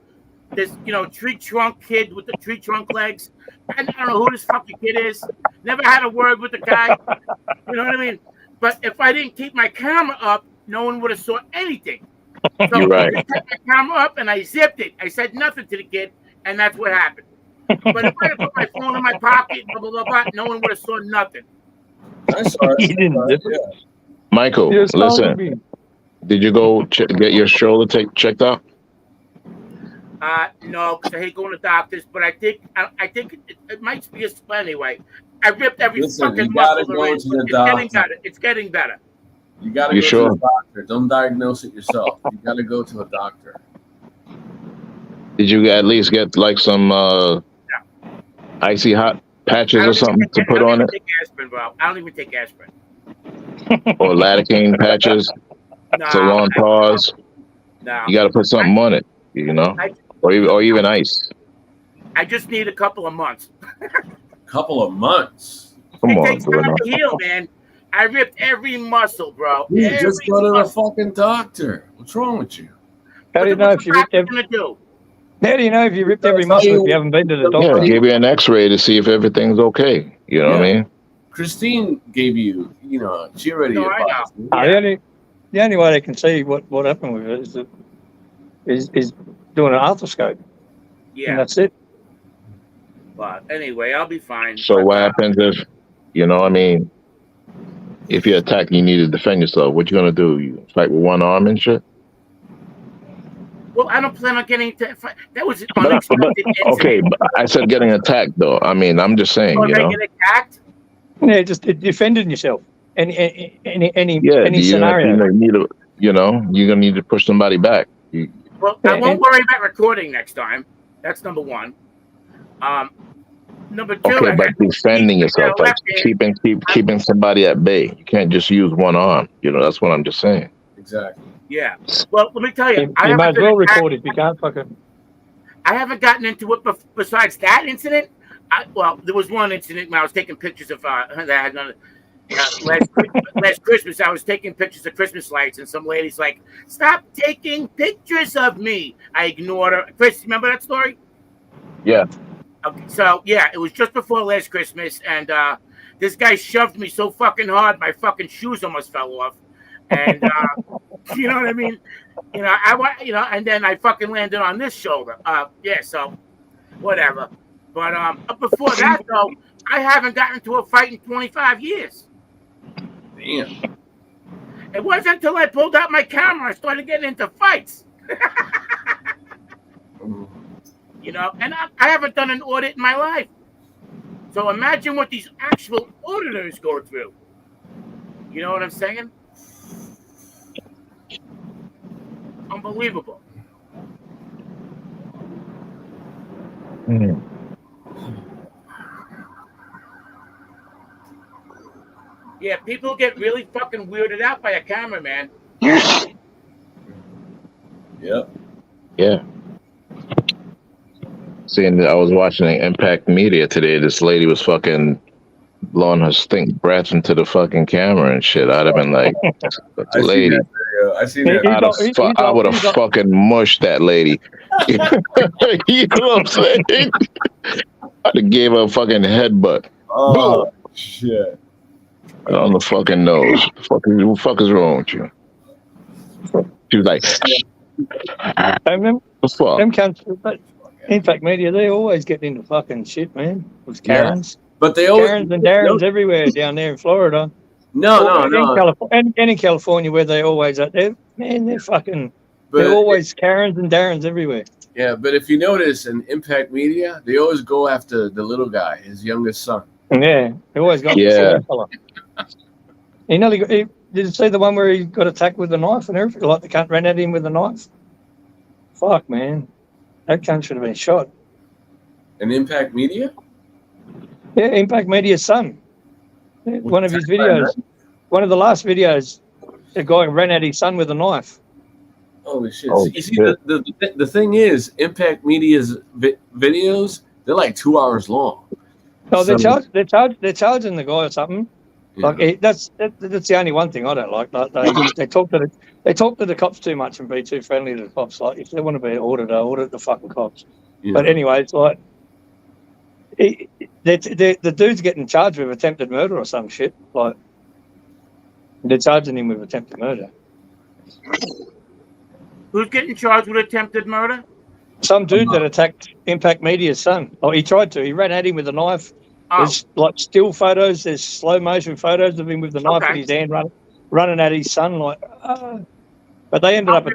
this tree trunk kid with the tree trunk legs. I don't know who this fucking kid is. Never had a word with the guy. You know what I mean? But if I didn't keep my camera up, no one would have saw anything. So You're right. I kept my camera up and I zipped it. I said nothing to the kid, and that's what happened. But if I had put my phone in my pocket, blah, blah, blah, blah, no one would have saw nothing. I saw it. He didn't zip it. Michael, listen. Did you go get your shoulder checked out? No, because I hate going to doctors. But I think it might be a split anyway. I ripped every fucking muscle. It's getting better. You got to go to a doctor. Don't diagnose it yourself. You got to go to a doctor. Did you at least get like some icy hot patches or something to put on it, take aspirin, bro. I don't even take aspirin. or lidocaine patches, salon pause. No. You got to put something on it, you know, or even ice. I just need a couple of months. Couple of months. Come It on, takes time Bruno. to heal, man. I ripped every muscle, bro. You Every just go to the muscle. fucking doctor. What's wrong with you? How do you know if you ripped every? Gonna do? How do you know if you ripped every muscle if you haven't been to the Yeah, doctor? give you an X-ray to see if everything's okay. You know what I mean? Christine gave you, you know, she already No, I advised know. me. The only way they can see what happened with it is doing an arthroscope. And Yeah. that's it. But anyway, I'll be fine. So But, what happens if, you know what I mean, if you're attacked and you need to defend yourself, what you gonna do? You fight with one arm and shit? well, I don't plan on getting to. That was an But, unexpected okay, incident. but I said getting attacked though. I mean, I'm just saying, Or you they know. get attacked? Yeah, just defending yourself. Any Yeah, scenario. you need to, you know, you're gonna need to push somebody back. Well, I won't worry about recording next time. That's number one. Number two, Okay, but defending yourself, like keeping somebody at bay. You can't just use one arm. You know, that's what I'm just saying. Exactly. yeah. Well, let me tell you, You might as well record it if you can't fucking. I haven't gotten into it besides that incident. Well, there was one incident when I was taking pictures of that I had none. Last Christmas, I was taking pictures of Christmas lights, and some lady's like, "Stop taking pictures of me." I ignored her. Chris, remember that story? Yeah. Okay, so yeah, it was just before last Christmas, and this guy shoved me so fucking hard, my fucking shoes almost fell off, and you know what I mean? You know, and then I fucking landed on this shoulder. Yeah, so whatever. But before that though, I haven't gotten into a fight in 25 years. Damn. It wasn't until I pulled out my camera I started getting into fights. You know, and I haven't done an audit in my life. So imagine what these actual auditors go through. You know what I'm saying? Unbelievable. Yeah, people get really fucking weirded out by a cameraman. Yep. Yeah. Seeing that I was watching Impact Media today, this lady was fucking blowing her stink breath into the fucking camera and shit. I'd have been like, "That's a lady." I seen that. I would have fucking mushed that lady. You know what I'm saying? I'd have gave her a fucking headbutt. Oh shit! On the fucking nose. What the fuck is wrong with you? She was like, them cunts, Impact Media, they always get into fucking shit, man. With Karens. Yeah. But they always Karens and Darrens everywhere down there in Florida. No. In California where they always are there, man, they're fucking they're always Karens and Darrens everywhere. Yeah, but if you notice in Impact Media, they always go after the little guy, his youngest son. Yeah, they always got the fella. Did you see the one where he got attacked with a knife and everything? Like the cunt ran at him with a knife? Fuck, man. That cunt should have been shot. In Impact Media? Yeah, Impact Media's son. One of his videos. One of the last videos, the guy ran at his son with a knife. Holy shit. You see, the thing is, Impact Media's videos, they're like 2 hours long. Oh, they're charging the guy or something. Yeah. Like that's the only one thing I don't like. Like they talk to the cops too much and be too friendly to the cops. Like if they want to be an auditor, audit the fucking cops. Yeah. But anyway, it's like the dude's getting charged with attempted murder or some shit. Like they're charging him with attempted murder. Who's getting charged with attempted murder? Some dude that attacked Impact Media's son. Oh, he tried to. He ran at him with a knife. Oh. There's like still photos. There's slow motion photos of him with the knife in his hand, running at his son. Like, but they ended up.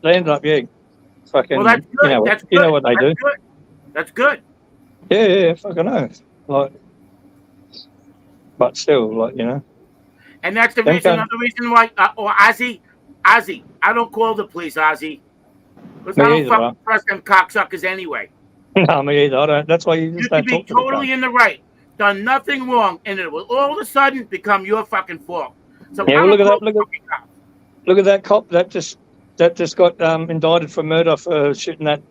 Yeah, fucking. Well, that's good. You know what they do. Good. That's good. Yeah, fucking know. Like, but still, like you know. And that's the reason. Another reason why, or Ozzy, I don't call the police, Ozzy, because I don't fucking trust them cocksuckers anyway. No, me either. I don't. That's why you You just could don't be talk to the totally cunt. in the right, done nothing wrong, and it will all of a sudden become your fucking fault. So Yeah, I well, don't look at call that. Look at that cop that just got indicted for murder for shooting that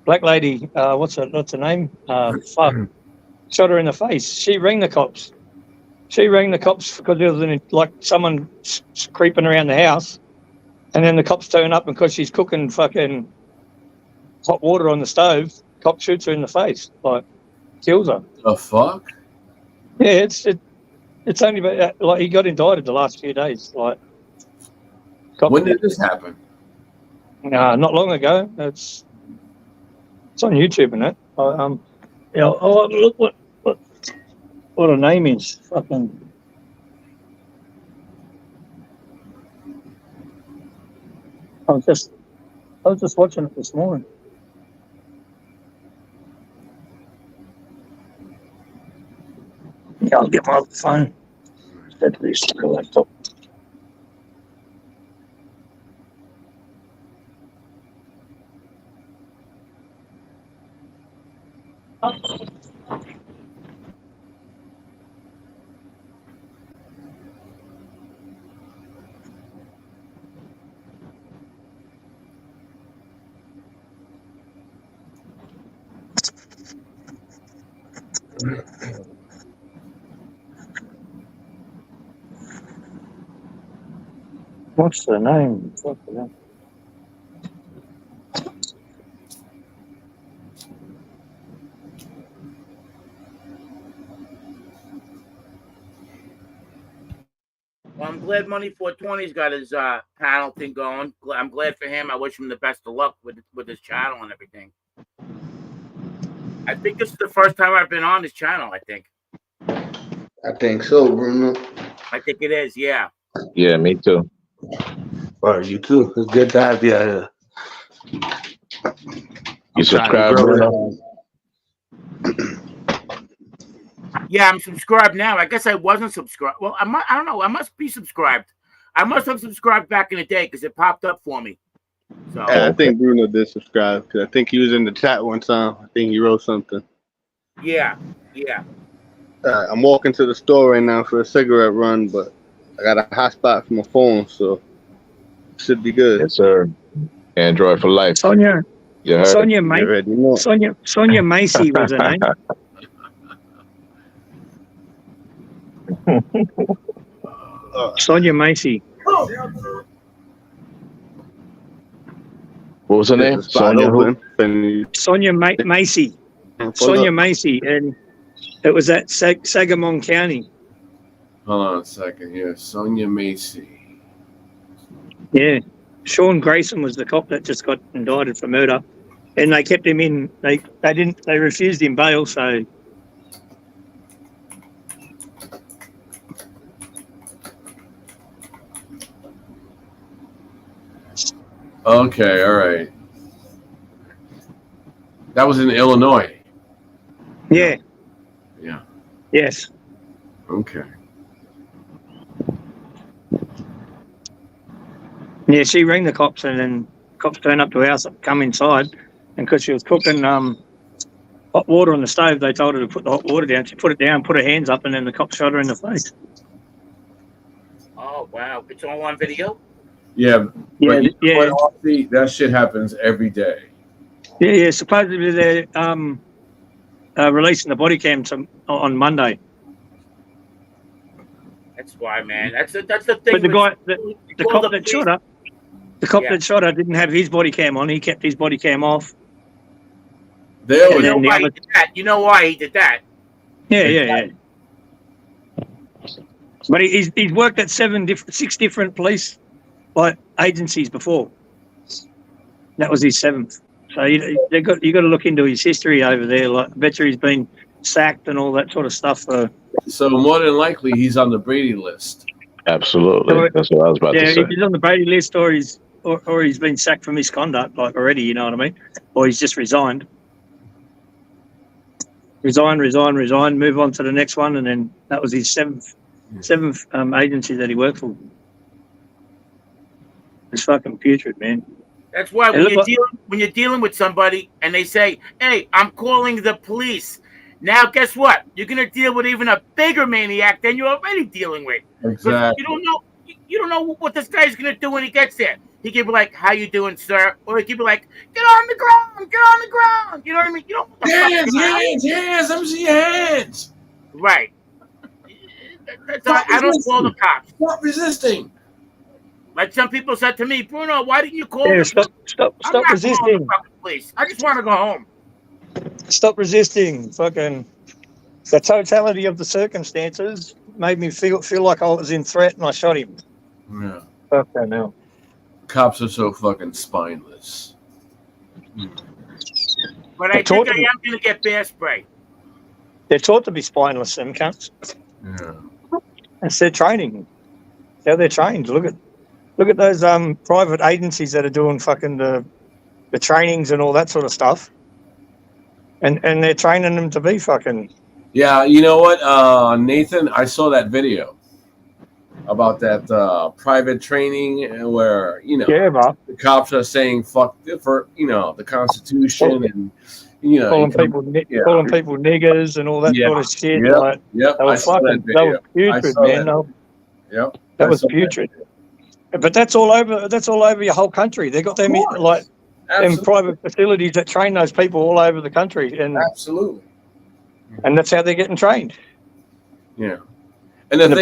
black lady. What's her name? Fuck. Shot her in the face. She rang the cops. She rang the cops because there was someone creeping around the house, and then the cops turn up, and because she's cooking fucking hot water on the stove, cop shoots her in the face, like kills her. The fuck? Yeah, it's only about, like, he got indicted the last few days. Like, when did this happen? Not long ago. It's on YouTube and that. Yeah. Oh, look what her name is. Fucking. I was just watching it this morning. Yeah, I'll get my phone. Instead of this laptop. What's the name? What's the name? Well, I'm glad Money 420's got his panel thing going. I'm glad for him. I wish him the best of luck with his channel and everything. I think this is the first time I've been on his channel, I think. I think so, Bruno. I think it is, yeah. Yeah, me too. All right, you too. It's good to have you here. You subscribe, Bruno? Yeah, I'm subscribed now. I guess I wasn't subscribed. Well, I don't know. I must be subscribed. I must have subscribed back in the day because it popped up for me. So Yeah, I think Bruno did subscribe because I think he was in the chat one time. I think he wrote something. yeah. I'm walking to the store right now for a cigarette run, but I got a hotspot for my phone, so it should be good. Yes, sir. Android for life. Sonia. You heard? Sonia Sonia Macy was her name. Sonia Macy. What was her name? Sonia who? Sonia Macy. Sonia Macy, and it was at Sangamon County. Hold on a second here. Sonia Macy. Yeah. Sean Grayson was the cop that just got indicted for murder, and they kept him in. They refused him bail, so. Okay, all right. That was in Illinois. Yeah. Yeah. Yes. Okay. Yeah, she rang the cops, and then cops turned up to her house, come inside, and because she was cooking hot water on the stove, they told her to put the hot water down. She put it down, put her hands up, and then the cops shot her in the face. Oh wow! It's all on video. Yeah. Yeah. But you know what, Aussie, that shit happens every day. Yeah. Supposedly they're releasing the body cam on Monday. That's why, man. That's the thing. But the guy, the cop that shot her, that shot her didn't have his body cam on. He kept his body cam off. You know why he did that? You know why he did that? Yeah. But he's worked at 6 different police agencies before. That was his 7th. So you got to look into his history over there. Like, I bet you he's been sacked and all that sort of stuff. So more than likely, he's on the Brady list. Absolutely, that's what I was about to say. Yeah, he's on the Brady list, or he's been sacked for misconduct, like already. You know what I mean? Or he's just resigned. Resign, move on to the next one, and then that was his seventh agency that he worked for. It's fucking putrid, man. That's why It looked like- when you're dealing with somebody and they say, "Hey, I'm calling the police," now guess what? You're gonna deal with even a bigger maniac than you're already dealing with. Exactly. You don't know what this guy's gonna do when he gets there. He could be like, "How you doing, sir?" Or he could be like, "Get on the ground, get on the ground." You know what I mean? You don't. Hands, let me see your hands. Right. I don't call the cops. Stop resisting. Like some people said to me, Bruno, why didn't you call Yeah, the stop I'm not calling resisting. the fucking police. I just want to go home. Stop resisting. Fucking the totality of the circumstances made me feel like I was in threat, and I shot him. Yeah. Okay, now. Cops are so fucking spineless. But I think I am going to get bear spray. They're taught to be spineless, them cunts. Yeah. That's their training. That's how they're trained. Look at those private agencies that are doing fucking the trainings and all that sort of stuff. And they're training them to be fucking. Yeah, you know what, Nathan? I saw that video about that private training where the cops are saying fuck for the Constitution and calling people niggers and all that sort of shit. Yep, Like, yep. That was putrid, man. Yep. That was putrid. But that's all over. That's all over your whole country. They got them like them private facilities that train those people all over the country, and absolutely. And that's how they're getting trained. Yeah. And the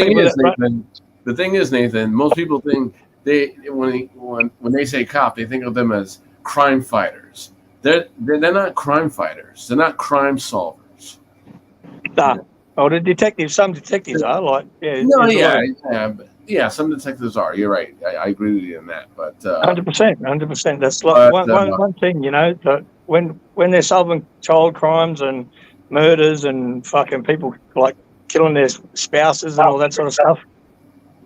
thing is, Nathan, most people think when they say cop, they think of them as crime fighters. They're not crime fighters. They're not crime solvers. Nah. Oh, the detectives. Some detectives are like. Yeah. Yeah. Some detectives are. You're right. I agree with you on that. But 100%. That's like one thing. That when they're solving child crimes and murders and fucking people like killing their spouses and all that sort of stuff,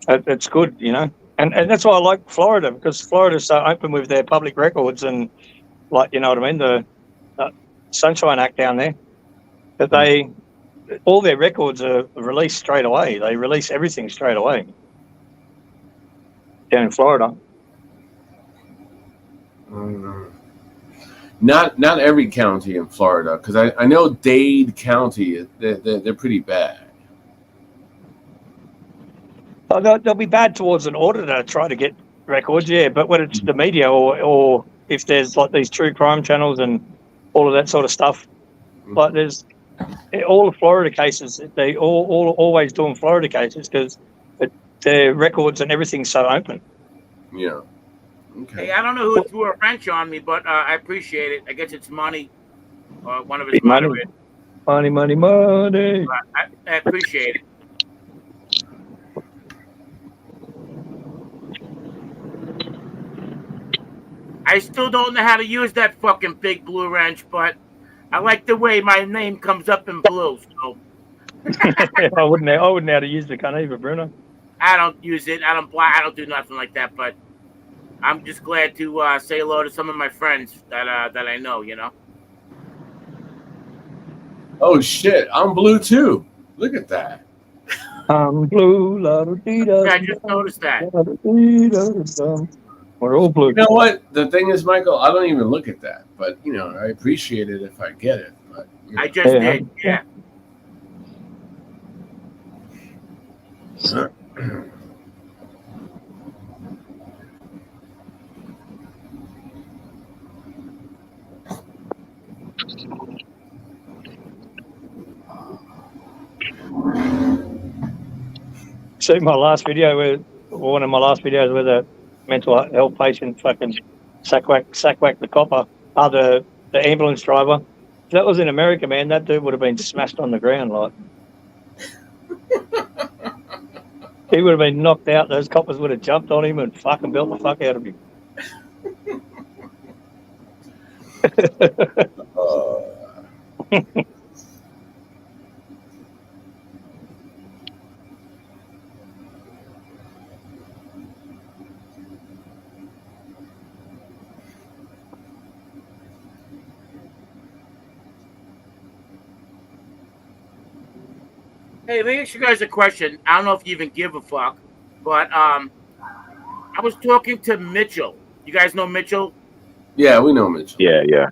it's good, And that's why I like Florida, because Florida's so open with their public records and, like, you know what I mean, the Sunshine Act down there, that all their records are released straight away. They release everything straight away down in Florida. Not every county in Florida, because I know Dade County, they're pretty bad. They'll be bad towards an auditor trying to get records, yeah. But when it's the media or if there's like these true crime channels and all of that sort of stuff, like there's all the Florida cases, they always doing Florida cases because their records and everything's so open. Yeah. Okay. Hey, I don't know who threw a wrench on me, but I appreciate it. I guess it's Money, one of his Money. I appreciate it. I still don't know how to use that fucking big blue wrench, but I like the way my name comes up in blue. So I wouldn't know how to use the gun either, Bruno. I don't use it. I don't do nothing like that. But I'm just glad to say hello to some of my friends that I know. Oh shit! I'm blue too. Look at that. I'm blue. I just noticed that. We're all blue. You know what? The thing is, Michael, I don't even look at that, but I appreciate it if I get it. But I just did, yeah. See my last video one of my last videos where the mental health patient fucking sackwacked the copper, the ambulance driver. If that was in America, man, that dude would have been smashed on the ground, like. He would have been knocked out. Those coppers would have jumped on him and fucking built the fuck out of him. Hey, let me ask you guys a question. I don't know if you even give a fuck, but I was talking to Mitchell. You guys know Mitchell Yeah, we know Mitchell. Yeah, yeah.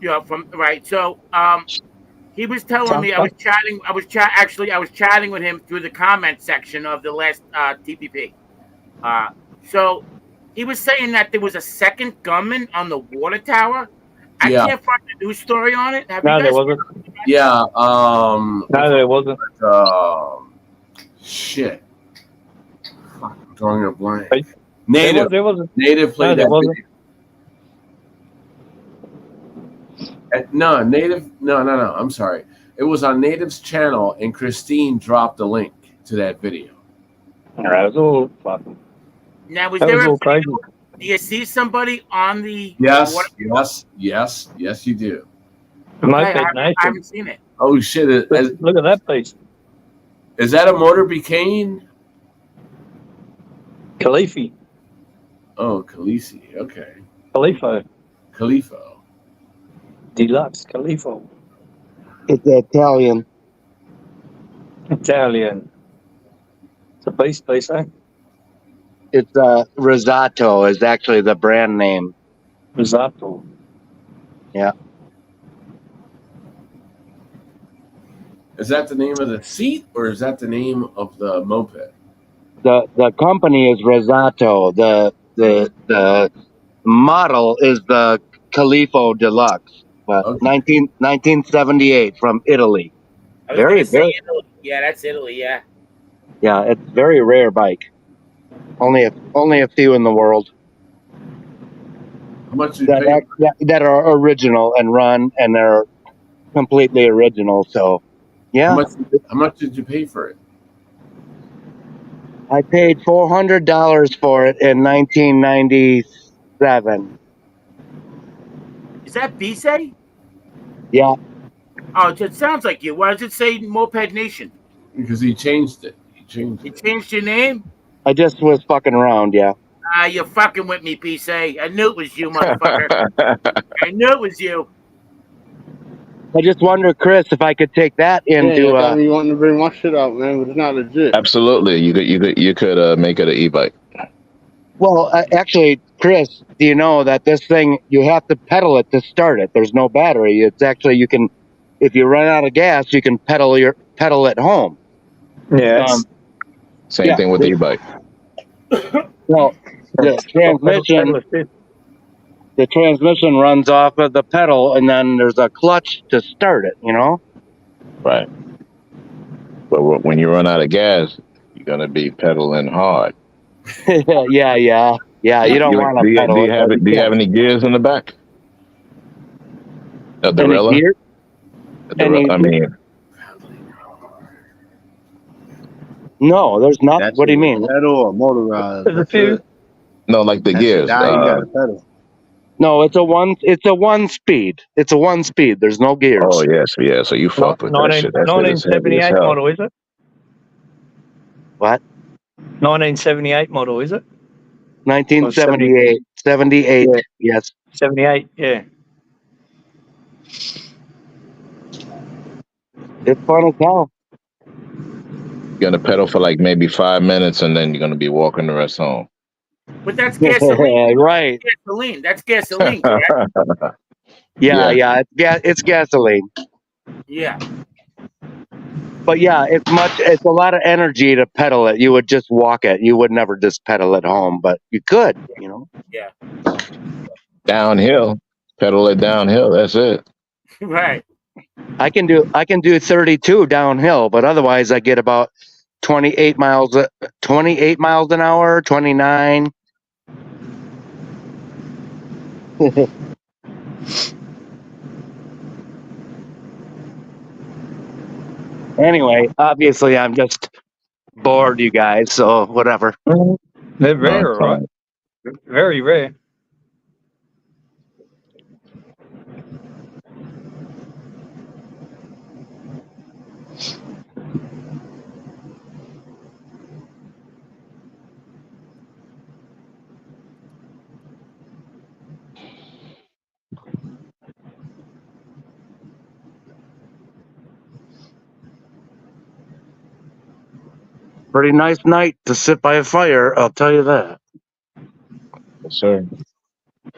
Yeah, from right. So he was telling me I was chatting with him through the comment section of the last TPP. So he was saying that there was a second gunman on the water tower. I Yeah. can't find the news story on it. Have No, you there guys? wasn't. Yeah. No, there wasn't. Shit. Fuck, I'm drawing a blank. Hey, Native. There wasn't. Native played No, there that wasn't. video. No, Native. No. I'm sorry. It was on Native's channel, and Christine dropped a link to that video. That was all fucking. Now was That there was a all crazy. Do you see somebody on the? Yes, water? yes, you do. Moped I Nation. haven't seen it. Oh shit! Look at that piece. Is that a Motor Bicane? Khalifi. Oh, Khaleesi. Okay. Khalifo. Deluxe Khalifo. It's Italian. Italian. It's a beast piece, eh? It's Risotto is actually the brand name. Risotto. Yeah. Is that the name of the seat, or is that the name of the moped? The company is Risotto. The model is the Califo Deluxe, but 1978 from Italy. I was gonna say Italy. Yeah, that's Italy. Yeah. Yeah, it's a very rare bike. Only a few in the world. How much did you pay? That are original and run, and they're completely original. So, yeah. How much did you pay for it? I paid $400 for it in 1997. Is that Bisay? Yeah. Oh, it sounds like you. Why does it say Moped Nation? Because he changed it. He changed your name? I just was fucking around, yeah. You're fucking with me, Bisay. I knew it was you, motherfucker. I knew it was you. I just wonder, Chris, if I could take that into. You want to bring my shit out, man, but it's not legit. Absolutely, you could make it an e-bike. Well, actually, Chris, do you know that this thing you have to pedal it to start it? There's no battery. It's actually you can, if you run out of gas, you can pedal it home. Yeah. Same thing with the e-bike. Well, the transmission runs off of the pedal, and then there's a clutch to start it. You know. Right. But when you run out of gas, you're gonna be pedaling hard. Yeah. You don't want to pedal. Do you have any gears in the back? A Dorella? No, there's not. What do you mean? Pedal or motorized? There's a few. No, like the gears. No, it's a one speed. It's a 1 speed. There's no gears. Oh yes, yeah. So you fucked with that shit. That shit is heavy as 1978 hell. model, is it? What? 1978 model, is it? 1978. 78. Yeah. Yes. 78. Yeah. It's fun as hell. You're gonna pedal for like maybe 5 minutes, and then you're gonna be walking the rest home. But that's gasoline. Right. Gasoline. That's gasoline, correct? Yeah. It's gasoline. Yeah. But yeah, it's a lot of energy to pedal it. You would just walk it. You would never just pedal it home, but you could, you know. Yeah. Downhill. Pedal it downhill. That's it. Right. I can do 32 downhill, but otherwise I get about 28 miles an hour, 29. Anyway, obviously I'm just bored, you guys, so whatever. They're rare, right? Very rare. Pretty nice night to sit by a fire, I'll tell you that. Yes, sir.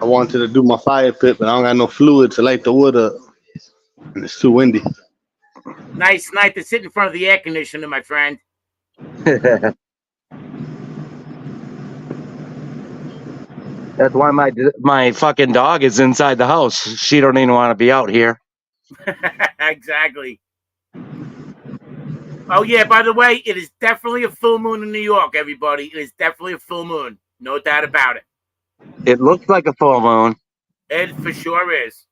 I wanted to do my fire pit, but I don't got no fluid to light the wood up, and it's too windy. Nice night to sit in front of the air conditioner, my friend. That's why my fucking dog is inside the house. She don't even want to be out here. Exactly. Oh yeah, by the way, it is definitely a full moon in New York, everybody. It is definitely a full moon. No doubt about it. It looks like a full moon. It for sure is.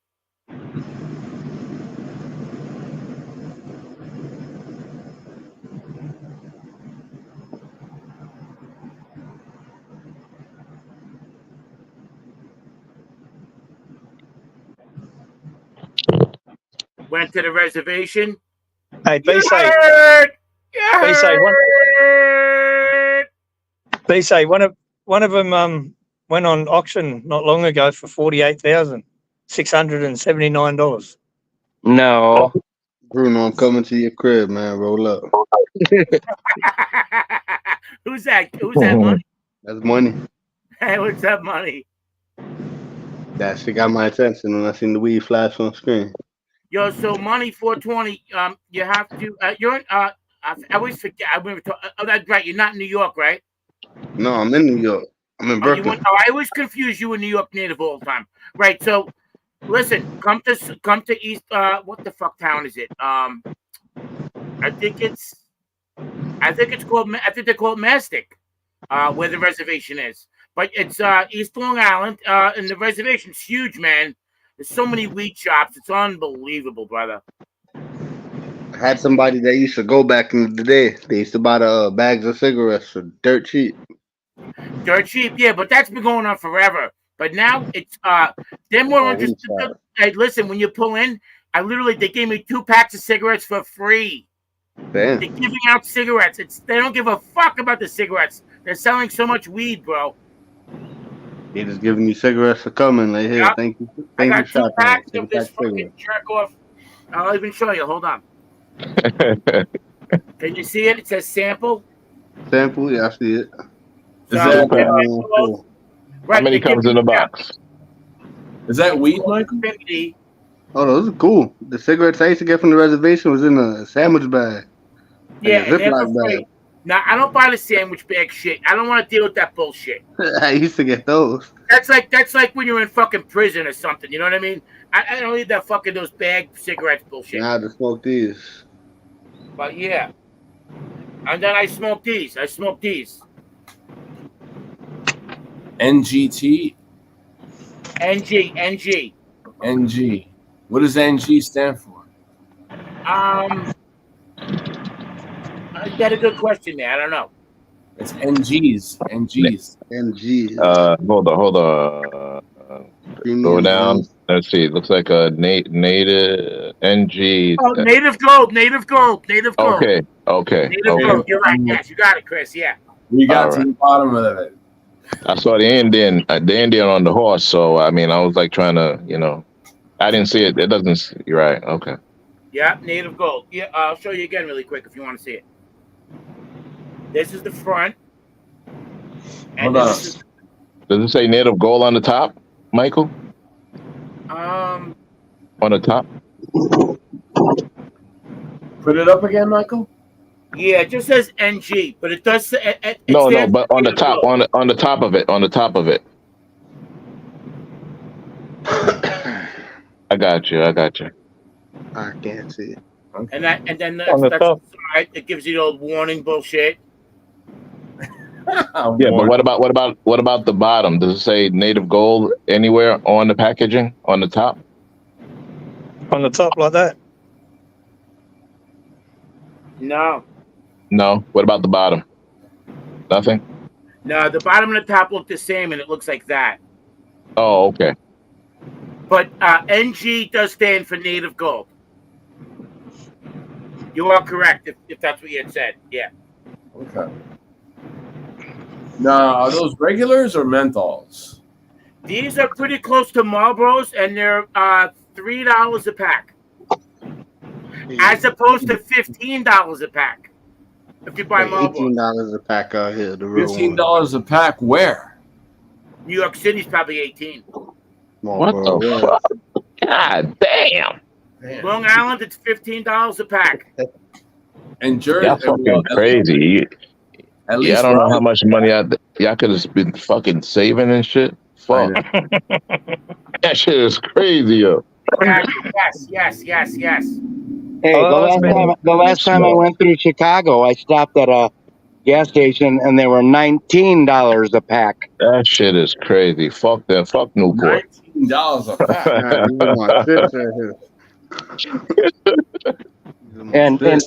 Went to the reservation. Hey, be safe. Be safe. One of them went on auction not long ago for $48,679. No. Bruno, I'm coming to your crib, man. Roll up. Who's that? Who's that money? That's money. Hey, what's up, money? That shit got my attention when I seen the weed flash on screen. Yo, so money 420. You have to. You're. I always forget. I remember. Oh, that's right. You're not in New York, right? No, I'm in New York. I'm in Brooklyn. I always confuse you with New York native all the time. Right. So, listen. Come to East. What the fuck town is it? I think it's called. I think they're called Mastic. Where the reservation is, but it's East Long Island. And the reservation's huge, man. There's so many weed shops. It's unbelievable, brother. I had somebody that used to go back in the day. They used to buy the bags of cigarettes for dirt cheap. Dirt cheap, yeah, but that's been going on forever. But now it's they're more interested. Hey, listen, when you pull in, they gave me 2 packs of cigarettes for free. Damn. They're giving out cigarettes. They don't give a fuck about the cigarettes. They're selling so much weed, bro. They just giving you cigarettes for coming. Like, here, Yep. thank you. I Thank you, got 2 shop. packs Take of a this pack of fucking jerk off. I'll even show you. Hold on. Can you see it? It says sample. Sample? Yeah, I see it. So, How many comes in the box? Is that weed, Michael? Oh, those are cool. The cigarettes I used to get from the reservation was in a sandwich bag. Yeah, Like a and they're Ziploc for free. bag. Now, I don't buy the sandwich bag shit. I don't want to deal with that bullshit. I used to get those. That's like when you're in fucking prison or something. You know what I mean? I don't need that fucking those bag cigarettes bullshit. Now I just smoke these. But yeah, and then I smoke these. NGT. NG. NG. What does NG stand for? You got a good question there. I don't know. It's NGs. NGs. Hold on. Go down. Let's see. It looks like a native NG. Oh, native gold. Okay. Native gold. You're right. Yes, you got it, Chris. Yeah. We got to the bottom of it. I saw the Indian on the horse, so I mean, I was like trying to, I didn't see it. It doesn't. You're right. Okay. Yeah, native gold. Yeah, I'll show you again really quick if you want to see it. This is the front. And Does it say native gold on the top, Michael? On the top? Put it up again, Michael. Yeah, it just says NG, but it does say No, but on the top, on the top of it, I got you. I can't see it. And then that's the side. It gives you the old warning bullshit. Yeah, but what about the bottom? Does it say native gold anywhere on the packaging on the top? On the top like that? No. What about the bottom? Nothing? No, the bottom and the top look the same, and it looks like that. Oh, okay. But NG does stand for native gold. You are correct if that's what you had said. Yeah. Okay. Now, are those regulars or menthols? These are pretty close to Marlboros, and they're $3 a pack, as opposed to $15 a pack. If you buy Marlboros, $18 a pack out here. The real $15 a pack. Where? New York City's probably 18. What the fuck? God damn. Long Island, it's $15 a pack. And Jersey, Y'all fucking crazy. At Yeah, I least don't know for how us- much money y'all could have been fucking saving and shit. Fuck. That shit is crazy, yo. Exactly. Yes. Hey, the last time I went through Chicago, I stopped at a gas station and they were $19 a pack. That shit is crazy. Fuck that. Fuck Newport. $19 a pack. Nah, these are my shits right here. And in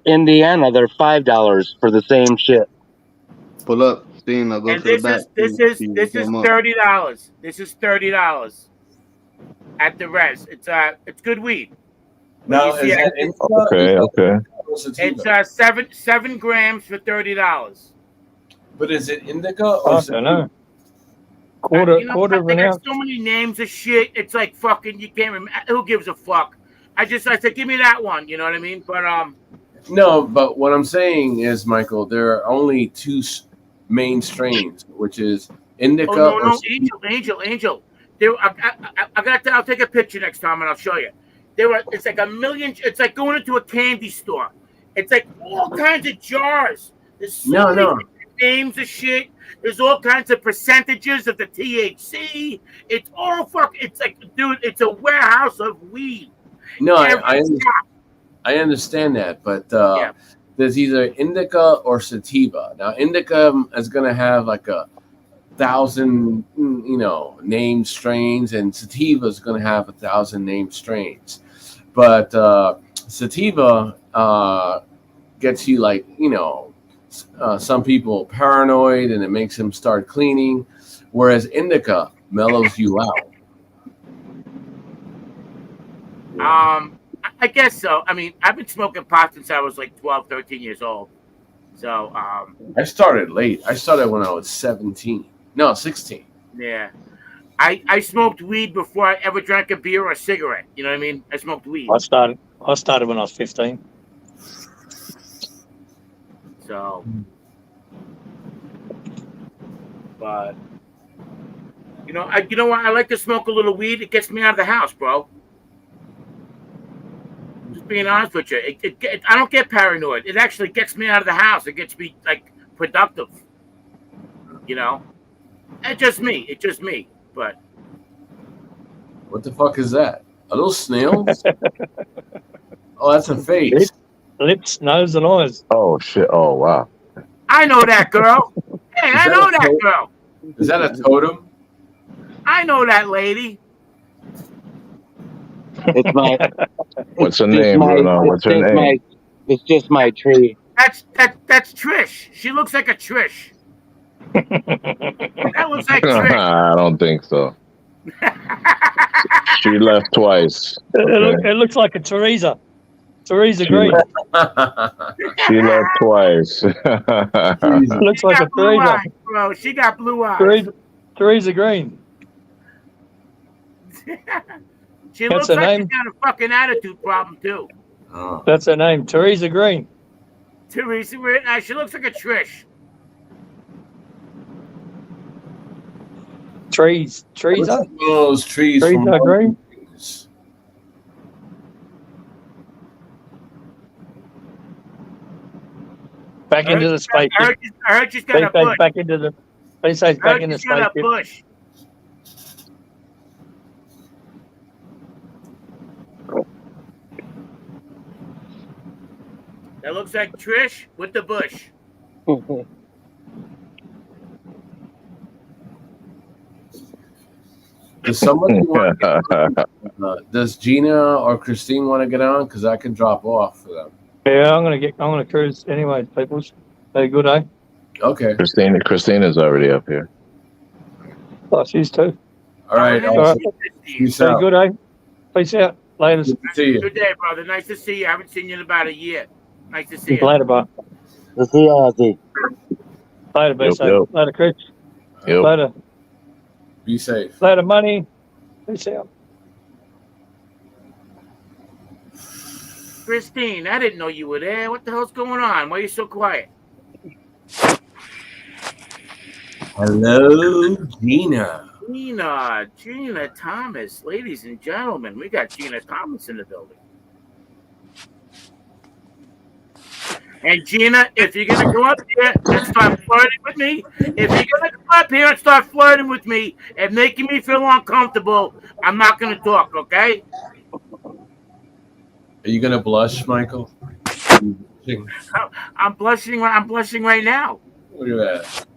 Indiana, they're $5 for the same shit. Pull up, Steen. I'll go And to the back. this is $30. This is $30 at the res. It's good weed. Now, You see is that Okay. It's 7 grams for $30. But is it indica or I don't know. Quarter of an They got ounce. so many names of shit. It's like fucking. You can't remember. Who gives a fuck? I said, give me that one. You know what I mean? But No, but what I'm saying is, Michael, there are only two main strains, which is indica or Angel. I'll take a picture next time and I'll show you. It's like a million. It's like going into a candy store. It's like all kinds of jars. There's so many names of shit. There's all kinds of percentages of the THC. It's all It's like, dude, it's a warehouse of weed. No, I understand that, but there's either indica or sativa. Now, indica is going to have like 1,000, named strains, and sativa is going to have 1,000 named strains. But sativa gets you like, some people paranoid, and it makes them start cleaning, whereas indica mellows you out. I guess so. I mean, I've been smoking pot since I was like 12, 13 years old. So, I started late. I started when I was 16. yeah. I smoked weed before I ever drank a beer or a cigarette. You know what I mean? I smoked weed. I started when I was 15. So, but you know what? I like to smoke a little weed. It gets me out of the house, bro. Just being honest with you, I don't get paranoid. It actually gets me out of the house. It gets me like productive. It's just me. But What the fuck is that? Are those snails? Oh, that's a face. Lips, nose, and eyes. Oh shit! Oh wow! I know that girl. Hey, I know that girl. Is that a totem? I know that lady. It's my. What's her name, Bruno? What's her name? It's just my tree. That's Trish. She looks like a Trish. That looks like Trish. I don't think so. She left twice. It looks like a Teresa. Teresa Green. She left twice. Looks like a blue Teresa. eyes, bro. She got blue eyes. Teresa Green. She That's looks her like name? she's got a fucking attitude problem too. That's her name, Teresa Green. Teresa, she looks like a Trish. Trees. What's Up. one of those trees Trees from are green. Back into the spaceship. I heard she's got a bush. Back into the. They say I back heard in the she's got a spaceship. bush. That looks like Trish with the bush. Does somebody want does Gina or Christine want to get on? Because I can drop off for them. Yeah, I'm gonna cruise anyway, peoples. Hey, good, eh? Okay. Christina's already up here. Oh, she's too. All right. All right. Peace Very out. good, eh? Peace out. Later. Good to see you. Good day, brother. Nice to see you. I haven't seen you in about a year. Nice to see you. Later, bye. We'll see you, Ozzy. Later, be Yep, safe. yep. Later, Chris. Yep. Later. Be safe. Later, money. Peace out. Christine, I didn't know you were there. What the hell's going on? Why are you so quiet? Hello, Gina. Gina Thomas, ladies and gentlemen, we got Gina Thomas in the building. And Gina, if you're gonna go up here and start flirting with me, and making me feel uncomfortable, I'm not gonna talk, okay? Are you gonna blush, Michael? I'm blushing right now. Look at that.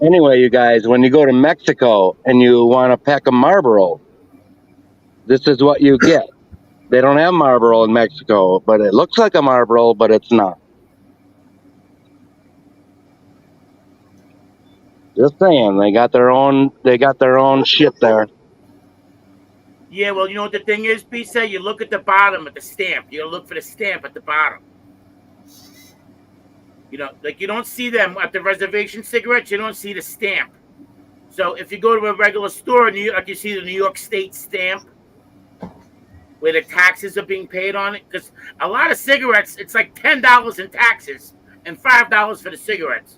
Anyway, you guys, when you go to Mexico and you want a pack of Marlboro, this is what you get. They don't have Marlboro in Mexico, but it looks like a Marlboro, but it's not. Just saying, they got their own shit there. Yeah, well, you know what the thing is, Pisa? You look at the bottom of the stamp. You look for the stamp at the bottom. You know, like you don't see them at the reservation cigarettes. You don't see the stamp. So if you go to a regular store in New York, you see the New York State stamp where the taxes are being paid on it. Because a lot of cigarettes, it's like $10 in taxes and $5 for the cigarettes.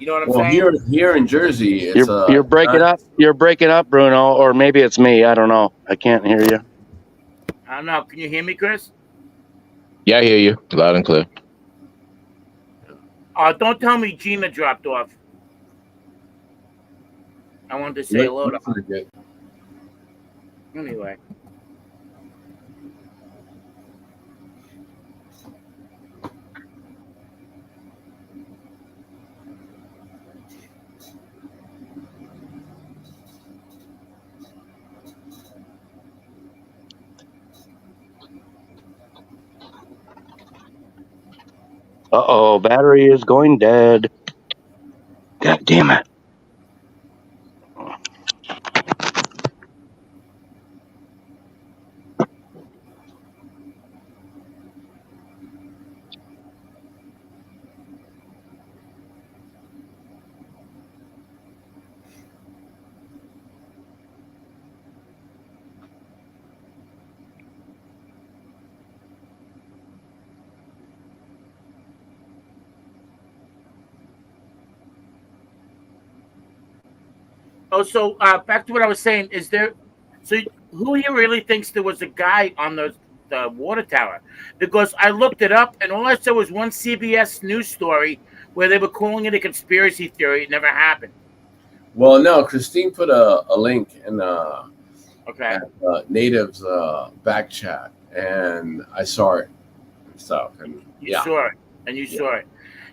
You know what I'm saying? Here in Jersey, it's You're breaking up. You're breaking up, Bruno, or maybe it's me. I don't know. I can't hear you. I don't know. Can you hear me, Chris? Yeah, I hear you loud and clear. Don't tell me Gina dropped off. I wanted to say hello to her. Anyway. Uh-oh, battery is going dead. God damn it. Oh, so back to what I was saying. Who here really thinks there was a guy on the water tower? Because I looked it up, and all I saw was one CBS news story where they were calling it a conspiracy theory. It never happened. Well, no, Christine put a link in Native's back chat, and I saw it and stuff. And You saw it.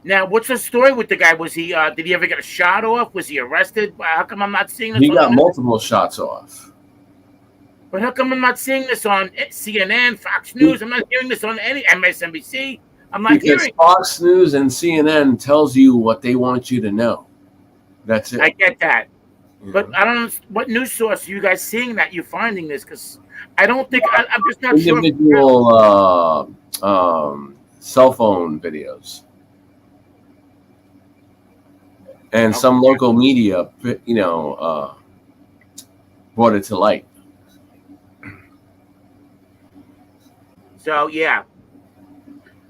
Now, what's the story with the guy? Was he? Did he ever get a shot off? Was he arrested? How come I'm not seeing this? He got multiple shots off. But how come I'm not seeing this on CNN, Fox News? I'm not hearing this on any MSNBC. I'm not Because hearing. Fox News and CNN tells you what they want you to know. That's it. I get that, but I don't know what news source are you guys seeing that you're finding this? Because I don't think I'm just not sure. Individual cell phone videos. And some local media, brought it to light. So yeah.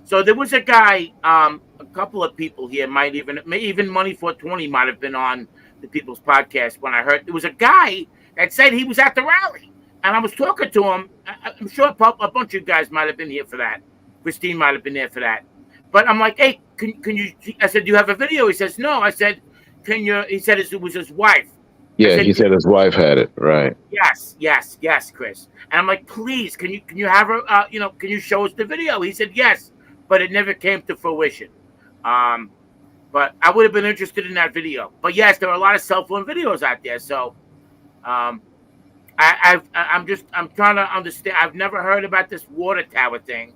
So there was a guy, a couple of people here might even Money 420 might have been on the People's Podcast when I heard there was a guy that said he was at the rally, and I was talking to him. I'm sure a bunch of guys might have been here for that. Christine might have been there for that. But I'm like, hey, can you? I said, do you have a video? He says, no. I said, can you? He said it was his wife. Yeah, he said his wife had it, right? Yes, Chris. And I'm like, please, can you have her? Can you show us the video? He said yes, but it never came to fruition. But I would have been interested in that video. But yes, there are a lot of cell phone videos out there. So, I'm trying to understand. I've never heard about this water tower thing.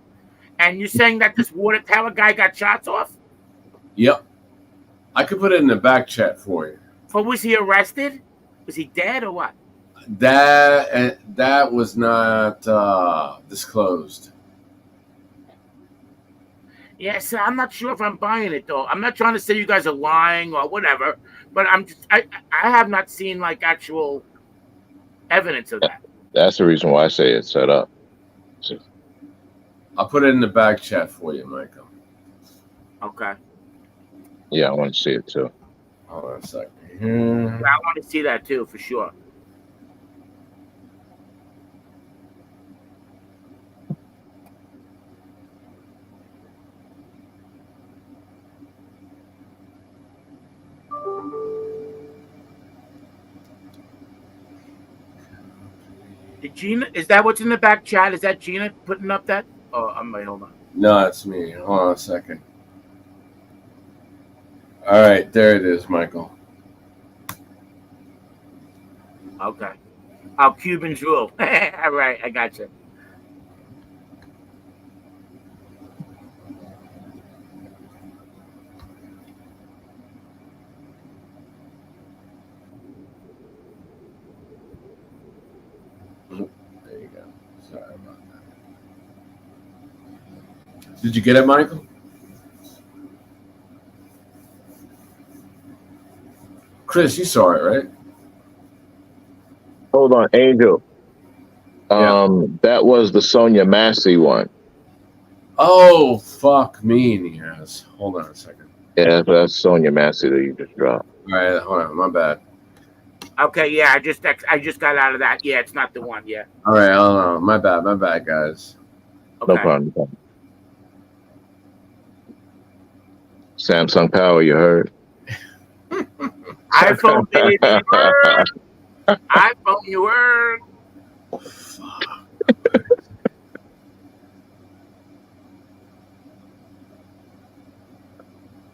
And you're saying that this water tower guy got shots off? Yep. I could put it in the back chat for you. But was he arrested? Was he dead or what? That was not disclosed. Yes, I'm not sure if I'm buying it though. I'm not trying to say you guys are lying or whatever, but I have not seen like actual evidence of that. That's the reason why I say it's set up. I'll put it in the back chat for you, Michael. Okay. Yeah, I want to see it too. Hold on a second. Yeah, I want to see that too for sure. Did Gina? Is that what's in the back chat? Is that Gina putting up that? Oh, I'm like, hold on. No, it's me. Hold on a second. All right, there it is, Michael. Okay. Oh, Cubans rule. All right, I got you. There you go. Sorry about that. Did you get it, Michael? Chris, you saw it, right? Hold on, Angel. That was the Sonia Massey one. Oh, fuck me in the ass. Hold on a second. Yeah, that's Sonia Massey that you just dropped. All right, hold on. My bad. Okay, yeah, I just got out of that. Yeah, it's not the one. Yeah. All right, hold on. My bad, guys. Okay. No problem. Samsung Power, you heard? iPhone, baby, word. iPhone, you heard.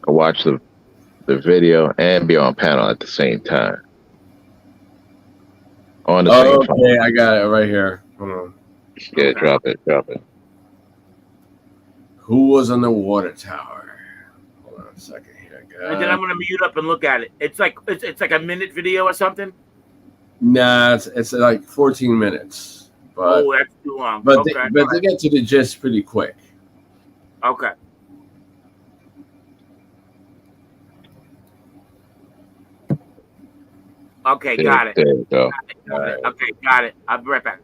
I watch the video and be on panel at the same time. On the same time. Okay, I got it right here. Hold on. Yeah, okay. Drop it. Who was on the water tower? Hold on a second here, guys. And then I'm gonna mute up and look at it. It's like a minute video or something. Nah, it's like 14 minutes. But, oh, that's too long. But okay, they get to the gist pretty quick. Okay. Okay, got it. There you go. Got it. Okay, got it. I'll be right back.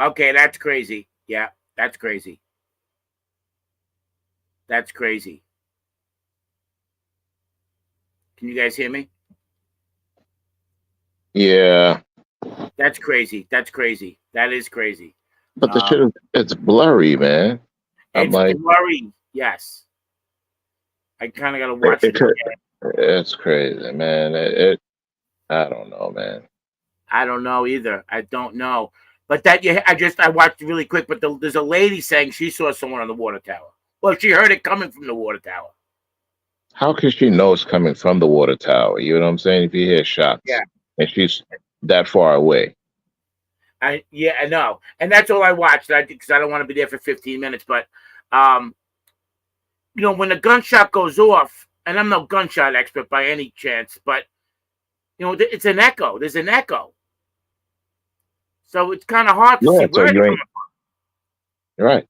Okay, that's crazy. Yeah, that's crazy. That's crazy. Can you guys hear me? Yeah. That's crazy. That's crazy. That is crazy. But the shit, it's blurry, man. It's blurry. Yes. I kind of got to watch it again. It's crazy, man. I don't know, man. I don't know either. I don't know. But I watched it really quick. But there's a lady saying she saw someone on the water tower. Well, she heard it coming from the water tower. how can she know it's coming from the water tower? You know what I'm saying? If you hear shots Yeah. and she's that far away. I know, and that's all I watched. Because I don't want to be there for 15 minutes. But, when the gunshot goes off, and I'm no gunshot expert by any chance, but it's an echo. There's an echo, so it's kind of hard to see Yeah, so where it's you coming ain't from. right.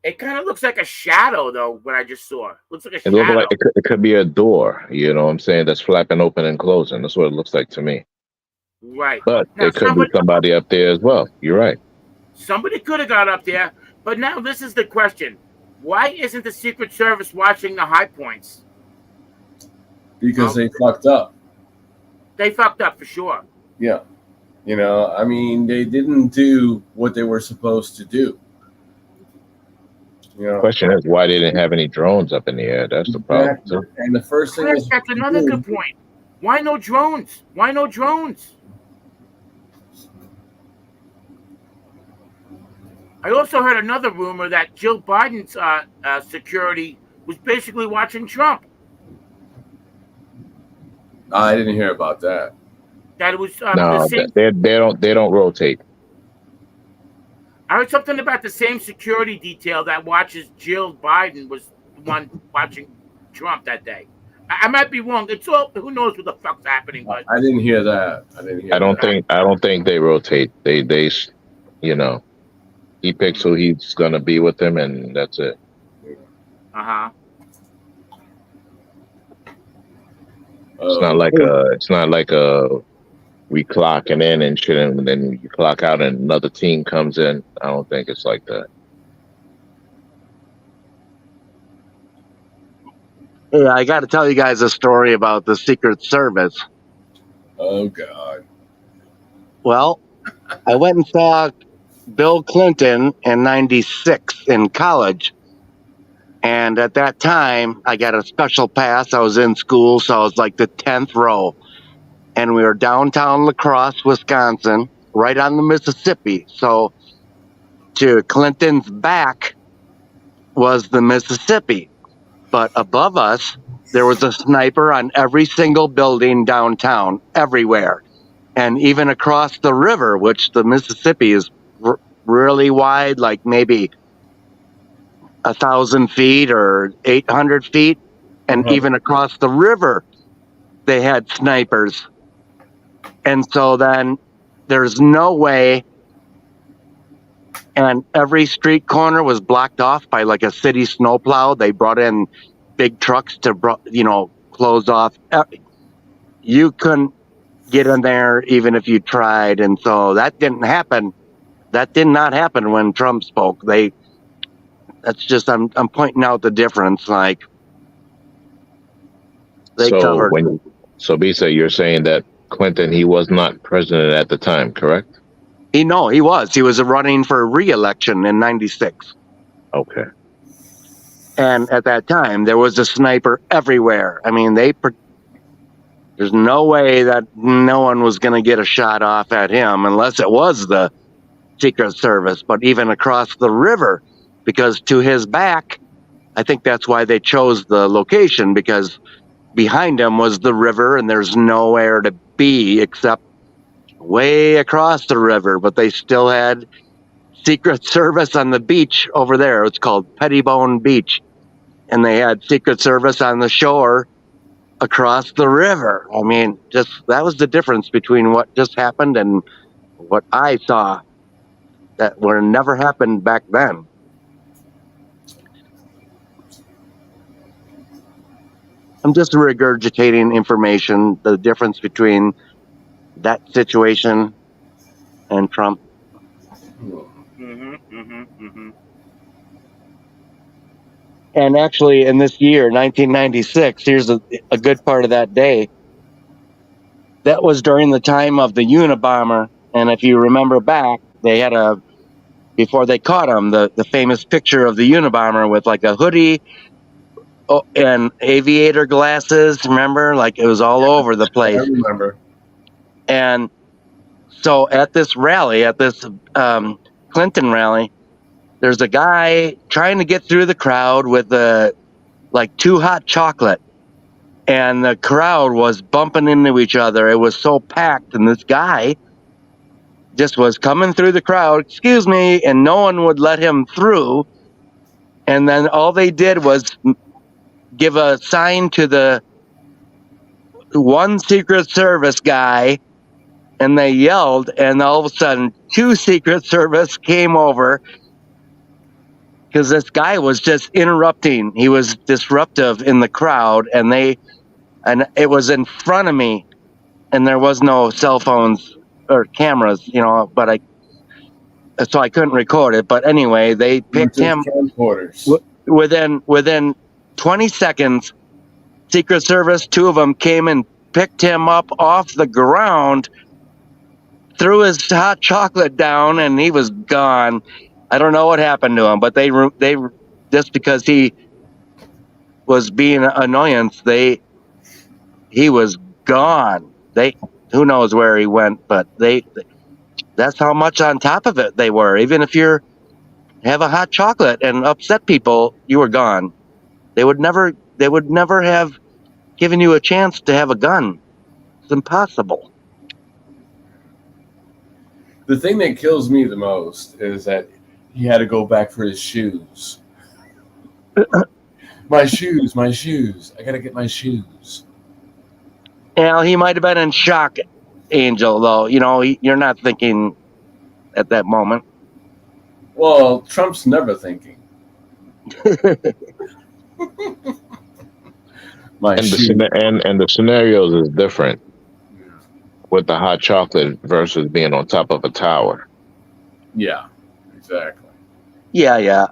It kind of looks like a shadow, though. What I just saw looks like a It looks shadow. like it could be a door, you know what I'm saying, that's flapping open and closing. That's what it looks like to me. Right. But Now, it could be somebody up there as well. You're right. somebody could have got up there, but now this is the question: why isn't the Secret Service watching the high points? Because they fucked up. They fucked up for sure. Yeah. I mean, they didn't do what they were supposed to do. The question is why they didn't have any drones up in the air. That's the problem. Exactly. And the first thing Chris, that's another good point. Why no drones? Why no drones? I also heard another rumor that Jill Biden's security was basically watching Trump. I didn't hear about that. That it was No, the same. they don't rotate. I heard something about the same security detail that watches Jill Biden was the one watching Trump that day. I might be wrong. It's all, who knows what the fuck's happening, but I didn't hear that. I don't think they rotate. They he picks who he's gonna be with him, and that's it. It's not like we clocking in and shit, and then you clock out and another team comes in. I don't think it's like that. Yeah, I got to tell you guys a story about the Secret Service. Oh God. Well, I went and saw Bill Clinton in '96 in college. And at that time, I got a special pass. I was in school, so I was like the 10th row. And we were downtown La Crosse, Wisconsin, right on the Mississippi. So to Clinton's back was the Mississippi. But above us, there was a sniper on every single building downtown, everywhere. And even across the river, which the Mississippi is really wide, like maybe 1,000 feet or 800 feet. And even across the river, they had snipers. And so then there's no way. And every street corner was blocked off by like a city snowplow. They brought in big trucks to, close off. You couldn't get in there even if you tried. And so that didn't happen. That did not happen when Trump spoke. That's just, I'm pointing out the difference. Like they covered. So Bisa, you're saying that Clinton, he was not president at the time, correct? He was. He was running for re-election in '96. Okay. And at that time, there was a sniper everywhere. I mean, there's no way that no one was going to get a shot off at him unless it was the Secret Service. But even across the river, because to his back, I think that's why they chose the location, because behind him was the river and there's nowhere to be except way across the river. But they still had Secret Service on the beach over there. It's called Pettibone Beach. And they had Secret Service on the shore across the river. I mean, that was the difference between what just happened and what I saw that would never happened back then. I'm just regurgitating information, the difference between that situation and Trump. And actually, in this year, 1996, here's a good part of that day. That was during the time of the Unabomber. And if you remember back, they had before they caught him, the famous picture of the Unabomber with like a hoodie and aviator glasses. Remember? Like it was all over the place. I remember. And so at this rally, at this Clinton rally, there's a guy trying to get through the crowd with like 2 hot chocolate, and the crowd was bumping into each other. It was so packed, and this guy just was coming through the crowd, excuse me, and no one would let him through. And then all they did was give a sign to the one Secret Service guy, and they yelled, and all of a sudden 2 Secret Service came over because this guy was just interrupting. He was disruptive in the crowd, and it was in front of me, and there was no cell phones or cameras, but so I couldn't record it. But anyway, they picked him within 20 seconds. Secret Service, 2 of them came and picked him up off the ground, threw his hot chocolate down, and he was gone. I don't know what happened to him, but they just because he was being an annoyance, he was gone. Who knows where he went, but that's how much on top of it they were. Even if you have a hot chocolate and upset people, you were gone. They would never have given you a chance to have a gun. It's impossible. The thing that kills me the most is that he had to go back for his shoes. My shoes. I gotta get my shoes. He might have been in shock, Angel, though. You're not thinking at that moment. Well, Trump's never thinking. And the scenarios is different with the hot chocolate versus being on top of a tower. Yeah, exactly. Yeah.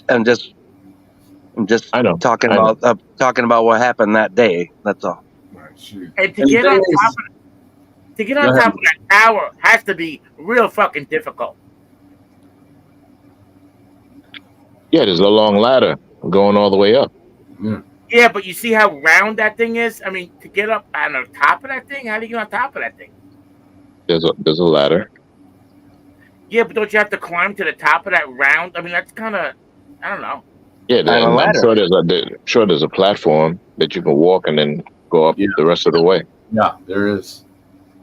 I'm just talking about what happened that day. That's all. And to get on top of that tower has to be real fucking difficult. Yeah, there's a long ladder going all the way up. Yeah, but you see how round that thing is? I mean, to get up on the top of that thing, how do you get on top of that thing? There's a ladder. Yeah, but don't you have to climb to the top of that round? I mean, that's kind of, I don't know. Yeah, I'm sure there's a platform that you can walk and then go up the rest of the way. Yeah, there is.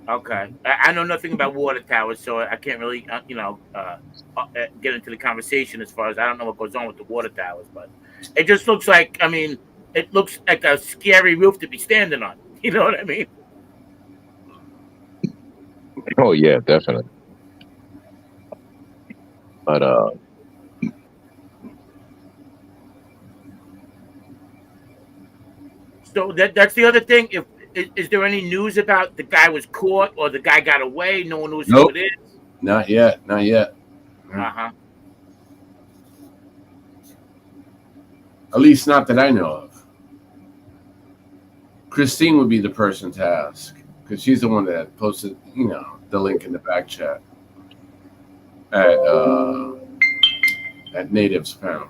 Okay. I know nothing about water towers, so I can't really, get into the conversation as far as I don't know what goes on with the water towers, but it just looks like, it looks like a scary roof to be standing on. You know what I mean? Oh, yeah, definitely. But, so that's the other thing. Is there any news about the guy was caught or the guy got away? No one knows who it is? Not yet. Uh-huh. At least not that I know of. Christine would be the person to ask because she's the one that posted, the link in the back chat at Natives Panel.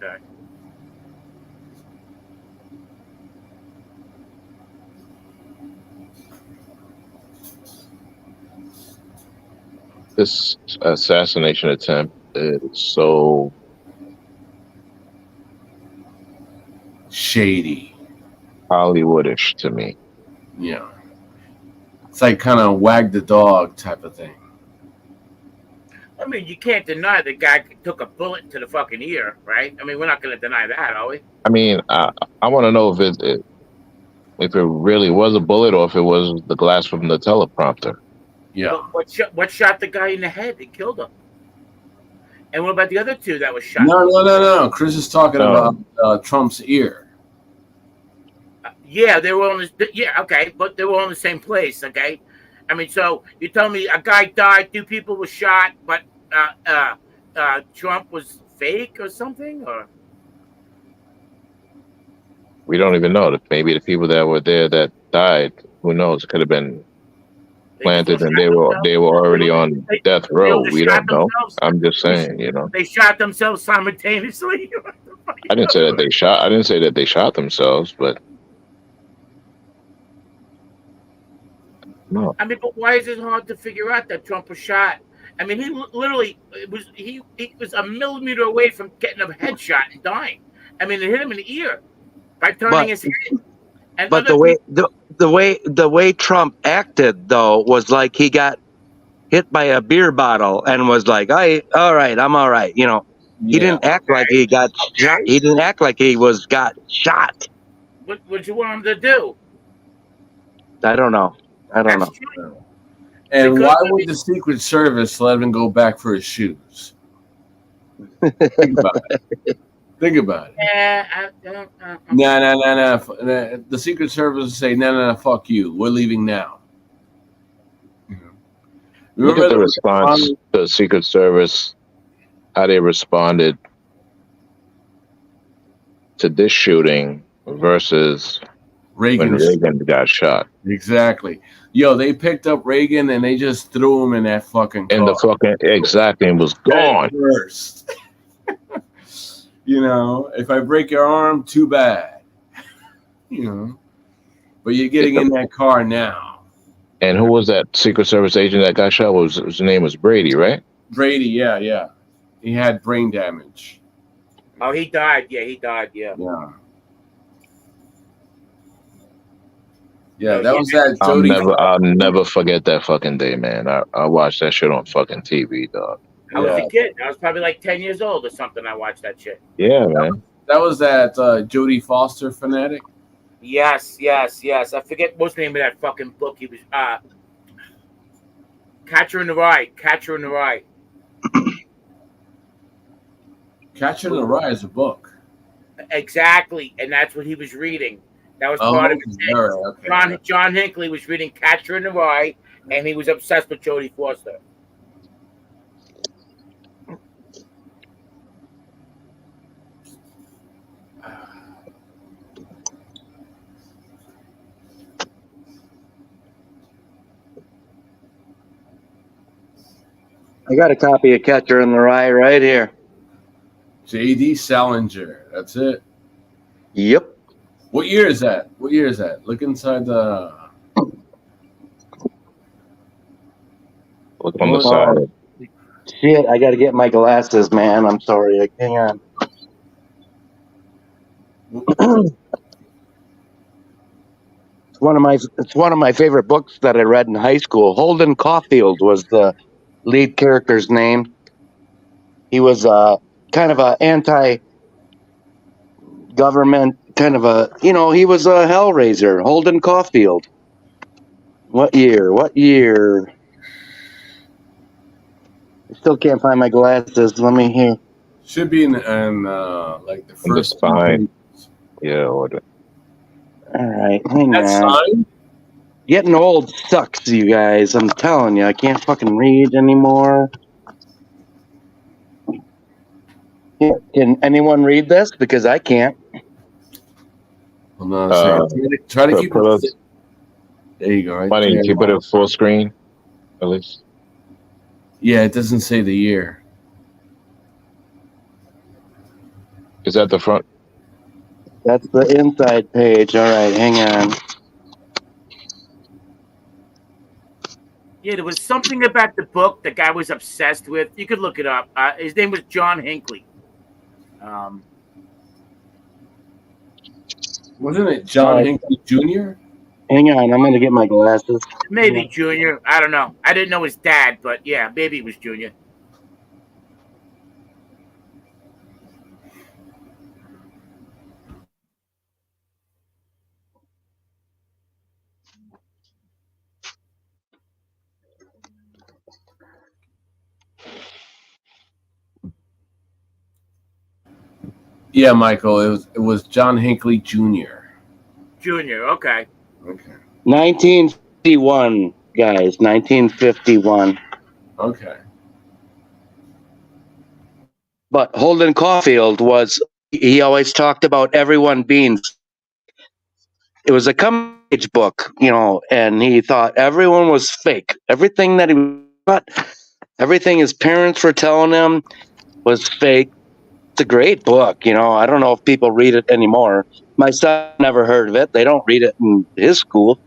Okay. this assassination attempt is so shady, Hollywoodish to me. Yeah. It's like kind of wag the dog type of thing. I mean, you can't deny the guy took a bullet to the fucking ear, right? I mean, we're not going to deny that, are we? I mean, I want to know if it really was a bullet or if it was the glass from the teleprompter. Yeah. What shot the guy in the head that killed him? And what about the other two that was shot? No. Chris is talking about Trump's ear. Yeah, they were on this. Yeah, okay, but they were all in the same place. Okay, I mean, so you tell me a guy died, 2 people were shot, but Trump was fake or something, or we don't even know. Maybe the people that were there that died, who knows? It could have been planted and they were already on death row. We don't know. I'm just saying, you know. They shot themselves simultaneously. I didn't say that they shot. I didn't say that they shot themselves, but no. I mean, but why is it hard to figure out that Trump was shot? I mean, he literally he was a millimeter away from getting a headshot and dying. I mean, it hit him in the ear by turning his head. And but the way Trump acted though was like he got hit by a beer bottle and was like, all right, I'm all right. You know, he didn't act like he got shot. He didn't act like he got shot. What you want him to do? I don't know. And why would the Secret Service let him go back for his shoes? Think about it. Think about it. Yeah, No. The Secret Service would say, no, fuck you. We're leaving now. Look at the response to the Secret Service, how they responded to this shooting versus when Reagan got shot. Exactly. Yo, they picked up Reagan and they just threw him in that fucking car. Exactly, and was gone. First. You know, if I break your arm, too bad. You know, but you're getting in that car now. And who was that Secret Service agent that got shot? His name was Brady, right? Brady, yeah. He had brain damage. Oh, he died. Yeah, he died. Yeah. Yeah, that was that Jody. I'll never forget that fucking day, man. I watched that shit on fucking TV, dog. I was a kid. I was probably like 10 years old or something. I watched that shit. Yeah, man. That was that Jodie Foster fanatic. Yes. I forget most name of that fucking book. He was Catcher in the Rye. Catcher in the Rye. Catcher in the Rye is a book. Exactly, and that's what he was reading. That was part of his thing. Okay. John Hinckley was reading Catcher in the Rye, and he was obsessed with Jodie Foster. I got a copy of Catcher in the Rye right here. J.D. Salinger. That's it. Yep. What year is that? Look inside the. Look on the side. Shit, I got to get my glasses, man. I'm sorry. Hang on. It's one of my favorite books that I read in high school. Holden Caulfield was the lead character's name. He was kind of a anti-government, kind of a, he was a hellraiser. Holden Caulfield. What year? I still can't find my glasses. Let me hear. Should be in like the first spine. Yeah. All right. Hang That's on. fine. Getting old sucks, you guys. I'm telling you, I can't fucking read anymore. Can anyone read this? Because I can't. Hold on a second. Try to keep it. There you go. Right. Why didn't you put it full screen, at least? Yeah, it doesn't say the year. Is that the front? That's the inside page. All right, hang on. Yeah, there was something about the book the guy was obsessed with. You could look it up. His name was John Hinckley. Wasn't it John Hinckley Jr.? Hang on, I'm going to get my glasses. Maybe Junior. I don't know. I didn't know his dad, but yeah, maybe it was Junior. Yeah, Michael. It was John Hinckley Jr. Junior. Okay. 1951, guys. 1951. Okay. But Holden Caulfield he always talked about everyone being. it was a coming-of-age book, you know, and he thought everyone was fake. Everything that he thought, everything his parents were telling him was fake. It's a great book, you know. I don't know if people read it anymore. My son never heard of it. They don't read it in his school.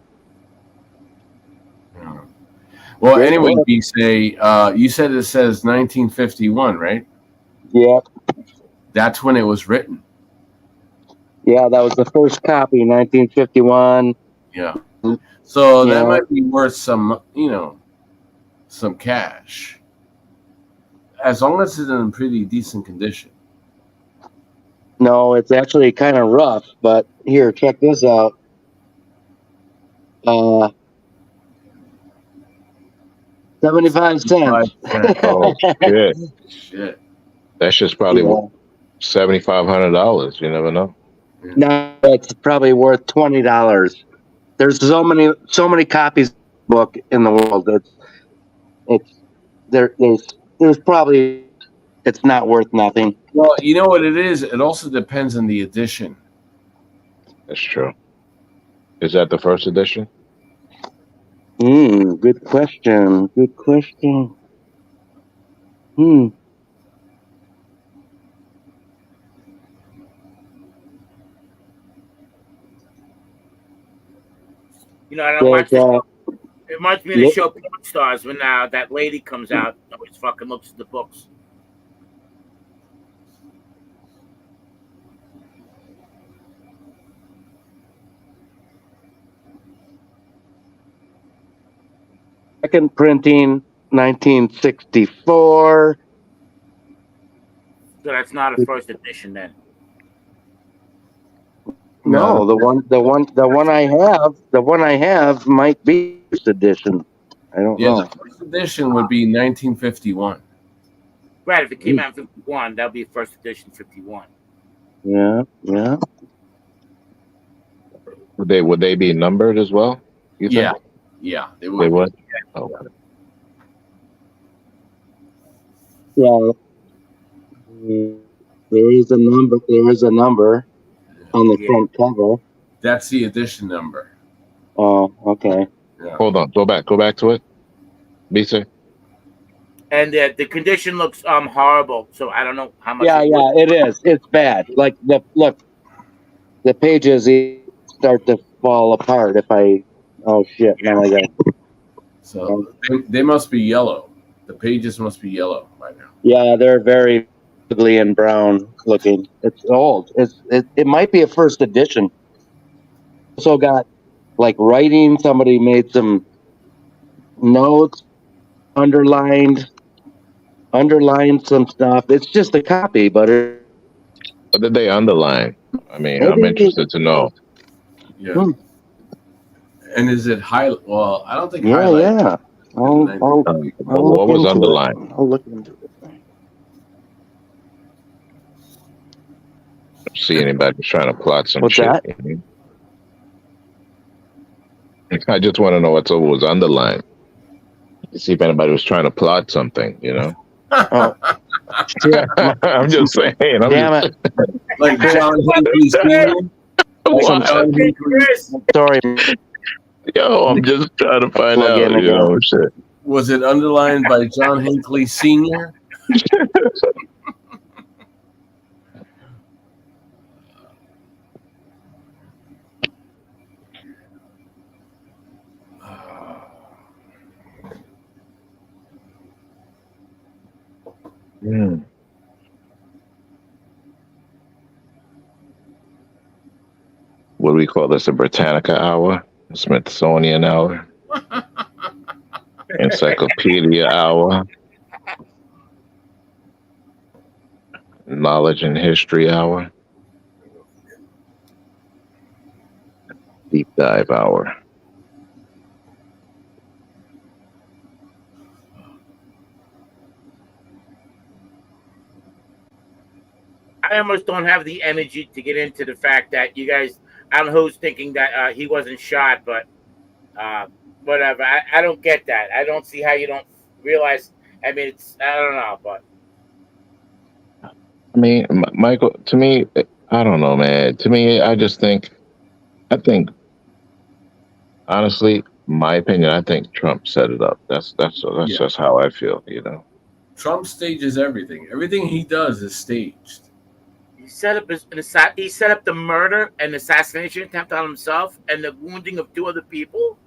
Well, anyway, you say you said it says 1951, right? Yeah. That's when it was written. Yeah, that was the first copy, 1951. Yeah. So that might be worth some, you know, some cash. As long as it's in pretty decent condition. No, it's actually kind of rough, but here, check this out. 75 cents. Oh shit! Shit. That's just probably $7,500. You never know. No, it's probably worth $20. There's so many copies of the book in the world. There's probably, it's not worth nothing. Well, you know what it is? It also depends on the edition. That's true. Is that the first edition? Good question. Good question. You know, it reminds me of the show Porn Stars when that lady comes out, always fucking looks at the books. Second printing, 1964. So that's not a first edition then. No, the one I have might be first edition. I don't know. The first edition would be 1951. Right, if it came out in 51, that would be first edition 51. Yeah. Would they be numbered as well? You think? Yeah, they would. They would. Yeah. Oh. Yeah. There is a number. On the front cover. That's the edition number. Oh, okay. Yeah. Hold on. Go back to it. BC. And the condition looks horrible. So I don't know how much. Yeah, it is. It's bad. Like the pages start to fall apart. Oh shit! Now I got. So they must be yellow. The pages must be yellow by now. Yeah, they're very ugly and brown looking. It's old. It might be a first edition. Also got like writing. Somebody made some notes, underlined some stuff. It's just a copy, but what did they underline? I mean, I'm interested to know. Yeah. And is it highlight? Well, I don't think Yeah. highlight. What was underlined? I'll look into it. See anybody trying to plot some What's shit? that? I just want to know what was underlined. See if anybody was trying to plot something, you know? Oh. I'm just saying. Damn it. Like John Hinckley Sr. Sorry. Yo, I'm just trying to find out, you know, shit. Was it underlined by John Hinckley Sr.? What do we call this? A Britannica hour? A Smithsonian hour? Encyclopedia hour? Knowledge and history hour? Deep dive hour? I almost don't have the energy to get into the fact that you guys, I don't know who's thinking that he wasn't shot, but whatever. I don't get that. I don't see how you don't realize. I mean, I don't know, but. I mean, Michael, to me, I don't know, man. To me, I think Honestly, my opinion, I think Trump set it up. That's Yeah. just how I feel. You know. Trump stages everything. Everything he does is staged. He set up he set up the murder and assassination attempt on himself and the wounding of 2 other people.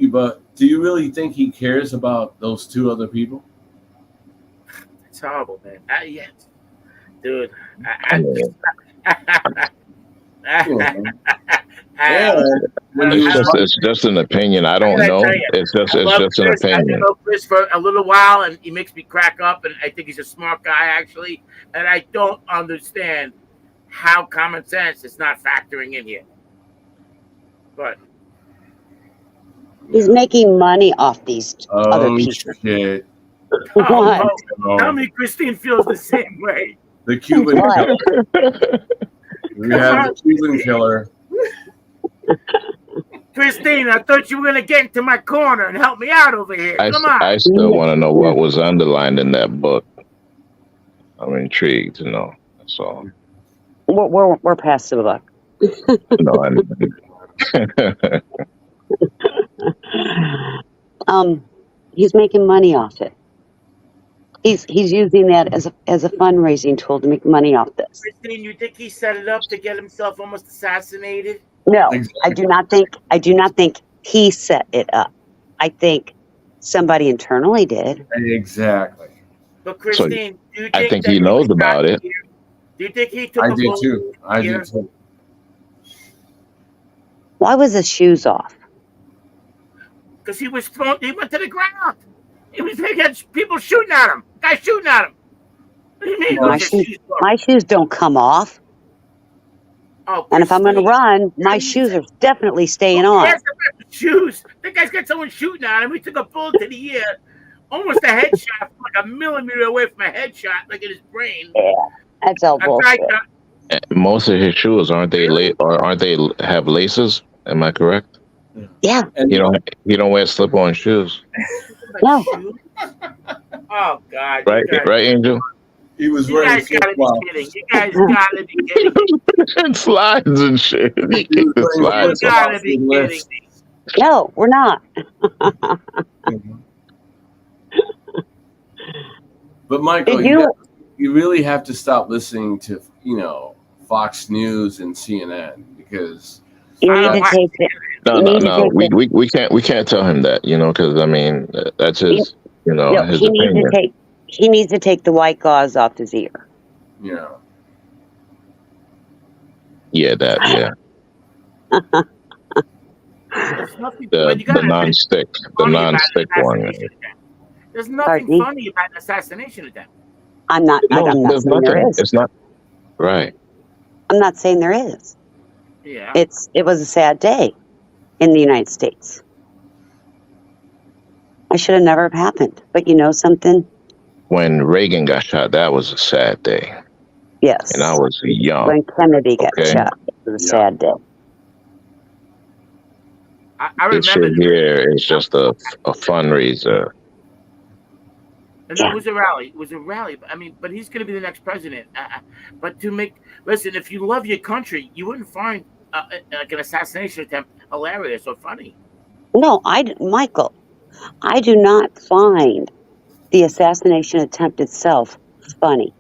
But do you really think he cares about those 2 other people? It's horrible, man. Yeah, dude. It's just an opinion. I don't know. It's just an Chris. opinion. I've known Chris for a little while, and he makes me crack up. And I think he's a smart guy, actually. And I don't understand how common sense is not factoring in here. But he's making money off these other people. Shit. What? Tell me Christine feels the same way. The Cuban killer. We have the Cuban killer. Christine, I thought you were gonna get into my corner and help me out over here. Come on. I still want to know what was underlined in that book. I'm intrigued to know. That's all. We're past the book. No, he's making money off it. He's using that as a fundraising tool to make money off this. Christine, you think he set it up to get himself almost assassinated? No, I do not think he set it up. I think somebody internally did. Exactly. But Christine, do you think I think he knows about it. Do you think he took I a did bullet too. I here? did too. Why was his shoes off? Because he went to the ground. He had people shooting at him. Guys shooting at him. What do you mean? My shoes don't come off. Oh, and if I'm going to run, my shoes are definitely staying on. Yes, shoes. That guy's got someone shooting at him. He took a bullet to the ear, almost a headshot, like a millimeter away from a headshot, like in his brain. Yeah, that's all bullshit. Most of his shoes aren't they have laces? Am I correct? Yeah. You don't wear slip-on shoes. No. Oh God. Right, Angel. He was You guys gotta be kidding. You guys gotta be kidding. And slides and shit. You gotta be kidding me. No, we're not. But Michael, you really have to stop listening to Fox News and CNN because you need to take it. No. We can't tell him that, because I mean that's his his opinion. He needs to take the white gauze off his ear. Yeah. Yeah, that. The non-stick one. There's nothing funny about an assassination attempt. I'm not saying there is. It's not right. I'm not saying there is. Yeah. It was a sad day in the United States. I should have never have happened. But you know something? When Reagan got shot, that was a sad day. Yes. And I was young. When Kennedy got shot, it was a sad day. I remember this shit here is just a fundraiser. And it was a rally. It was a rally. I mean, but he's going to be the next president. But listen, if you love your country, you wouldn't find like an assassination attempt hilarious or funny. No, Michael, I do not find the assassination attempt itself funny.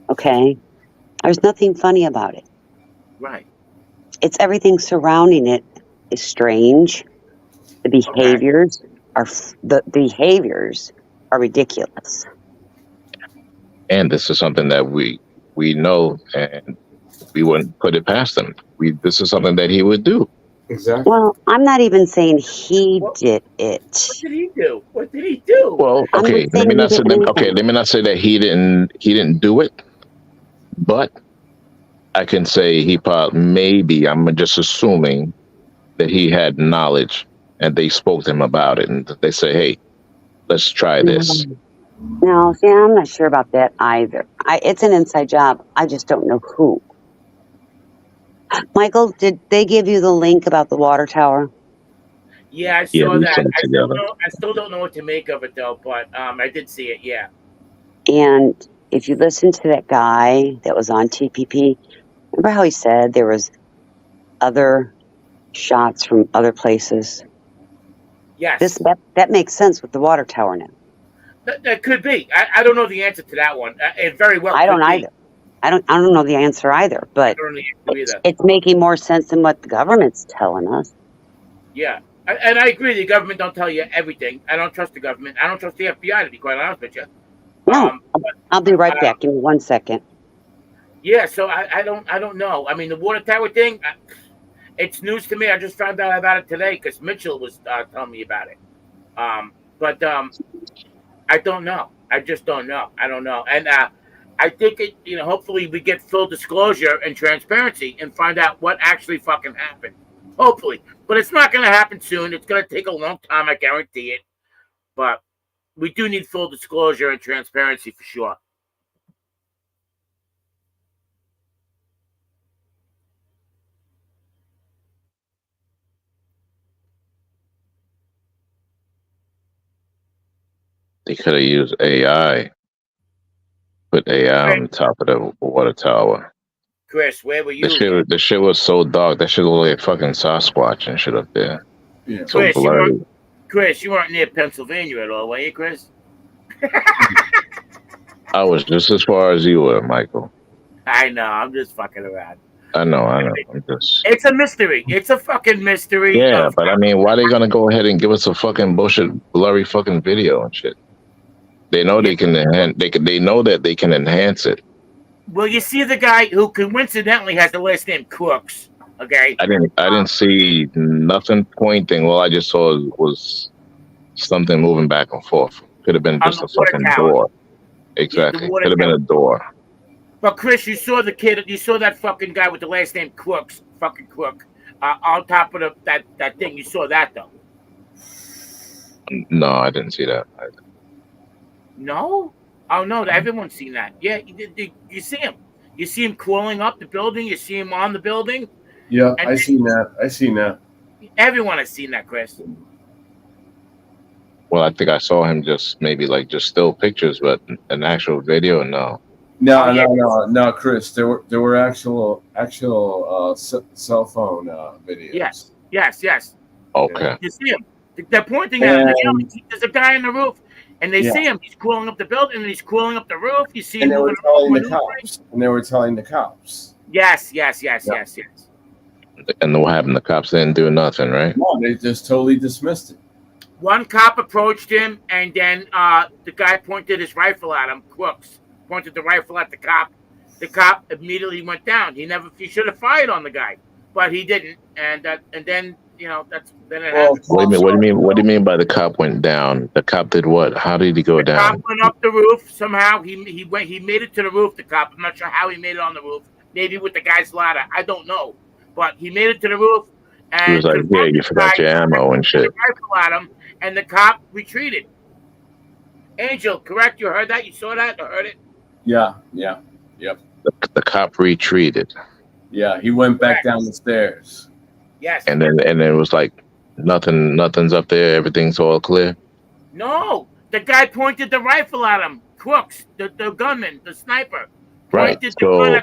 Okay? There's nothing funny about it. Right. It's everything surrounding it is strange. The behaviors are ridiculous. And this is something that we know, and we wouldn't put it past him. This is something that he would do. Exactly. Well, I'm not even saying he did it. What did he do? What did he do? Well, okay. Let me not say that he didn't do it, but I can say he maybe. I'm just assuming that he had knowledge, and they spoke to him about it, and they say, "Hey, let's try this." No, see, I'm not sure about that either. It's an inside job. I just don't know who. Michael, did they give you the link about the water tower? Yeah, I saw that. I still don't know what to make of it though, but I did see it. Yeah. And if you listen to that guy that was on TPP, remember how he said there was other shots from other places. Yes. That makes sense with the water tower now. That could be. I don't know the answer to that one. It very well. I don't could be. either. I don't know the answer either. But I don't know the answer either. it's making more sense than what the government's telling us. Yeah, and I agree. The government don't tell you everything. I don't trust the government. I don't trust the FBI, to be quite honest with you. No, I'll be right back. Give me 1 second. Yeah, so I don't know. I mean, the water tower thing, it's news to me. I just found out about it today because Mitchell was telling me about it. But I don't know. I just don't know. I don't know. And I think hopefully we get full disclosure and transparency and find out what actually fucking happened. Hopefully. But it's not going to happen soon. It's going to take a long time, I guarantee it. But we do need full disclosure and transparency for sure. They could have used AI. Put AI on the top of the water tower. Chris, where were you? The shit was so dark. That shit looked like fucking Sasquatch and shit up there. Yeah. So blurry. Chris, you weren't near Pennsylvania at all, were you, Chris? I was just as far as you were, Michael. I know. I'm just fucking around. I know. I'm just. It's a mystery. It's a fucking mystery. Yeah, but I mean, why are they gonna go ahead and give us a fucking bullshit, blurry fucking video and shit? They know they can enhance. They know that they can enhance it. Well, you see the guy who coincidentally has the last name Crooks. Okay. I didn't see nothing pointing. All I just saw was something moving back and forth. Could have been just a fucking door. Exactly. Could have been a door. But Chris, you saw the kid. You saw that fucking guy with the last name Crooks. Fucking Crook. On top of that thing. You saw that though. No, I didn't see that either. No? Oh no, everyone's seen that. Yeah, you see him. You see him crawling up the building. You see him on the building. Yeah, I seen that. Everyone has seen that, Chris. Well, I think I saw him just maybe like just still pictures, but an actual video, no. No, Chris. There were actual cell phone videos. Yes. Okay. You see him. They're pointing at him. There's a guy on the roof, and they see him. He's crawling up the building, and he's crawling up the roof. You see him. And they were telling the cops. And they were telling the cops. Yes. And what happened? The cops didn't do nothing, right? No, they just totally dismissed it. One cop approached him, and then the guy pointed his rifle at him. Crooks pointed the rifle at the cop. The cop immediately went down. He should have fired on the guy, but he didn't. And then then it happened. What do you mean by the cop went down? The cop did what? How did he go down? The cop went up the roof somehow. He made it to the roof. The cop. I'm not sure how he made it on the roof. Maybe with the guy's ladder. I don't know. But he made it to the roof. And he was like, "Yeah, you forgot your ammo and shit." Rifle at him, and the cop retreated. Angel, correct? You heard that? You saw that or heard it? Yeah. Yep. The cop retreated. Yeah, he went back down the stairs. Yes. And then it was like nothing's up there. Everything's all clear. No, the guy pointed the rifle at him. Crooks, the gunman, the sniper. Right. So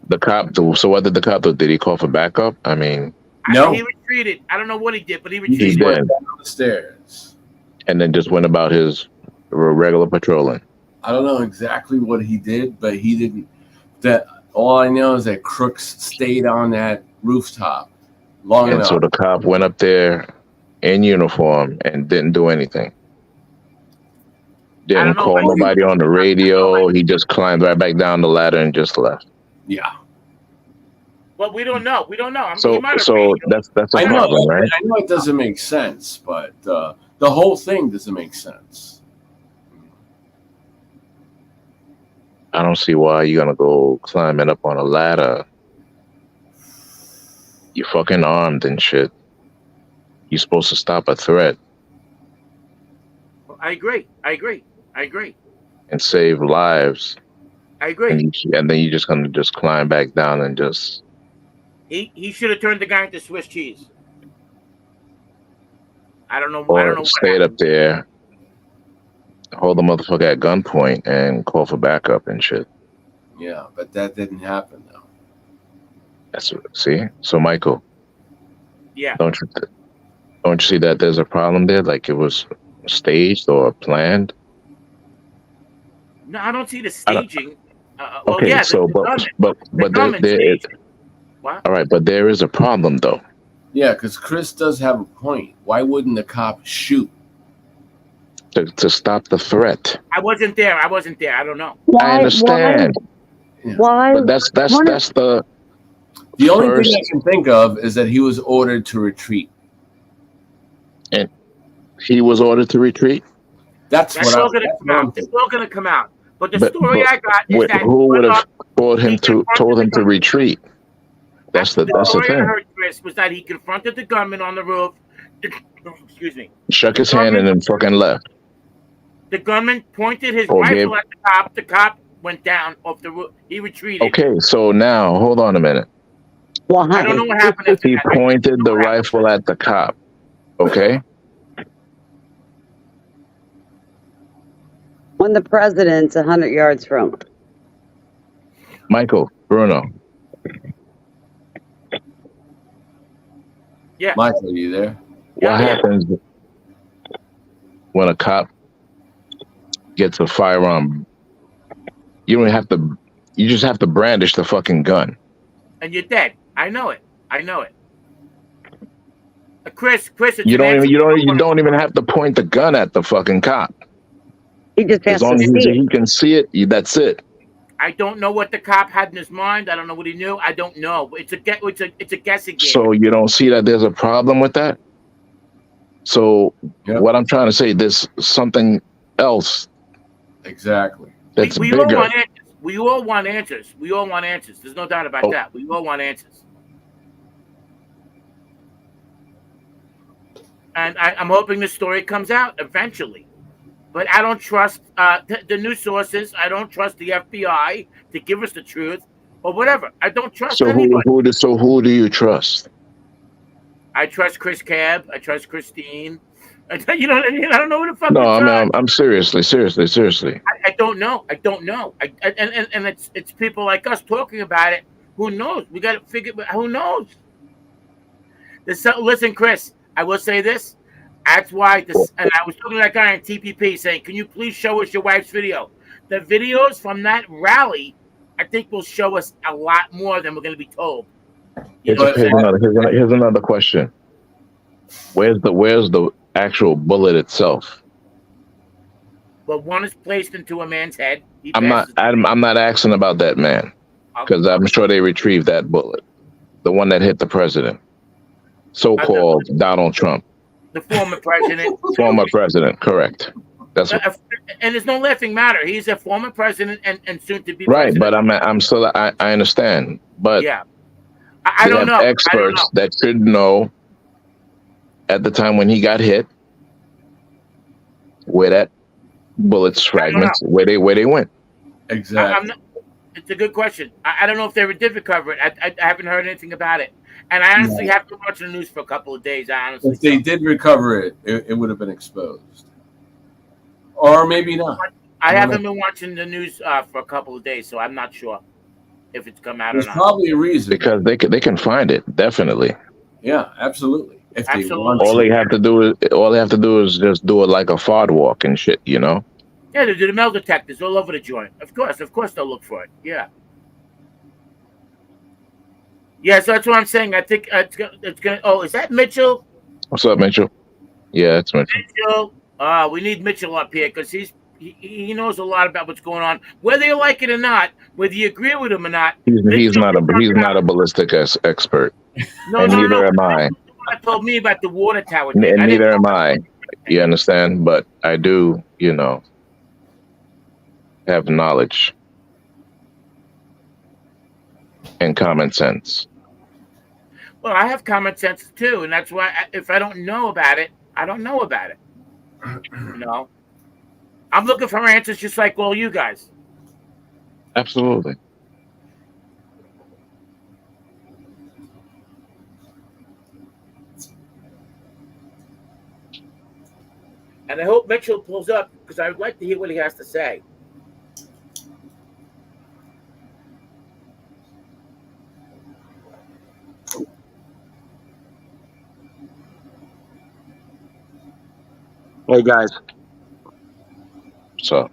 the cop. So what did the cop do? Did he call for backup? I mean, no. He retreated. I don't know what he did, but he retreated. He did. Down the stairs. And then just went about his regular patrolling. I don't know exactly what he did, but he didn't. That all I know is that Crooks stayed on that rooftop long enough. So the cop went up there in uniform and didn't do anything. Didn't call nobody on the radio. He just climbed right back down the ladder and just left. Yeah. Well, we don't know. So that's a problem, right? I know it doesn't make sense, but the whole thing doesn't make sense. I don't see why you're gonna go climbing up on a ladder. You're fucking armed and shit. You're supposed to stop a threat. I agree. And save lives. I agree. And then you're just gonna just climb back down and just. He should have turned the guy into Swiss cheese. I don't know. Or stayed up there, hold the motherfucker at gunpoint, and call for backup and shit. Yeah, but that didn't happen though. See, so Michael, Yeah. Don't you see that there's a problem there? Like it was staged or planned? No, I don't see the I don't- staging. Okay, yeah, so the gunman. but The gunman staged. What? all right, but there is a problem though. Yeah, because Chris does have a point. Why wouldn't the cop shoot? To stop the threat. I wasn't there. I don't know. I understand. Why? But that's the The only first, thing I can think of is that he was ordered to retreat. and he was ordered to retreat. That's That's all going to come out. It's all going to come out. But the story I got is that who would have told him to retreat? That's the story I thing. heard, Chris, was that he confronted the gunman on the roof. Excuse me. Shook his hand and then fucking left. The gunman pointed his Or rifle gave- at the cop. The cop went down off the roof. He retreated. Okay, so now hold on a minute. I don't know what happened after He that. pointed the rifle at the cop. Okay. When the president's 100 yards from. Michael, Bruno. Yeah. Michael, are you there? What happens when a cop gets a firearm? You don't have to. You just have to brandish the fucking gun. And you're dead. I know it. Chris, it's You an answer. you don't even have to point the gun at the fucking cop. He just has As long to as see it. he can see it, that's it. I don't know what the cop had in his mind. I don't know what he knew. I don't know. It's a guessing game. So you don't see that there's a problem with that. So what I'm trying to say, there's something else. Exactly. That's we bigger. all want answers. We all want answers. There's no doubt about that. We all want answers. And I'm hoping the story comes out eventually. But I don't trust the news sources. I don't trust the FBI to give us the truth or whatever. I don't trust So anybody. who do you trust? I trust Chris Cab. I trust Christine. You know what I mean? I don't know who the fuck. No, to I trust. mean, I'm seriously. I don't know. And it's people like us talking about it. Who knows? We got to figure. Who knows? Listen, Chris. I will say this. That's why this. And I was talking to that guy on TPP saying, "Can you please show us your wife's video?" The videos from that rally, I think, will show us a lot more than we're going to be told. Here's another question. Where's the actual bullet itself? But one is placed into a man's head. I'm not asking about that man, because I'm sure they retrieved that bullet, the one that hit the president, so-called Donald Trump, the former president. Former president, correct? That's what, and there's no laughing matter. He's a former president and soon to be right. president. But I'm still I understand, but yeah, I don't know. Experts that should know at the time when he got hit where that bullet's fragments where they went. Exactly. It's a good question. I don't know if they did recover it. I haven't heard anything about it, and I honestly haven't been watching the news for a couple of days. I honestly, if they did recover it, it would have been exposed, or maybe not. I haven't been watching the news for a couple of days, so I'm not sure if it's come out There's or not. probably a reason, because they can find it definitely. Yeah, absolutely. If they want all to. they have to do is just do it like a FOD walk and shit, you know. Yeah, they do the metal detectors all over the joint. Of course they'll look for it. Yeah. Yeah, so that's what I'm saying. I think it's gonna. Oh, is that Mitchell? What's up, Mitchell? Yeah, it's Mitchell. Mitchell. We need Mitchell up here because he knows a lot about what's going on, whether you like it or not, whether you agree with him or not. He's not a ballistic expert. No, neither am I. Told me about the water tower. And neither am I. You understand? But I do, have knowledge and common sense. Well, I have common sense too, and that's why if I don't know about it, I don't know about it. I'm looking for answers just like all you guys. Absolutely. And I hope Mitchell pulls up because I would like to hear what he has to say. Hey guys. So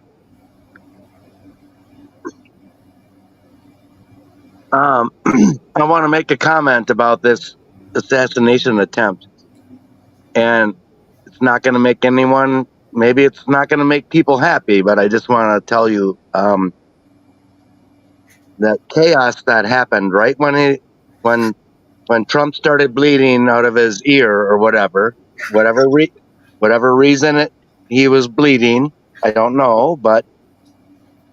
I want to make a comment about this assassination attempt, and it's not going to make anyone. Maybe it's not going to make people happy, but I just want to tell you that chaos that happened right when Trump started bleeding out of his ear or whatever reason he was bleeding. I don't know, but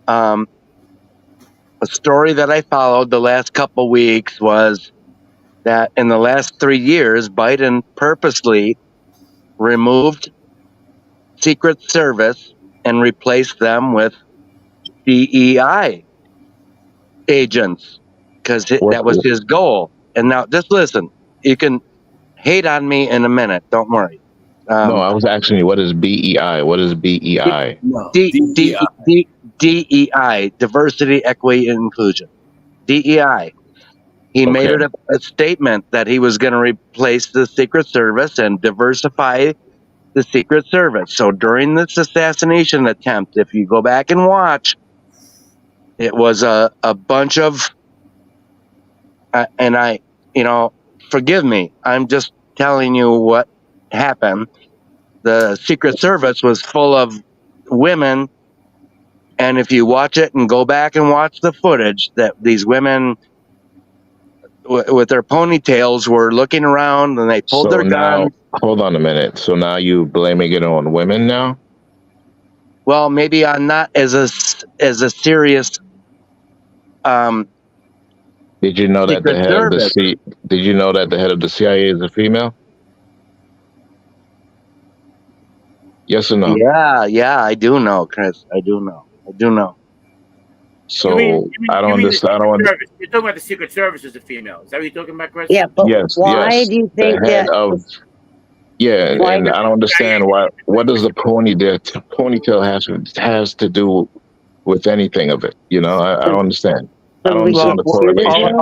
a story that I followed the last couple weeks was that in the last 3 years, Biden purposely removed Secret Service and replaced them with DEI agents because that was his goal. And now, just listen. You can hate on me in a minute. Don't worry. no, I was asking you, what is BEI? What is BEI? No, DEI, diversity, equity, and inclusion. DEI. He made it a statement that he was going to replace the Secret Service and diversify the Secret Service. So during this assassination attempt, if you go back and watch, it was a bunch of, and forgive me, I'm just telling you what happened. The Secret Service was full of women, and if you watch it and go back and watch the footage, that these women with their ponytails were looking around and they pulled their guns. Hold on a minute. So now you blaming it on women now? Well, maybe I'm not as a serious. Did you know that the head of the Did you know that the head of the CIA is a female? Yes or no? Yeah, I do know, Chris. I do know. So I don't understand. You're talking about the Secret Service as a female. Is that what you're talking about, Chris? Yeah, but Yes, why yes. do you think The head that? of and I don't understand why. What does the ponytail has to do with anything of it? You know, I don't understand. I don't understand the correlation.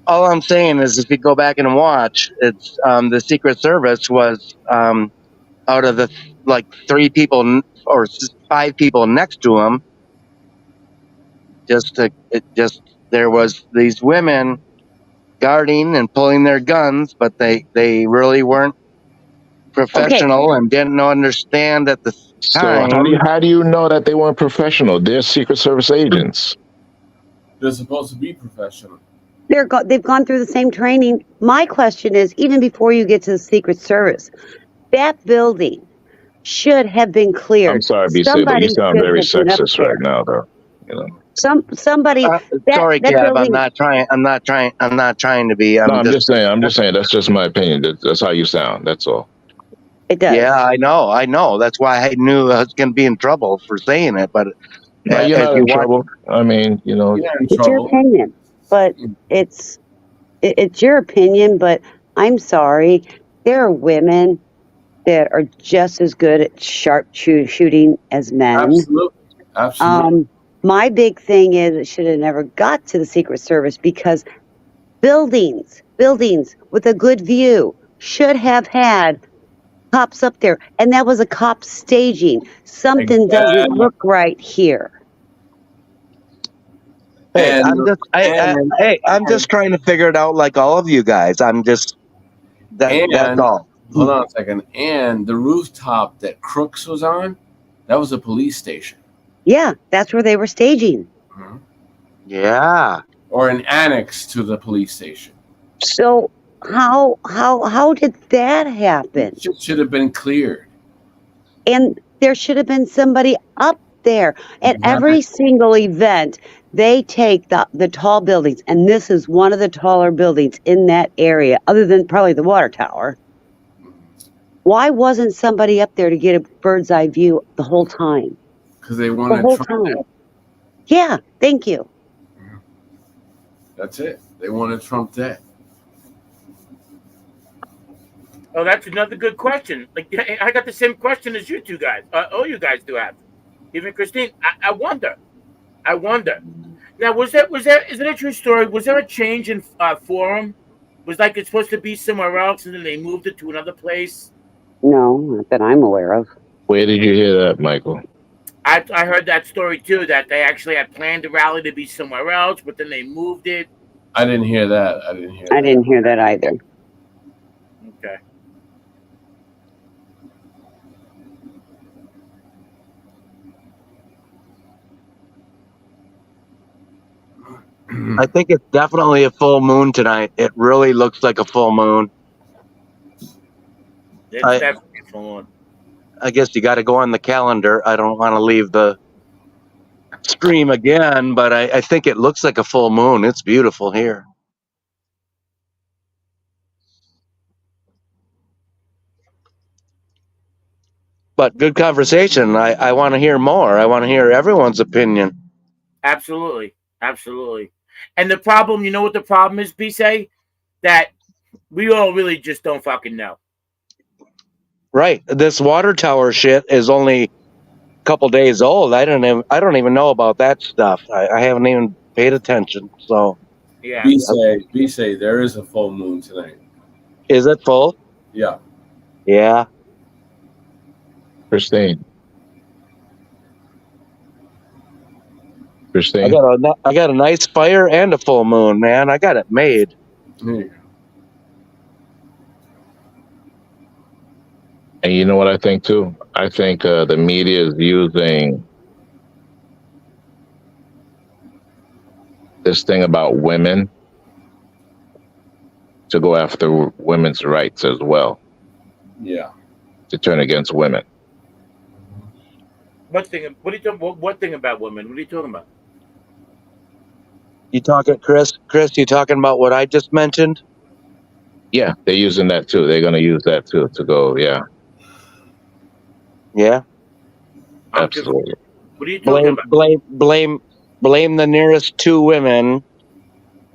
All I'm saying is, if you go back and watch, it's the Secret Service was out of the 3 people or 5 people next to him. There was these women guarding and pulling their guns, but they really weren't professional and didn't understand at the time. So how do you know that they weren't professional? They're Secret Service agents. They're supposed to be professional. They've gone through the same training. My question is, even before you get to the Secret Service, that building should have been cleared. I'm sorry, BC, but you sound very sexist right now, though. You know. Sorry, Gab. I'm not trying to be. I'm just saying. That's just my opinion. That's how you sound. That's all. It does. Yeah, I know. That's why I knew I was going to be in trouble for saying it. But you're not in trouble. I mean, it's your opinion, but it's your opinion. But I'm sorry, there are women that are just as good at sharp shooting as men. Absolutely. My big thing is it should have never got to the Secret Service because buildings with a good view should have had cops up there, and that was a cop staging. Something doesn't look right here. Hey, I'm just trying to figure it out, like all of you guys. That's all. Hold on a second. And the rooftop that Crooks was on, that was a police station. Yeah, that's where they were staging. Mm-hmm. Yeah. Or an annex to the police station. So how did that happen? It should have been cleared. And there should have been somebody up there. At every single event, they take the tall buildings, and this is one of the taller buildings in that area, other than probably the water tower. Why wasn't somebody up there to get a bird's eye view the whole time? Because they wanted Trump dead. Yeah, thank you. That's it. They wanted Trump dead. Oh, that's another good question. I got the same question as you two guys. All you guys do have. Even Christine. I wonder. Now, is it a true story? Was there a change in forum? Was it's supposed to be somewhere else, and then they moved it to another place? No, not that I'm aware of. Where did you hear that, Michael? I heard that story too. That they actually had planned the rally to be somewhere else, but then they moved it. I didn't hear that. I didn't hear that either. Okay. I think it's definitely a full moon tonight. It really looks like a full moon. It's I- definitely full moon. I guess you got to go on the calendar. I don't want to leave the stream again, but I think it looks like a full moon. It's beautiful here. But good conversation. I want to hear more. I want to hear everyone's opinion. Absolutely. Absolutely. And the problem, you know what the problem is, Bisay? That we all really just don't fucking know. Right. This water tower shit is only a couple days old. I don't even know about that stuff. I haven't even paid attention. So Yeah. B say there is a full moon tonight. is it full? Yeah. Yeah. Christine. I got a nice fire and a full moon, man. I got it made. There you go. And you know what I think too? I think the media is using this thing about women to go after women's rights as well, Yeah. to turn against women. What thing? What are you talking? What thing about women? What are you talking about? You talking, Chris? Chris, you talking about what I just mentioned? Yeah, they're using that too. They're going to use that too to go, yeah, Yeah. absolutely. What are you talking about? Blame the nearest two women,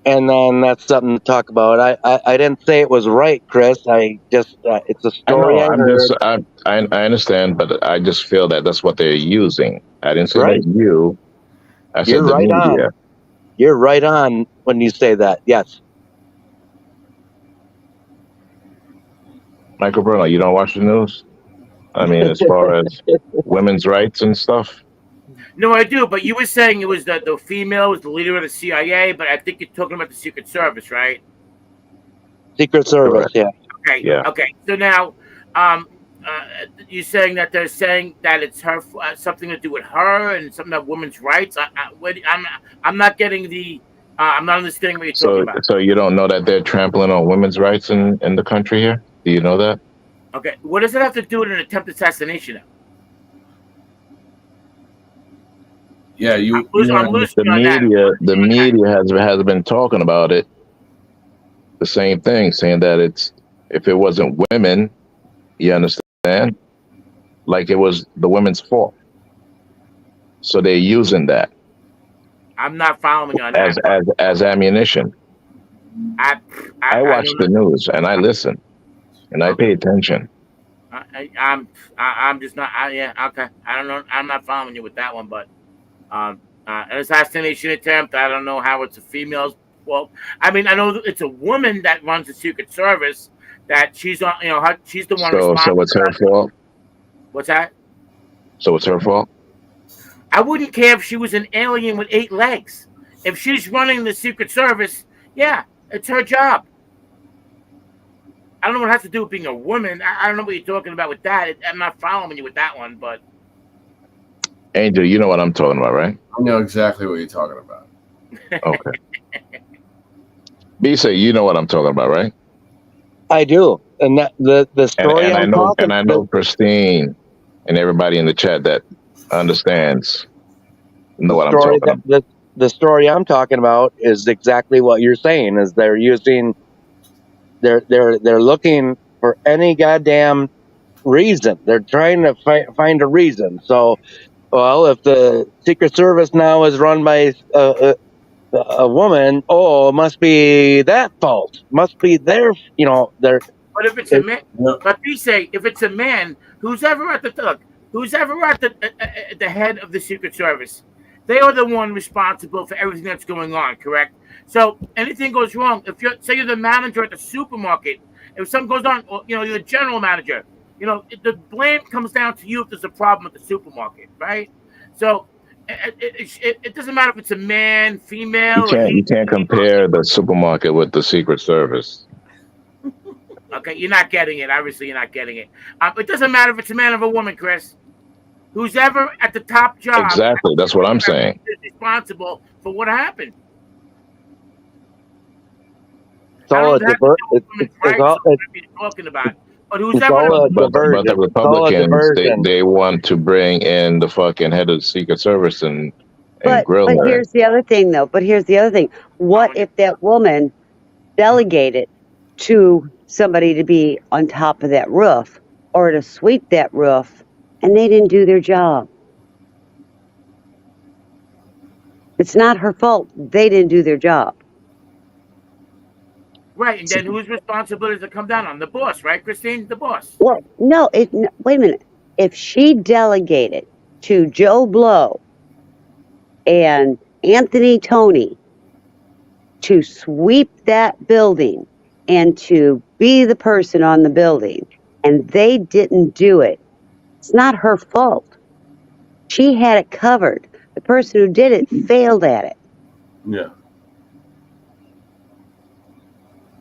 and then that's something to talk about. I didn't say it was right, Chris. I just it's a I story know, I heard. I understand, but I just feel that that's what they're using. I didn't say Right. that you. I said You're the right media. on. You're right on when you say that. Yes. Michael Bruno, you don't watch the news? I mean, as far as women's rights and stuff. No, I do. But you were saying it was the female was the leader of the CIA, but I think you're talking about the Secret Service, right? Secret Service. Correct. Yeah. Okay. Yeah. Okay. So now, you're saying that they're saying that it's her something to do with her and something about women's rights. I'm not getting the. I'm not understanding what you're talking about. So you don't know that they're trampling on women's rights in the country here? Do you know that? Okay. What does it have to do with an attempted assassination? Yeah, I'm losing on that. The media has been talking about it. The same thing, saying that if it wasn't women, you understand, like it was the women's fault. So they're using that I'm not following on that. as ammunition. I watch the news and I listen and I pay attention. I'm just not. Yeah. Okay. I don't know. I'm not following you with that one, but an assassination attempt. I don't know how it's a female's fault. I mean, I know it's a woman that runs the Secret Service. That she's on. She's the one responsible. So it's her fault. What's that? So it's her fault. I wouldn't care if she was an alien with 8 legs. If she's running the Secret Service, yeah, it's her job. I don't know what it has to do with being a woman. I don't know what you're talking about with that. I'm not following you with that one, but Angel, you know what I'm talking about, right? I know exactly what you're talking about. Okay. B-say, you know what I'm talking about, right? I do, and that the story and I know Christine and everybody in the chat that understands know what I'm talking about. The story I'm talking about is exactly what you're saying. Is they're looking for any goddamn reason. They're trying to find a reason. So, well, if the Secret Service now is run by a woman, it must be that fault. Must be their, their. But if it's a man, but you say if it's a man who's ever at the head of the Secret Service, they are the one responsible for everything that's going on. Correct. So anything goes wrong, if you're the manager at the supermarket, if something goes on, or you're the general manager, You know, the blame comes down to you if there's a problem at the supermarket, right? So it doesn't matter if it's a man, female, or You he. can't compare the supermarket with the Secret Service. Okay, you're not getting it. Obviously, you're not getting it. It doesn't matter if it's a man or a woman, Chris. Who's ever at the top job Exactly. That's what I'm saying. is responsible for what happened. It's all a talking about. But who's it's ever all a But diversion. the It's all a Republicans, diversion. they want to bring in the fucking head of the Secret Service and grill But her. here's the other thing, though. What if that woman delegated to somebody to be on top of that roof or to sweep that roof and they didn't do their job? It's not her fault. They didn't do their job. Right, and then whose responsibility does it come down on? The boss, right, Christine? The boss. Well, no, wait a minute. If she delegated to Joe Blow and Anthony Tony to sweep that building and to be the person on the building, and they didn't do it, it's not her fault. She had it covered. The person who did it failed at it. Yeah.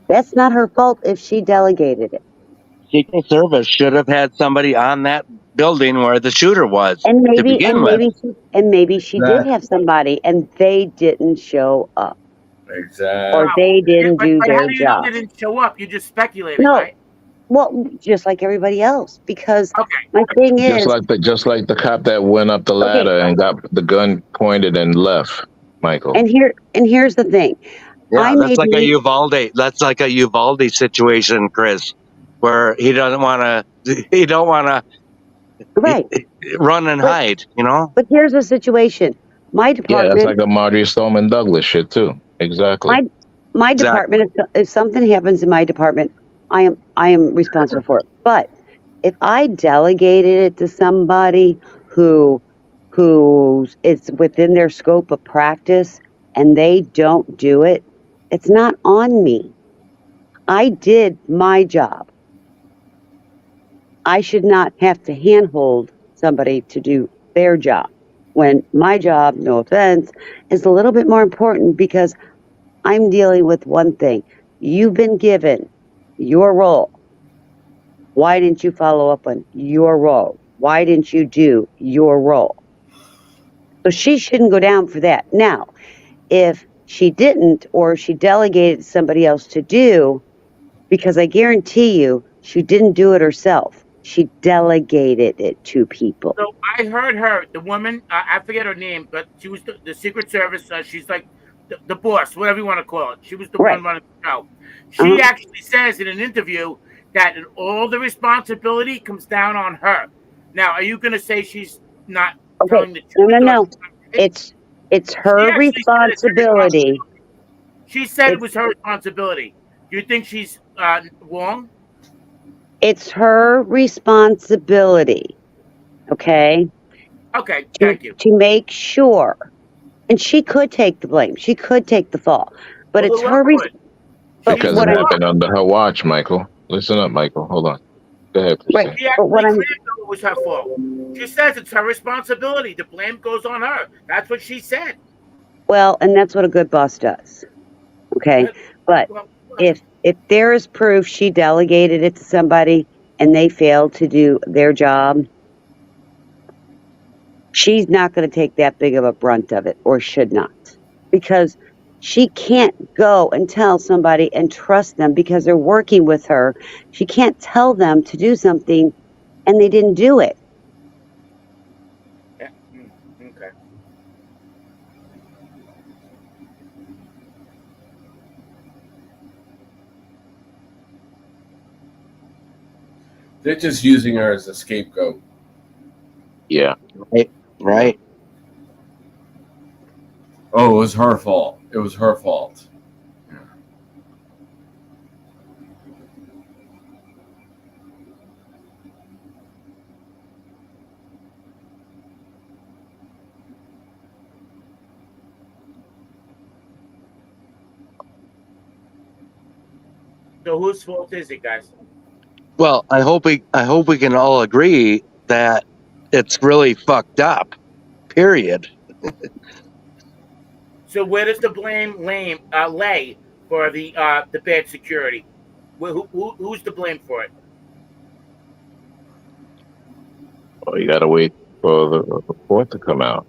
That's not her fault if she delegated it. Secret Service should have had somebody on that building where the shooter was And to begin with. maybe she did have somebody and they didn't show up. Exactly. Or they didn't do But their how do you know job. they didn't show up? You just speculated, No. right? Well, just like everybody else. Because my thing is, Just like the cop that went up the ladder and got the gun pointed and left, Michael. and here's the thing. Yeah, that's like a Uvalde. That's like a Uvalde situation, Chris, where he don't want to right run and hide. You know. But here's the situation. My Yeah, department. that's like a Marjorie Stoneman Douglas shit too. Exactly. My department. If something happens in my department, I am responsible for it. But if I delegated it to somebody who it's within their scope of practice and they don't do it, it's not on me. I did my job. I should not have to handhold somebody to do their job when my job, no offense, is a little bit more important because I'm dealing with one thing. You've been given your role. Why didn't you follow up on your role? Why didn't you do your role? So she shouldn't go down for that. Now, if she didn't or she delegated somebody else to do, because I guarantee you she didn't do it herself. She delegated it to people. So I heard her, the woman, I forget her name, but she was the Secret Service. She's like the boss, whatever you want to call it. She was the one running the show. She actually says in an interview that all the responsibility comes down on her. Now, are you going to say she's not telling the truth? No. It's her responsibility. She said it was her responsibility. Do you think she's wrong? It's her responsibility. Okay? Okay, thank you. To make sure. And she could take the blame. She could take the fall. But it's her responsibility. Because it happened under her watch, Michael. Listen up, Michael. Hold on. Go ahead, Christine. Right. She actually claimed it was her fault. She says it's her responsibility. The blame goes on her. That's what she said. Well, and that's what a good boss does. Okay? But if there is proof she delegated it to somebody and they failed to do their job, she's not going to take that big of a brunt of it, or should not. Because she can't go and tell somebody and trust them because they're working with her. She can't tell them to do something and they didn't do it. Yeah. Okay. They're just using her as a scapegoat. Yeah. Right. Oh, it was her fault. It was her fault. So whose fault is it, guys? Well, I hope we can all agree that it's really fucked up. Period. So where does the blame lay for the bad security? Who's to blame for it? Well, you got to wait for the report to come out.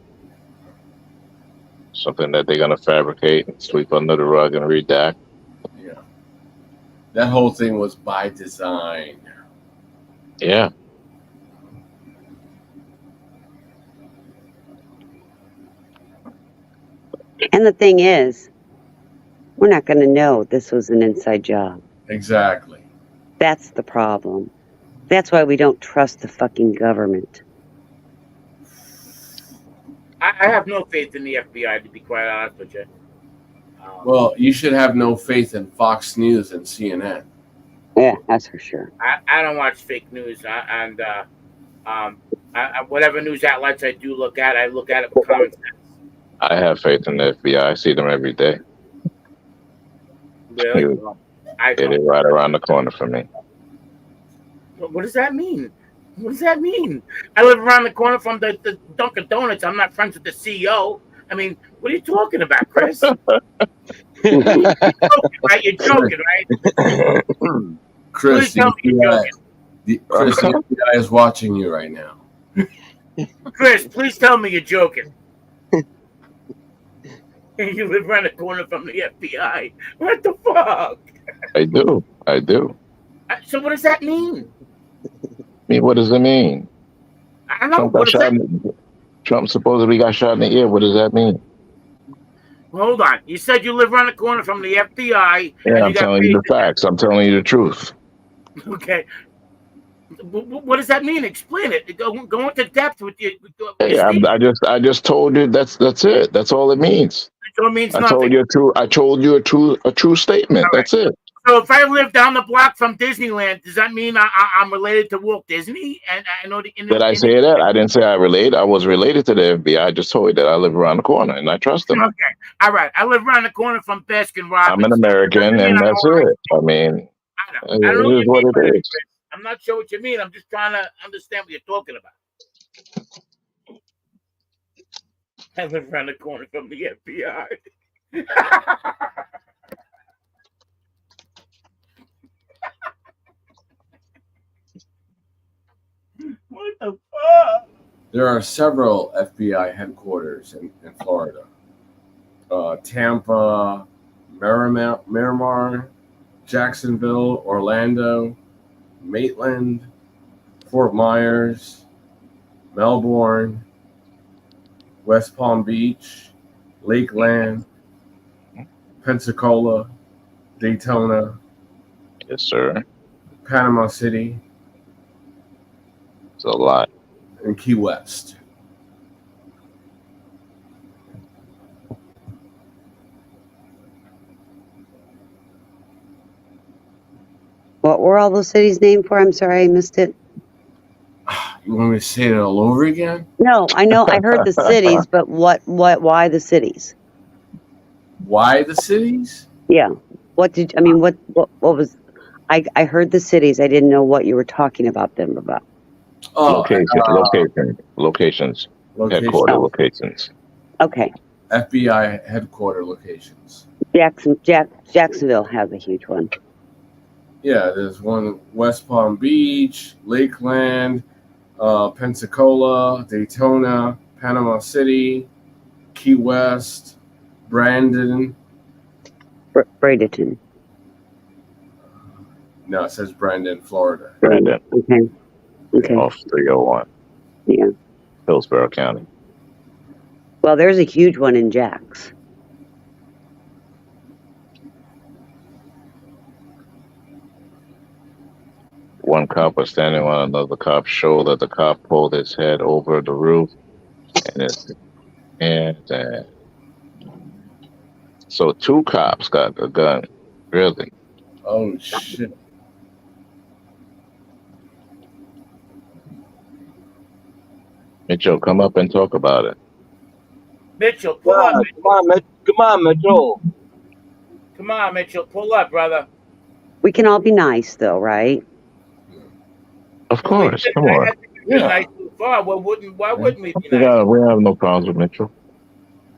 Something that they're going to fabricate and sweep under the rug and redact. Yeah. That whole thing was by design. Yeah. And the thing is, we're not going to know this was an inside job. Exactly. That's the problem. That's why we don't trust the fucking government. I have no faith in the FBI, to be quite honest with you. Well, you should have no faith in Fox News and CNN. Yeah, that's for sure. I don't watch fake news, and whatever news outlets I do look at, I look at it with common sense. I have faith in the FBI. I see them every day. Really? They're right around the corner from me. What does that mean? What does that mean? I live around the corner from the Dunkin' Donuts. I'm not friends with the CEO. I mean, what are you talking about, Chris? You're joking, right? Chris, Please tell me you're joking. Chris, the FBI is watching you right now. Chris, please tell me you're joking. You live around the corner from the FBI. What the fuck? I do. So what does that mean? I mean, what does it mean? I don't know. Trump supposedly got shot in the ear. What does that mean? Hold on. You said you live around the corner from the FBI. Yeah, I'm telling you the facts. I'm telling you the truth. Okay. What does that mean? Explain it. Go into depth with you. I just told you that's it. That's all it means. So it means I nothing. told you a true statement. Right. That's it. So if I live down the block from Disneyland, does that mean I'm related to Walt Disney? And I know Did I say that? I didn't say I relate. I was related to the FBI. I just told you that I live around the corner and I trust them. Okay. All right. I live around the corner from Baskin Robbins. I'm an American, and that's it. I mean, I don't know it is what it is. I'm not sure what you mean. I'm just trying to understand what you're talking about. I live around the corner from the FBI. What the fuck? There are several FBI headquarters in Florida. Tampa, Miramar, Jacksonville, Orlando, Maitland, Fort Myers, Melbourne, West Palm Beach, Lakeland, Pensacola, Daytona. Yes, sir. Panama City. It's a lot. And Key West. What were all those cities named for? I'm sorry, I missed it. You want me to say it all over again? No, I know. I heard the cities, but why the cities? Why the cities? Yeah. What was, I heard the cities. I didn't know what you were talking about them about. Locations. Headquarter locations. Okay. FBI headquarter locations. Jacksonville has a huge one. Yeah, there's one West Palm Beach, Lakeland, Pensacola, Daytona, Panama City, Key West, Brandon. Bradenton. No, it says Brandon, Florida. Brandon. Okay. Off 301. Yeah. Hillsborough County. Well, there's a huge one in Jax. One cop was standing on another cop's shoulder. The cop pulled his head over the roof, and so two cops got a gun. Really? Oh shit! Mitchell, come up and talk about it. Mitchell, pull up. Come on, Mitchell. Come on, Mitchell, pull up, brother. We can all be nice, though, right? Of course, come I on. think we've been nice so far. Why wouldn't we be We nice? we have no problems with Mitchell.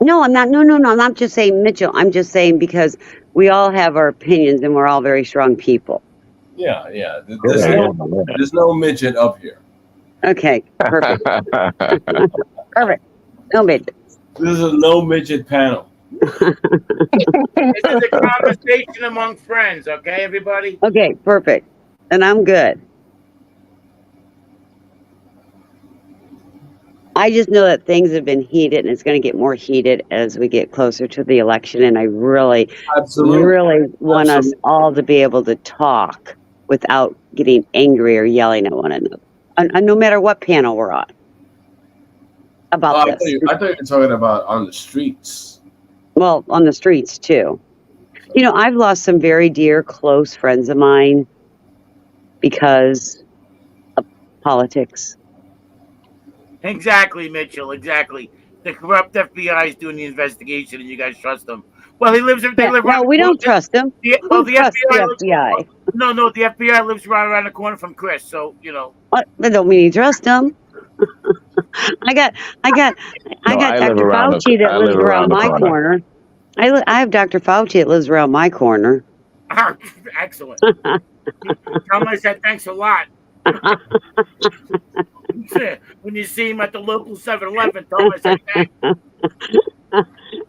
No, I'm not. No, I'm not just saying Mitchell. I'm just saying because we all have our opinions and we're all very strong people. Yeah. There's no midget up here. Okay, perfect. Perfect. No midget. This is a no midget panel. This is a conversation among friends, okay, everybody? Okay, perfect. And I'm good. I just know that things have been heated and it's going to get more heated as we get closer to the election. And I really want us all to be able to talk without getting angry or yelling at one another. And no matter what panel we're on about this. I thought you were talking about on the streets. Well, on the streets too. You know, I've lost some very dear, close friends of mine because of politics. Exactly, Mitchell. Exactly. The corrupt FBI is doing the investigation, and you guys trust them. Well, he lives. They live. No, we don't trust them. The trust FBI. the FBI. No, the FBI lives right around the corner from Chris. So you know. What? That don't mean you trust them. I got Dr. Fauci that lives around my corner. I have Dr. Fauci that lives around my corner. Excellent. Tell him I said thanks a lot. When you see him at the local 7-Eleven, tell him I said thanks.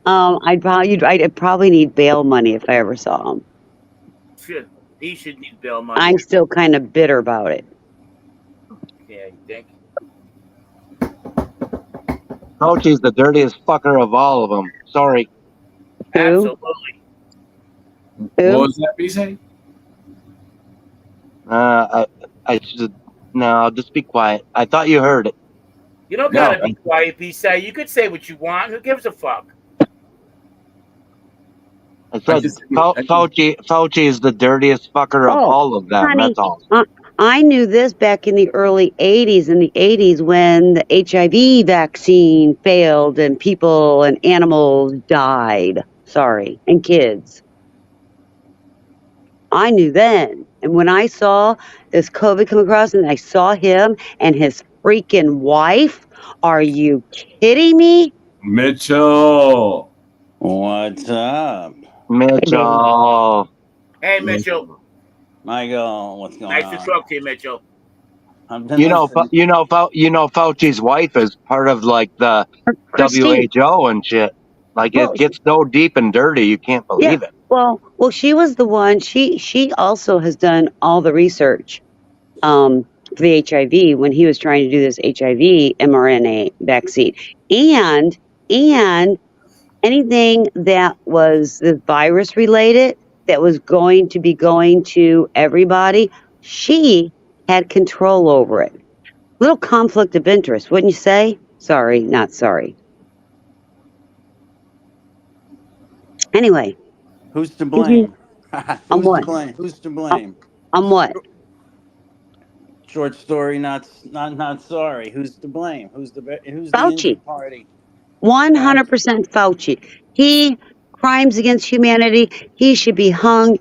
I'd probably need bail money if I ever saw him. He should need bail money. I'm still kind of bitter about it. Yeah, you think? Fauci's the dirtiest fucker of all of them. Sorry. Who? Absolutely. What was that, B-say? I should. No, I'll just be quiet. I thought you heard it. You don't gotta be quiet, B-say. You could say what you want. Who gives a fuck? I said Fauci is the dirtiest fucker of all of them. Honey, That's all. I knew this back in the early 80s, when the HIV vaccine failed and people and animals died. Sorry, and kids. I knew then. And when I saw this COVID come across and I saw him and his freaking wife, are you kidding me? Mitchell. What's up? Mitchell. Hey, Mitchell. Michael, what's going on? Nice to talk to you, Mitchell. You know, Fauci's wife is part of like the WHO and shit. Like it gets so deep and dirty, you can't believe it. Well, she was the one. She also has done all the research for the HIV when he was trying to do this HIV mRNA vaccine, and anything that was the virus related that was going to be going to everybody, she had control over it. Little conflict of interest, wouldn't you say? Sorry, not sorry. Anyway. Who's to blame? On what? Who's to blame? On what? Short story, not sorry. Who's to blame? Who's the Fauci. injured party? 100% Fauci. He crimes against humanity. He should be hung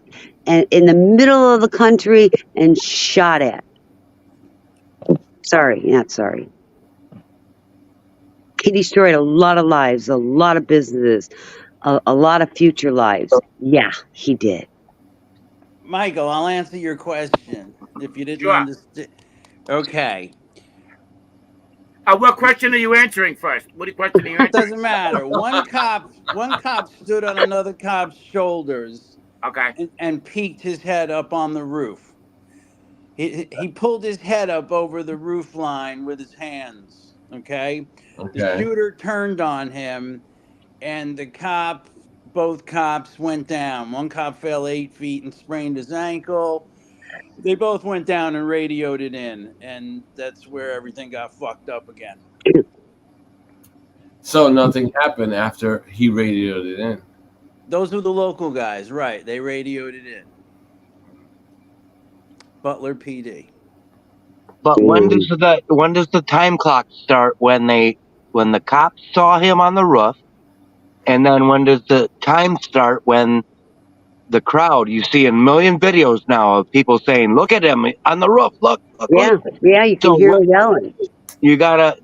in the middle of the country and shot at. Sorry, not sorry. He destroyed a lot of lives, a lot of businesses, a lot of future lives. Yeah, he did. Michael, I'll answer your question if you didn't understand. Okay. What question are you answering first? What question are you answering? It doesn't matter. One cop stood on another cop's shoulders. Okay. And peeked his head up on the roof. He pulled his head up over the roof line with his hands. Okay. The shooter turned on him, and both cops went down. One cop fell 8 feet and sprained his ankle. They both went down and radioed it in, and that's where everything got fucked up again. So nothing happened after he radioed it in. Those were the local guys, right? They radioed it in. Butler PD. But when does the time clock start? When the cops saw him on the roof, and then when does the time start when the crowd. You see a million videos now of people saying, "Look at him on the roof! Look, look!" Yeah, look. yeah, you can So hear them yelling. you gotta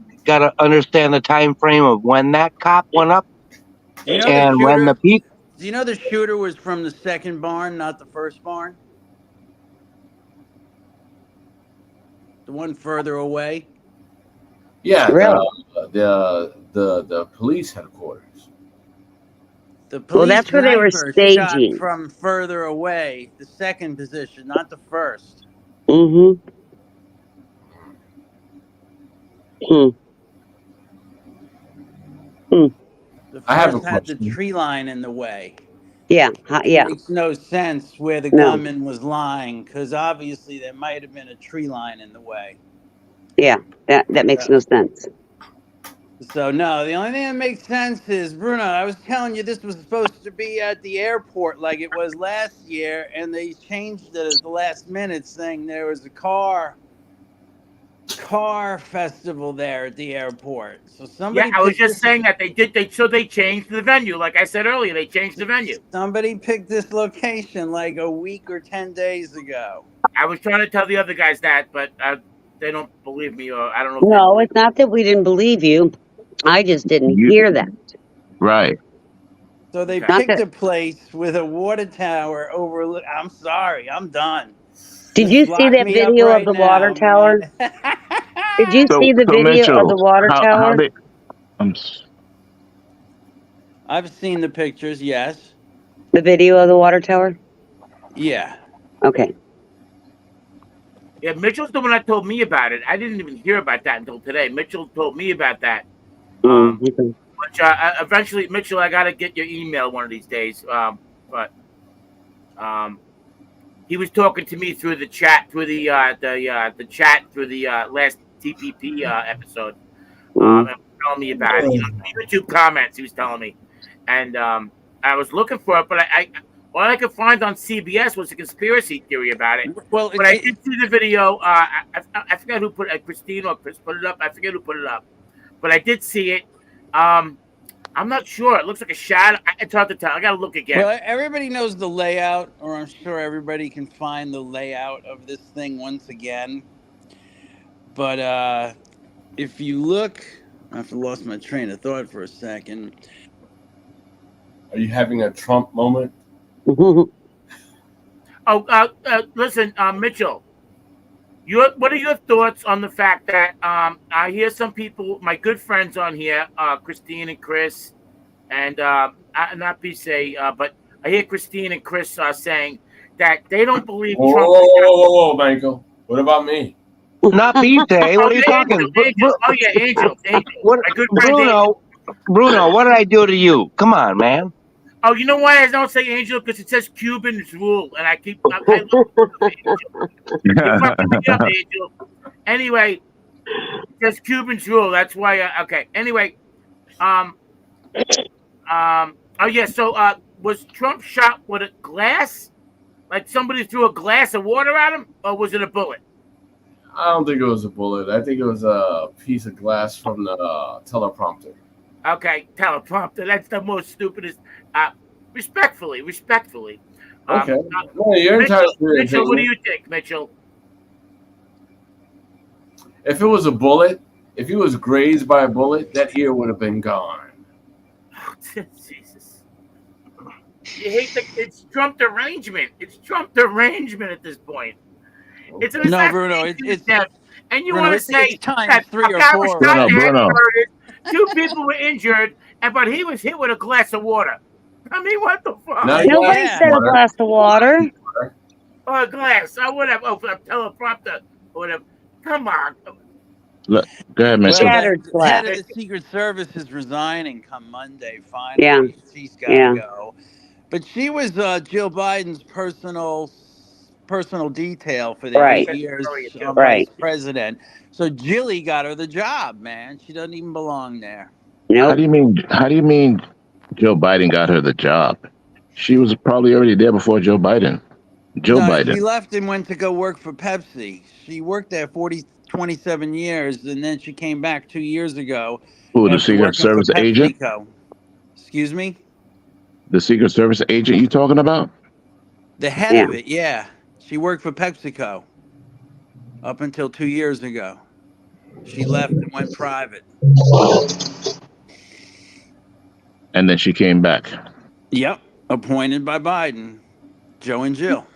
understand the time frame of when that cop went up Do you know and when the people. Do you know the shooter was from the second barn, not the first barn? The one further away? Yeah, Really? the police headquarters. The police that's where they were sniper staging. shot from further away, the second position, not the first. Mm-hmm. The I have a first had the question. tree line in the way. Yeah, yeah. It makes no sense where the No. gunman was lying, because obviously there might have been a tree line in the way. Yeah, that makes no sense. So no, the only thing that makes sense is, Bruno, I was telling you this was supposed to be at the airport like it was last year, and they changed it at the last minute, saying there was a car festival there at the airport. So somebody I was just saying that they changed the venue. Like I said earlier, they changed the venue. Somebody picked this location like a week or 10 days ago. I was trying to tell the other guys that, but they don't believe me, or I don't know. No, it's not that we didn't believe you. I just didn't hear that. Right. So they Not picked that- a place with a water tower overlook. I'm sorry, I'm done. Did you see lock that me up video right of the now, water tower? Did you see the video Mitchell, of the water tower? I've seen the pictures, yes. The video of the water tower? Yeah. Okay. Yeah, Mitchell's the one that told me about it. I didn't even hear about that until today. Mitchell told me about that. Which eventually, Mitchell, I gotta get your email one of these days. But he was talking to me through the chat, through the chat through the last TPP episode, and telling me about it. You know, YouTube comments. He was telling me, and I was looking for it, but all I could find on CBS was a conspiracy theory about it. Well, but I did see the video. I forget who put it. Christine or Chris put it up. I forget who put it up, but I did see it. I'm not sure. It looks like a shadow. It's hard to tell. I gotta look again. Well, everybody knows the layout, or I'm sure everybody can find the layout of this thing once again. But if you look, I've lost my train of thought for a second. Are you having a Trump moment? Listen, Mitchell. What are your thoughts on the fact that I hear some people, my good friends on here, Christine and Chris, and not Pise, but I hear Christine and Chris saying that they don't believe Trump. Whoa, Michael. What about me? Not Pise. What are you talking? Angel. Oh yeah, Angel. What, my good friend Angel. Bruno, what did I do to you? Come on, man. Oh, you know why I don't say Angel? Because it says Cubans rule, and I love Angel. Anyway, it says Cubans rule. That's why. Okay. Anyway, oh yeah. So, was Trump shot with a glass? Like somebody threw a glass of water at him, or was it a bullet? I don't think it was a bullet. I think it was a piece of glass from the teleprompter. Okay, teleprompter. That's the most stupidest. Respectfully. Okay. No, you're entitled to your Mitchell, what do opinion. you think, Mitchell? If it was a bullet, if he was grazed by a bullet, that ear would have been gone. Jesus. You hate it's Trump derangement. It's Trump derangement at this point. It's an No, Bruno, it's death. And you Bruno, want to it's say times that 3 a or guy was 4. shot in the head Bruno. and murdered, 2 people were injured, but he was hit with a glass of water. I mean, what the fuck? Nobody said a glass of water. Or a glass, or whatever. Oh, a teleprompter, or whatever. Come on. Look, go ahead, Well, Mitchell. the head of the Secret Service is resigning come Monday, finally. Yeah. She's got to Yeah. go. But she was Jill Biden's personal detail for the Right. 8 years Right. vice president. So Jilly got her the job, man. She doesn't even belong there. How do you mean Joe Biden got her the job? She was probably already there before Joe Biden. Joe Biden. She left and went to go work for Pepsi. She worked there 27 years, and then she came back 2 years ago. Who, the after Secret working for Service agent? PepsiCo. Excuse me? The Secret Service agent you talking about? The head Yeah. of it, yeah. She worked for PepsiCo up until 2 years ago. She left and went private. And then she came back. Yep, appointed by Biden, Joe and Jill.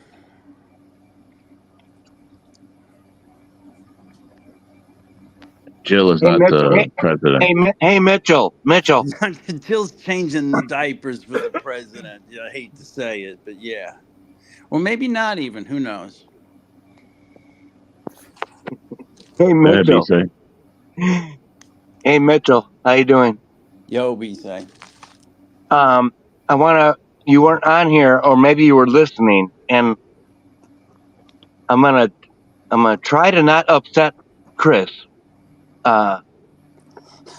Jill is not the president. Hey, Mitchell. Jill's changing the diapers for the president. Yeah, I hate to say it, but yeah. Or maybe not even. Who knows? Hey, Mitchell. Hey, Mitchell. How you doing? Yo, B-say. You weren't on here, or maybe you were listening, and I'm gonna try to not upset Chris. Upset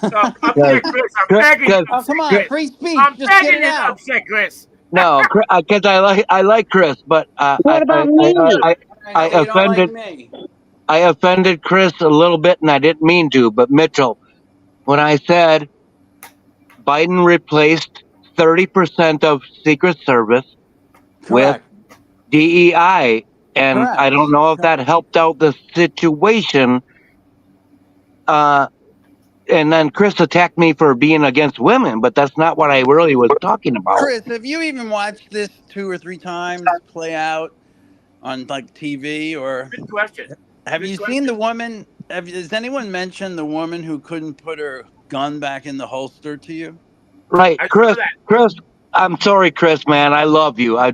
Chris. I'm begging you. Oh, come on, free speech. I'm Just get begging it you to out. upset Chris. No, because I like Chris, but What about me? I You don't like offended me. I offended Chris a little bit, and I didn't mean to. But Mitchell, when I said Biden replaced 30% of Secret Service with DEI, and Correct. I don't know if that helped out the situation. And then Chris attacked me for being against women, but that's not what I really was talking about. Chris, have you even watched this 2 or 3 times play out on like TV or? Good question. Have you seen the woman? Has anyone mentioned the woman who couldn't put her gun back in the holster to you? Right, Chris. I'm sorry, Chris, man. I love you. I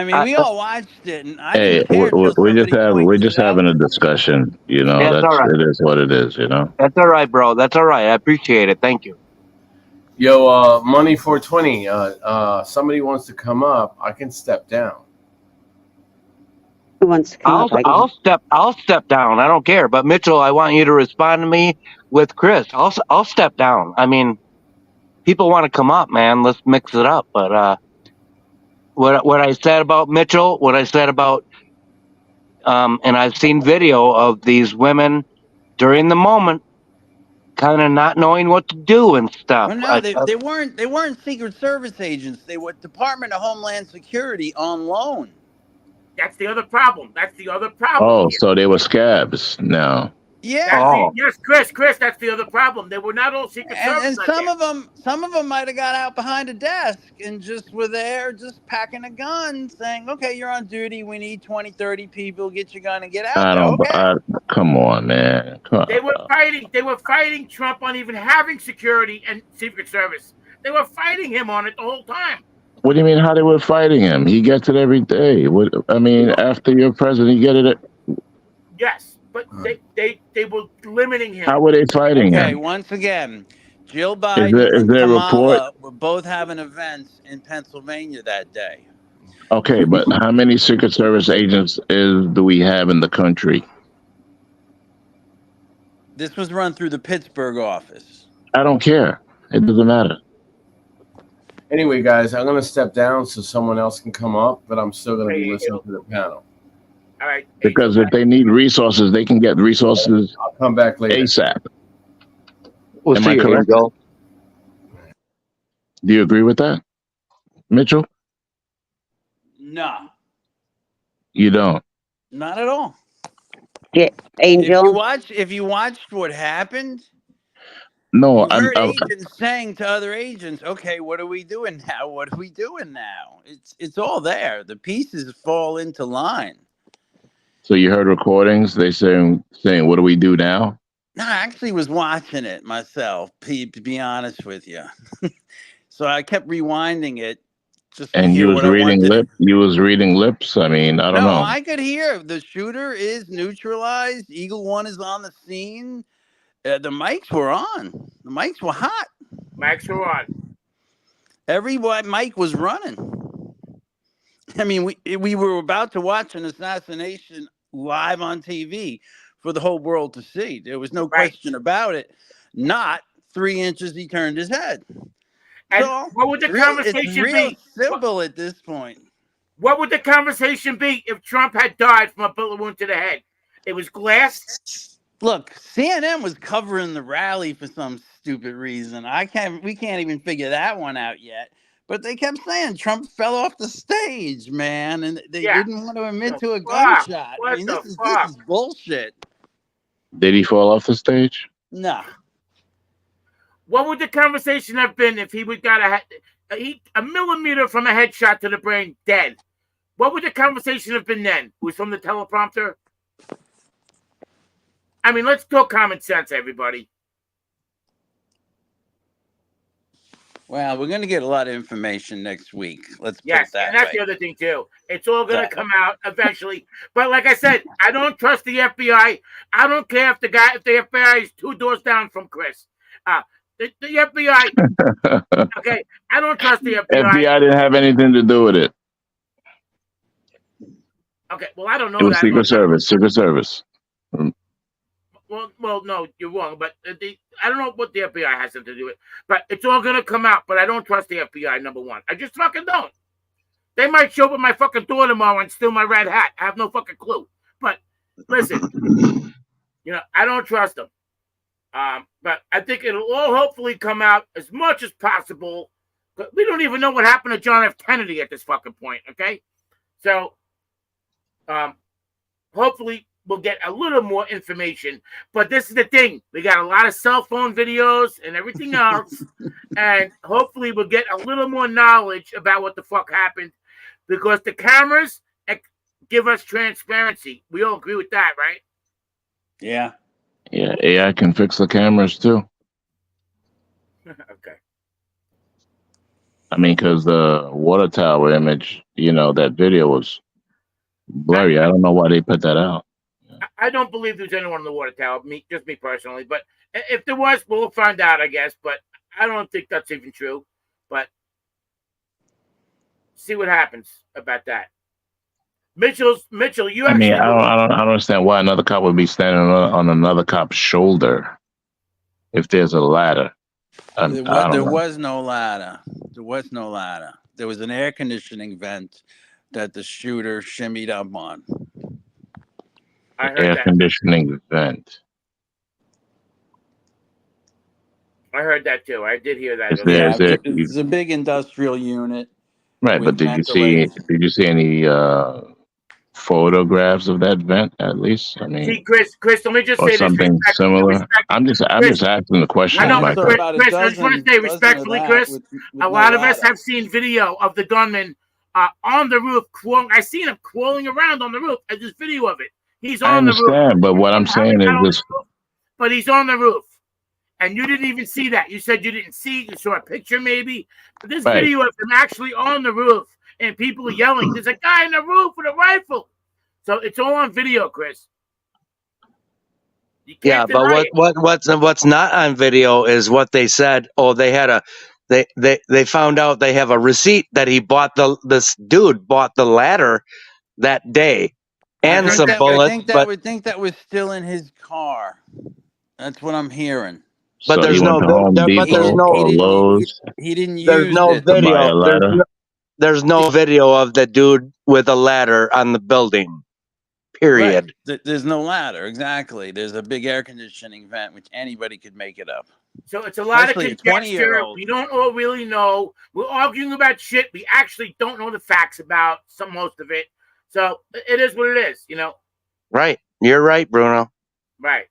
mean, we all watched it, and I Hey, didn't care till we're just having a discussion. You know, That's all right. It is what it is. You know. That's all right, bro. That's all right. I appreciate it. Thank you. Yo, Money 420. Somebody wants to come up. I can step down. Who wants to come up? I'll step down. I don't care. But Mitchell, I want you to respond to me with Chris. I'll step down. I mean, people want to come up, man. Let's mix it up. But what I said about Mitchell, what I said about, and I've seen video of these women during the moment, kind of not knowing what to do and stuff. Well, no, they weren't Secret Service agents. They were Department of Homeland Security on loan. That's the other problem. Oh, so they were scabs now. Yeah. Yes, Chris. That's the other problem. They were not all Secret Service. And some of them might have got out behind a desk and just were there, just packing a gun, saying, "Okay, you're on duty. We need 20, 30 people. Get your gun and get out." Come on, man. Come on. They were fighting Trump on even having security and Secret Service. They were fighting him on it the whole time. What do you mean? How they were fighting him? He gets it every day. After you're president, you get it. Yes, but they were limiting him. How were they fighting him? Okay, once again, Jill Biden Is and there a report? Kamala were both having events in Pennsylvania that day. Okay, but how many Secret Service agents do we have in the country? This was run through the Pittsburgh office. I don't care. It doesn't matter. Anyway, guys, I'm going to step down so someone else can come up, but I'm still going to be listening to the panel. All right. Because if they need resources, they can get resources. I'll come back later. ASAP. We'll Am see I you, correct? Angel. Do you agree with that, Mitchell? No, You don't. not at all. Yeah, Angel. If you watched what happened, No, you heard agents saying to other agents, "Okay, what are we doing now? What are we doing now?" It's all there. The pieces fall into line. So you heard recordings? They saying, "What do we do now?" No, I actually was watching it myself. To be honest with you, so I kept rewinding it. Just to And hear you was what I reading wanted. You was reading lips. I mean, I don't No, know. I could hear the shooter is neutralized. Eagle One is on the scene. The mics were on. The mics were hot. Mics were on. Every mic was running. I mean, we were about to watch an assassination live on TV for the whole world to see. There was no question about it. Not 3 inches he turned his head. And So, what would the conversation it's real be? simple at this point. What would the conversation be if Trump had died from a bullet wound to the head? It was glass. Look, CNN was covering the rally for some stupid reason. We can't even figure that one out yet. But they kept saying Trump fell off the stage, man, and they didn't want to admit to a Fuck? gunshot. I What mean, the this fuck? is bullshit. Did he fall off the stage? No. What would the conversation have been if he would got a millimeter from a headshot to the brain, dead? What would the conversation have been then? It was from the teleprompter? I mean, let's talk common sense, everybody. Well, we're going to get a lot of information next week. Let's put Yes, it that and that's way. the other thing too. It's all going to Exactly. come out eventually. But like I said, I don't trust the FBI. I don't care if the FBI is 2 doors down from Chris. The FBI. Okay, I don't trust the FBI. FBI didn't have anything to do with it. Okay, well, I don't know It was that. Secret Service. Secret Service. Well, no, you're wrong. But I don't know what the FBI has something to do with. But it's all gonna come out. But I don't trust the FBI. Number one, I just fucking don't. They might show up at my fucking door tomorrow and steal my red hat. I have no fucking clue. But listen, I don't trust them. But I think it'll all hopefully come out as much as possible. But we don't even know what happened to John F. Kennedy at this fucking point. Okay, so hopefully we'll get a little more information. But this is the thing. We got a lot of cell phone videos and everything else. And hopefully we'll get a little more knowledge about what the fuck happened. Because the cameras give us transparency. We all agree with that, right? Yeah. Yeah, AI can fix the cameras too. Okay. I mean, because the water tower image, that video was blurry. I don't know why they put that out. I don't believe there's anyone in the water tower, just me personally. But if there was, we'll find out, I guess. But I don't think that's even true. But see what happens about that. Mitchell, you I mean, actually. I don't understand why another cop would be standing on another cop's shoulder if there's a ladder. There was no ladder. There was no ladder. There was an air conditioning vent that the shooter shimmied up on. I heard Air that. conditioning vent. I heard that too. I did hear that. It's a big industrial unit. Right, but did you see any photographs of that vent at least? I mean, see, Chris, let me just or say something this. similar. I'm just asking the question. I know, but Chris, I just dozen- want to say dozen of respectfully, that Chris, with a no lot of us ladder. have seen video of the gunman on the roof. I seen him crawling around on the roof. There's video of it. He's I on the roof. understand, but what I'm saying is this. But he's on the roof. And you didn't even see that. You said you didn't see. You saw a picture maybe. But this Right. video of him actually on the roof. And people are yelling, there's a guy on the roof with a rifle. So it's all on video, Chris. You can't Yeah, but deny it. what's not on video is what they said. Oh, they had they found out they have a receipt that he bought this dude bought the ladder that day and some bullets. I would think that was still in his car. That's what I'm hearing. But So there's he went no to Home Depot or Lowe's. He didn't use There's no it. To buy a video. ladder. There's no video of the dude with a ladder on the building. Period. Right. There's no ladder. Exactly. There's a big air conditioning vent, which anybody could make it up. So it's a lot Especially a of conjecture. 20-year-old. We don't all really know. We're arguing about shit we actually don't know the facts about most of it. So it is what it is, Right. You're right, Bruno. Right.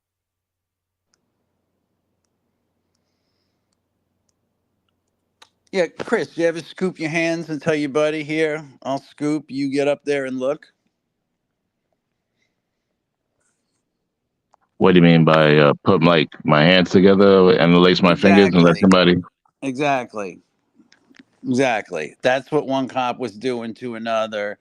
Yeah, Chris, you ever scoop your hands and tell your buddy, here, I'll scoop, you get up there and look? What do you mean by put my hands together and lace my fingers and let somebody? Exactly. That's what one cop was doing to another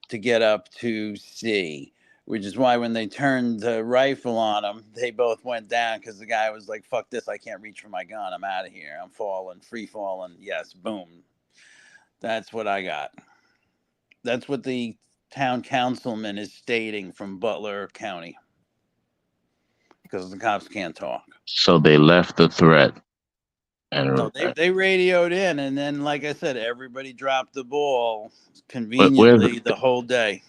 to get up to see, which is why when they turned the rifle on him, they both went down because the guy was like, fuck this, I can't reach for my gun. I'm out of here. I'm falling, free falling. Yes, boom. That's what I got. That's what the town councilman is stating from Butler County. Because the cops can't talk. So they left the threat. And No, they radioed in, and then, like I said, everybody dropped the ball conveniently the whole day.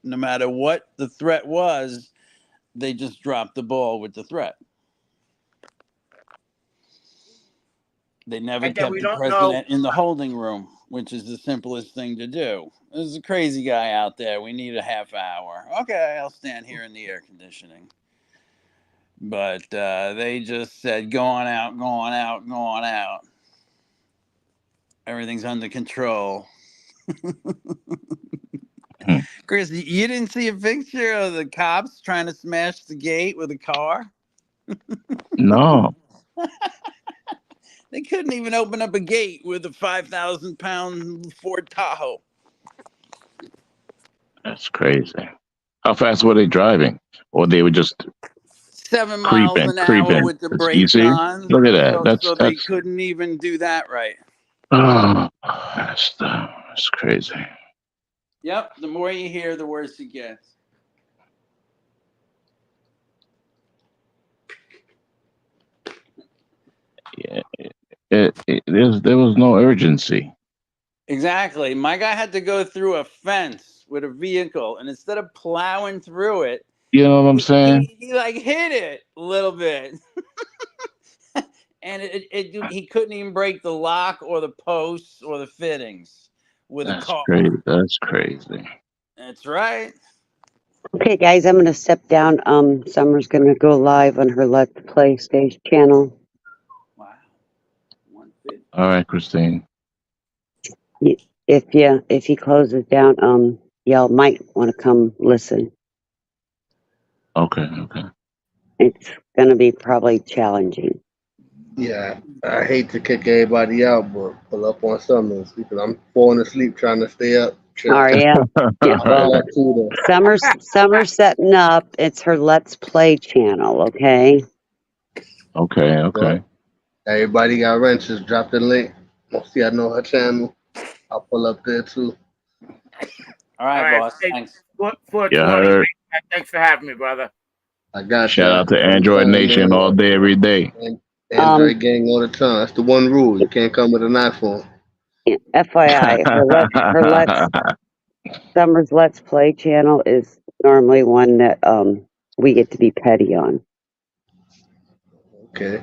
No matter what the threat was, they just dropped the ball with the threat. They never And then kept we the don't know. president in the holding room, which is the simplest thing to do. There's a crazy guy out there. We need a half hour. Okay, I'll stand here in the air conditioning. But they just said, go on out, go on out, go on out. Everything's under control. Chris, you didn't see a picture of the cops trying to smash the gate with a car? No. They couldn't even open up a gate with a 5,000-pound Ford Tahoe. That's crazy. How fast were they driving? Or they were just 7 miles an hour with the brakes on. Look at that. So they couldn't even do that right. Oh, that's crazy. Yep. The more you hear, the worse it gets. Yeah, there was no urgency. Exactly. My guy had to go through a fence with a vehicle, and instead of plowing through it, you know what I'm saying? He like hit it a little bit, and he couldn't even break the lock or the posts or the fittings with a car. Crazy. That's crazy. That's right. Okay, guys, I'm going to step down. Summer's going to go live on her Let's Play stage channel. All right, Christine. If he closes down, y'all might want to come listen. Okay. It's going to be probably challenging. Yeah, I hate to kick everybody out, but pull up on Summers because I'm falling asleep trying to stay up. Are you? Yeah, well, Summer's setting up. It's her Let's Play channel, okay? Okay. Everybody got wrenches. Drop the link. See, I know her channel. I'll pull up there too. All right, boss. Thanks. Thanks for having me, brother. I got Shout out to Android Nation all day, every day. Android gang all the time. That's the one rule. You can't come with an iPhone. FYI, Summer's Let's Play channel is normally one that we get to be petty on. Okay.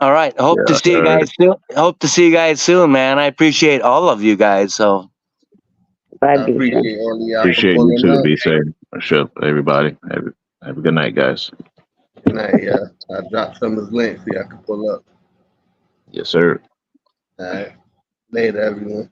All right. Hope to see you guys soon. Hope to see you guys soon, man. I appreciate all of you guys. So I appreciate all of y'all. Appreciate you too. Be safe. Sure, everybody. Have a good night, guys. Good night. Yeah, I dropped Summer's link so y'all can pull up. Yes, sir. All right. Later, everyone.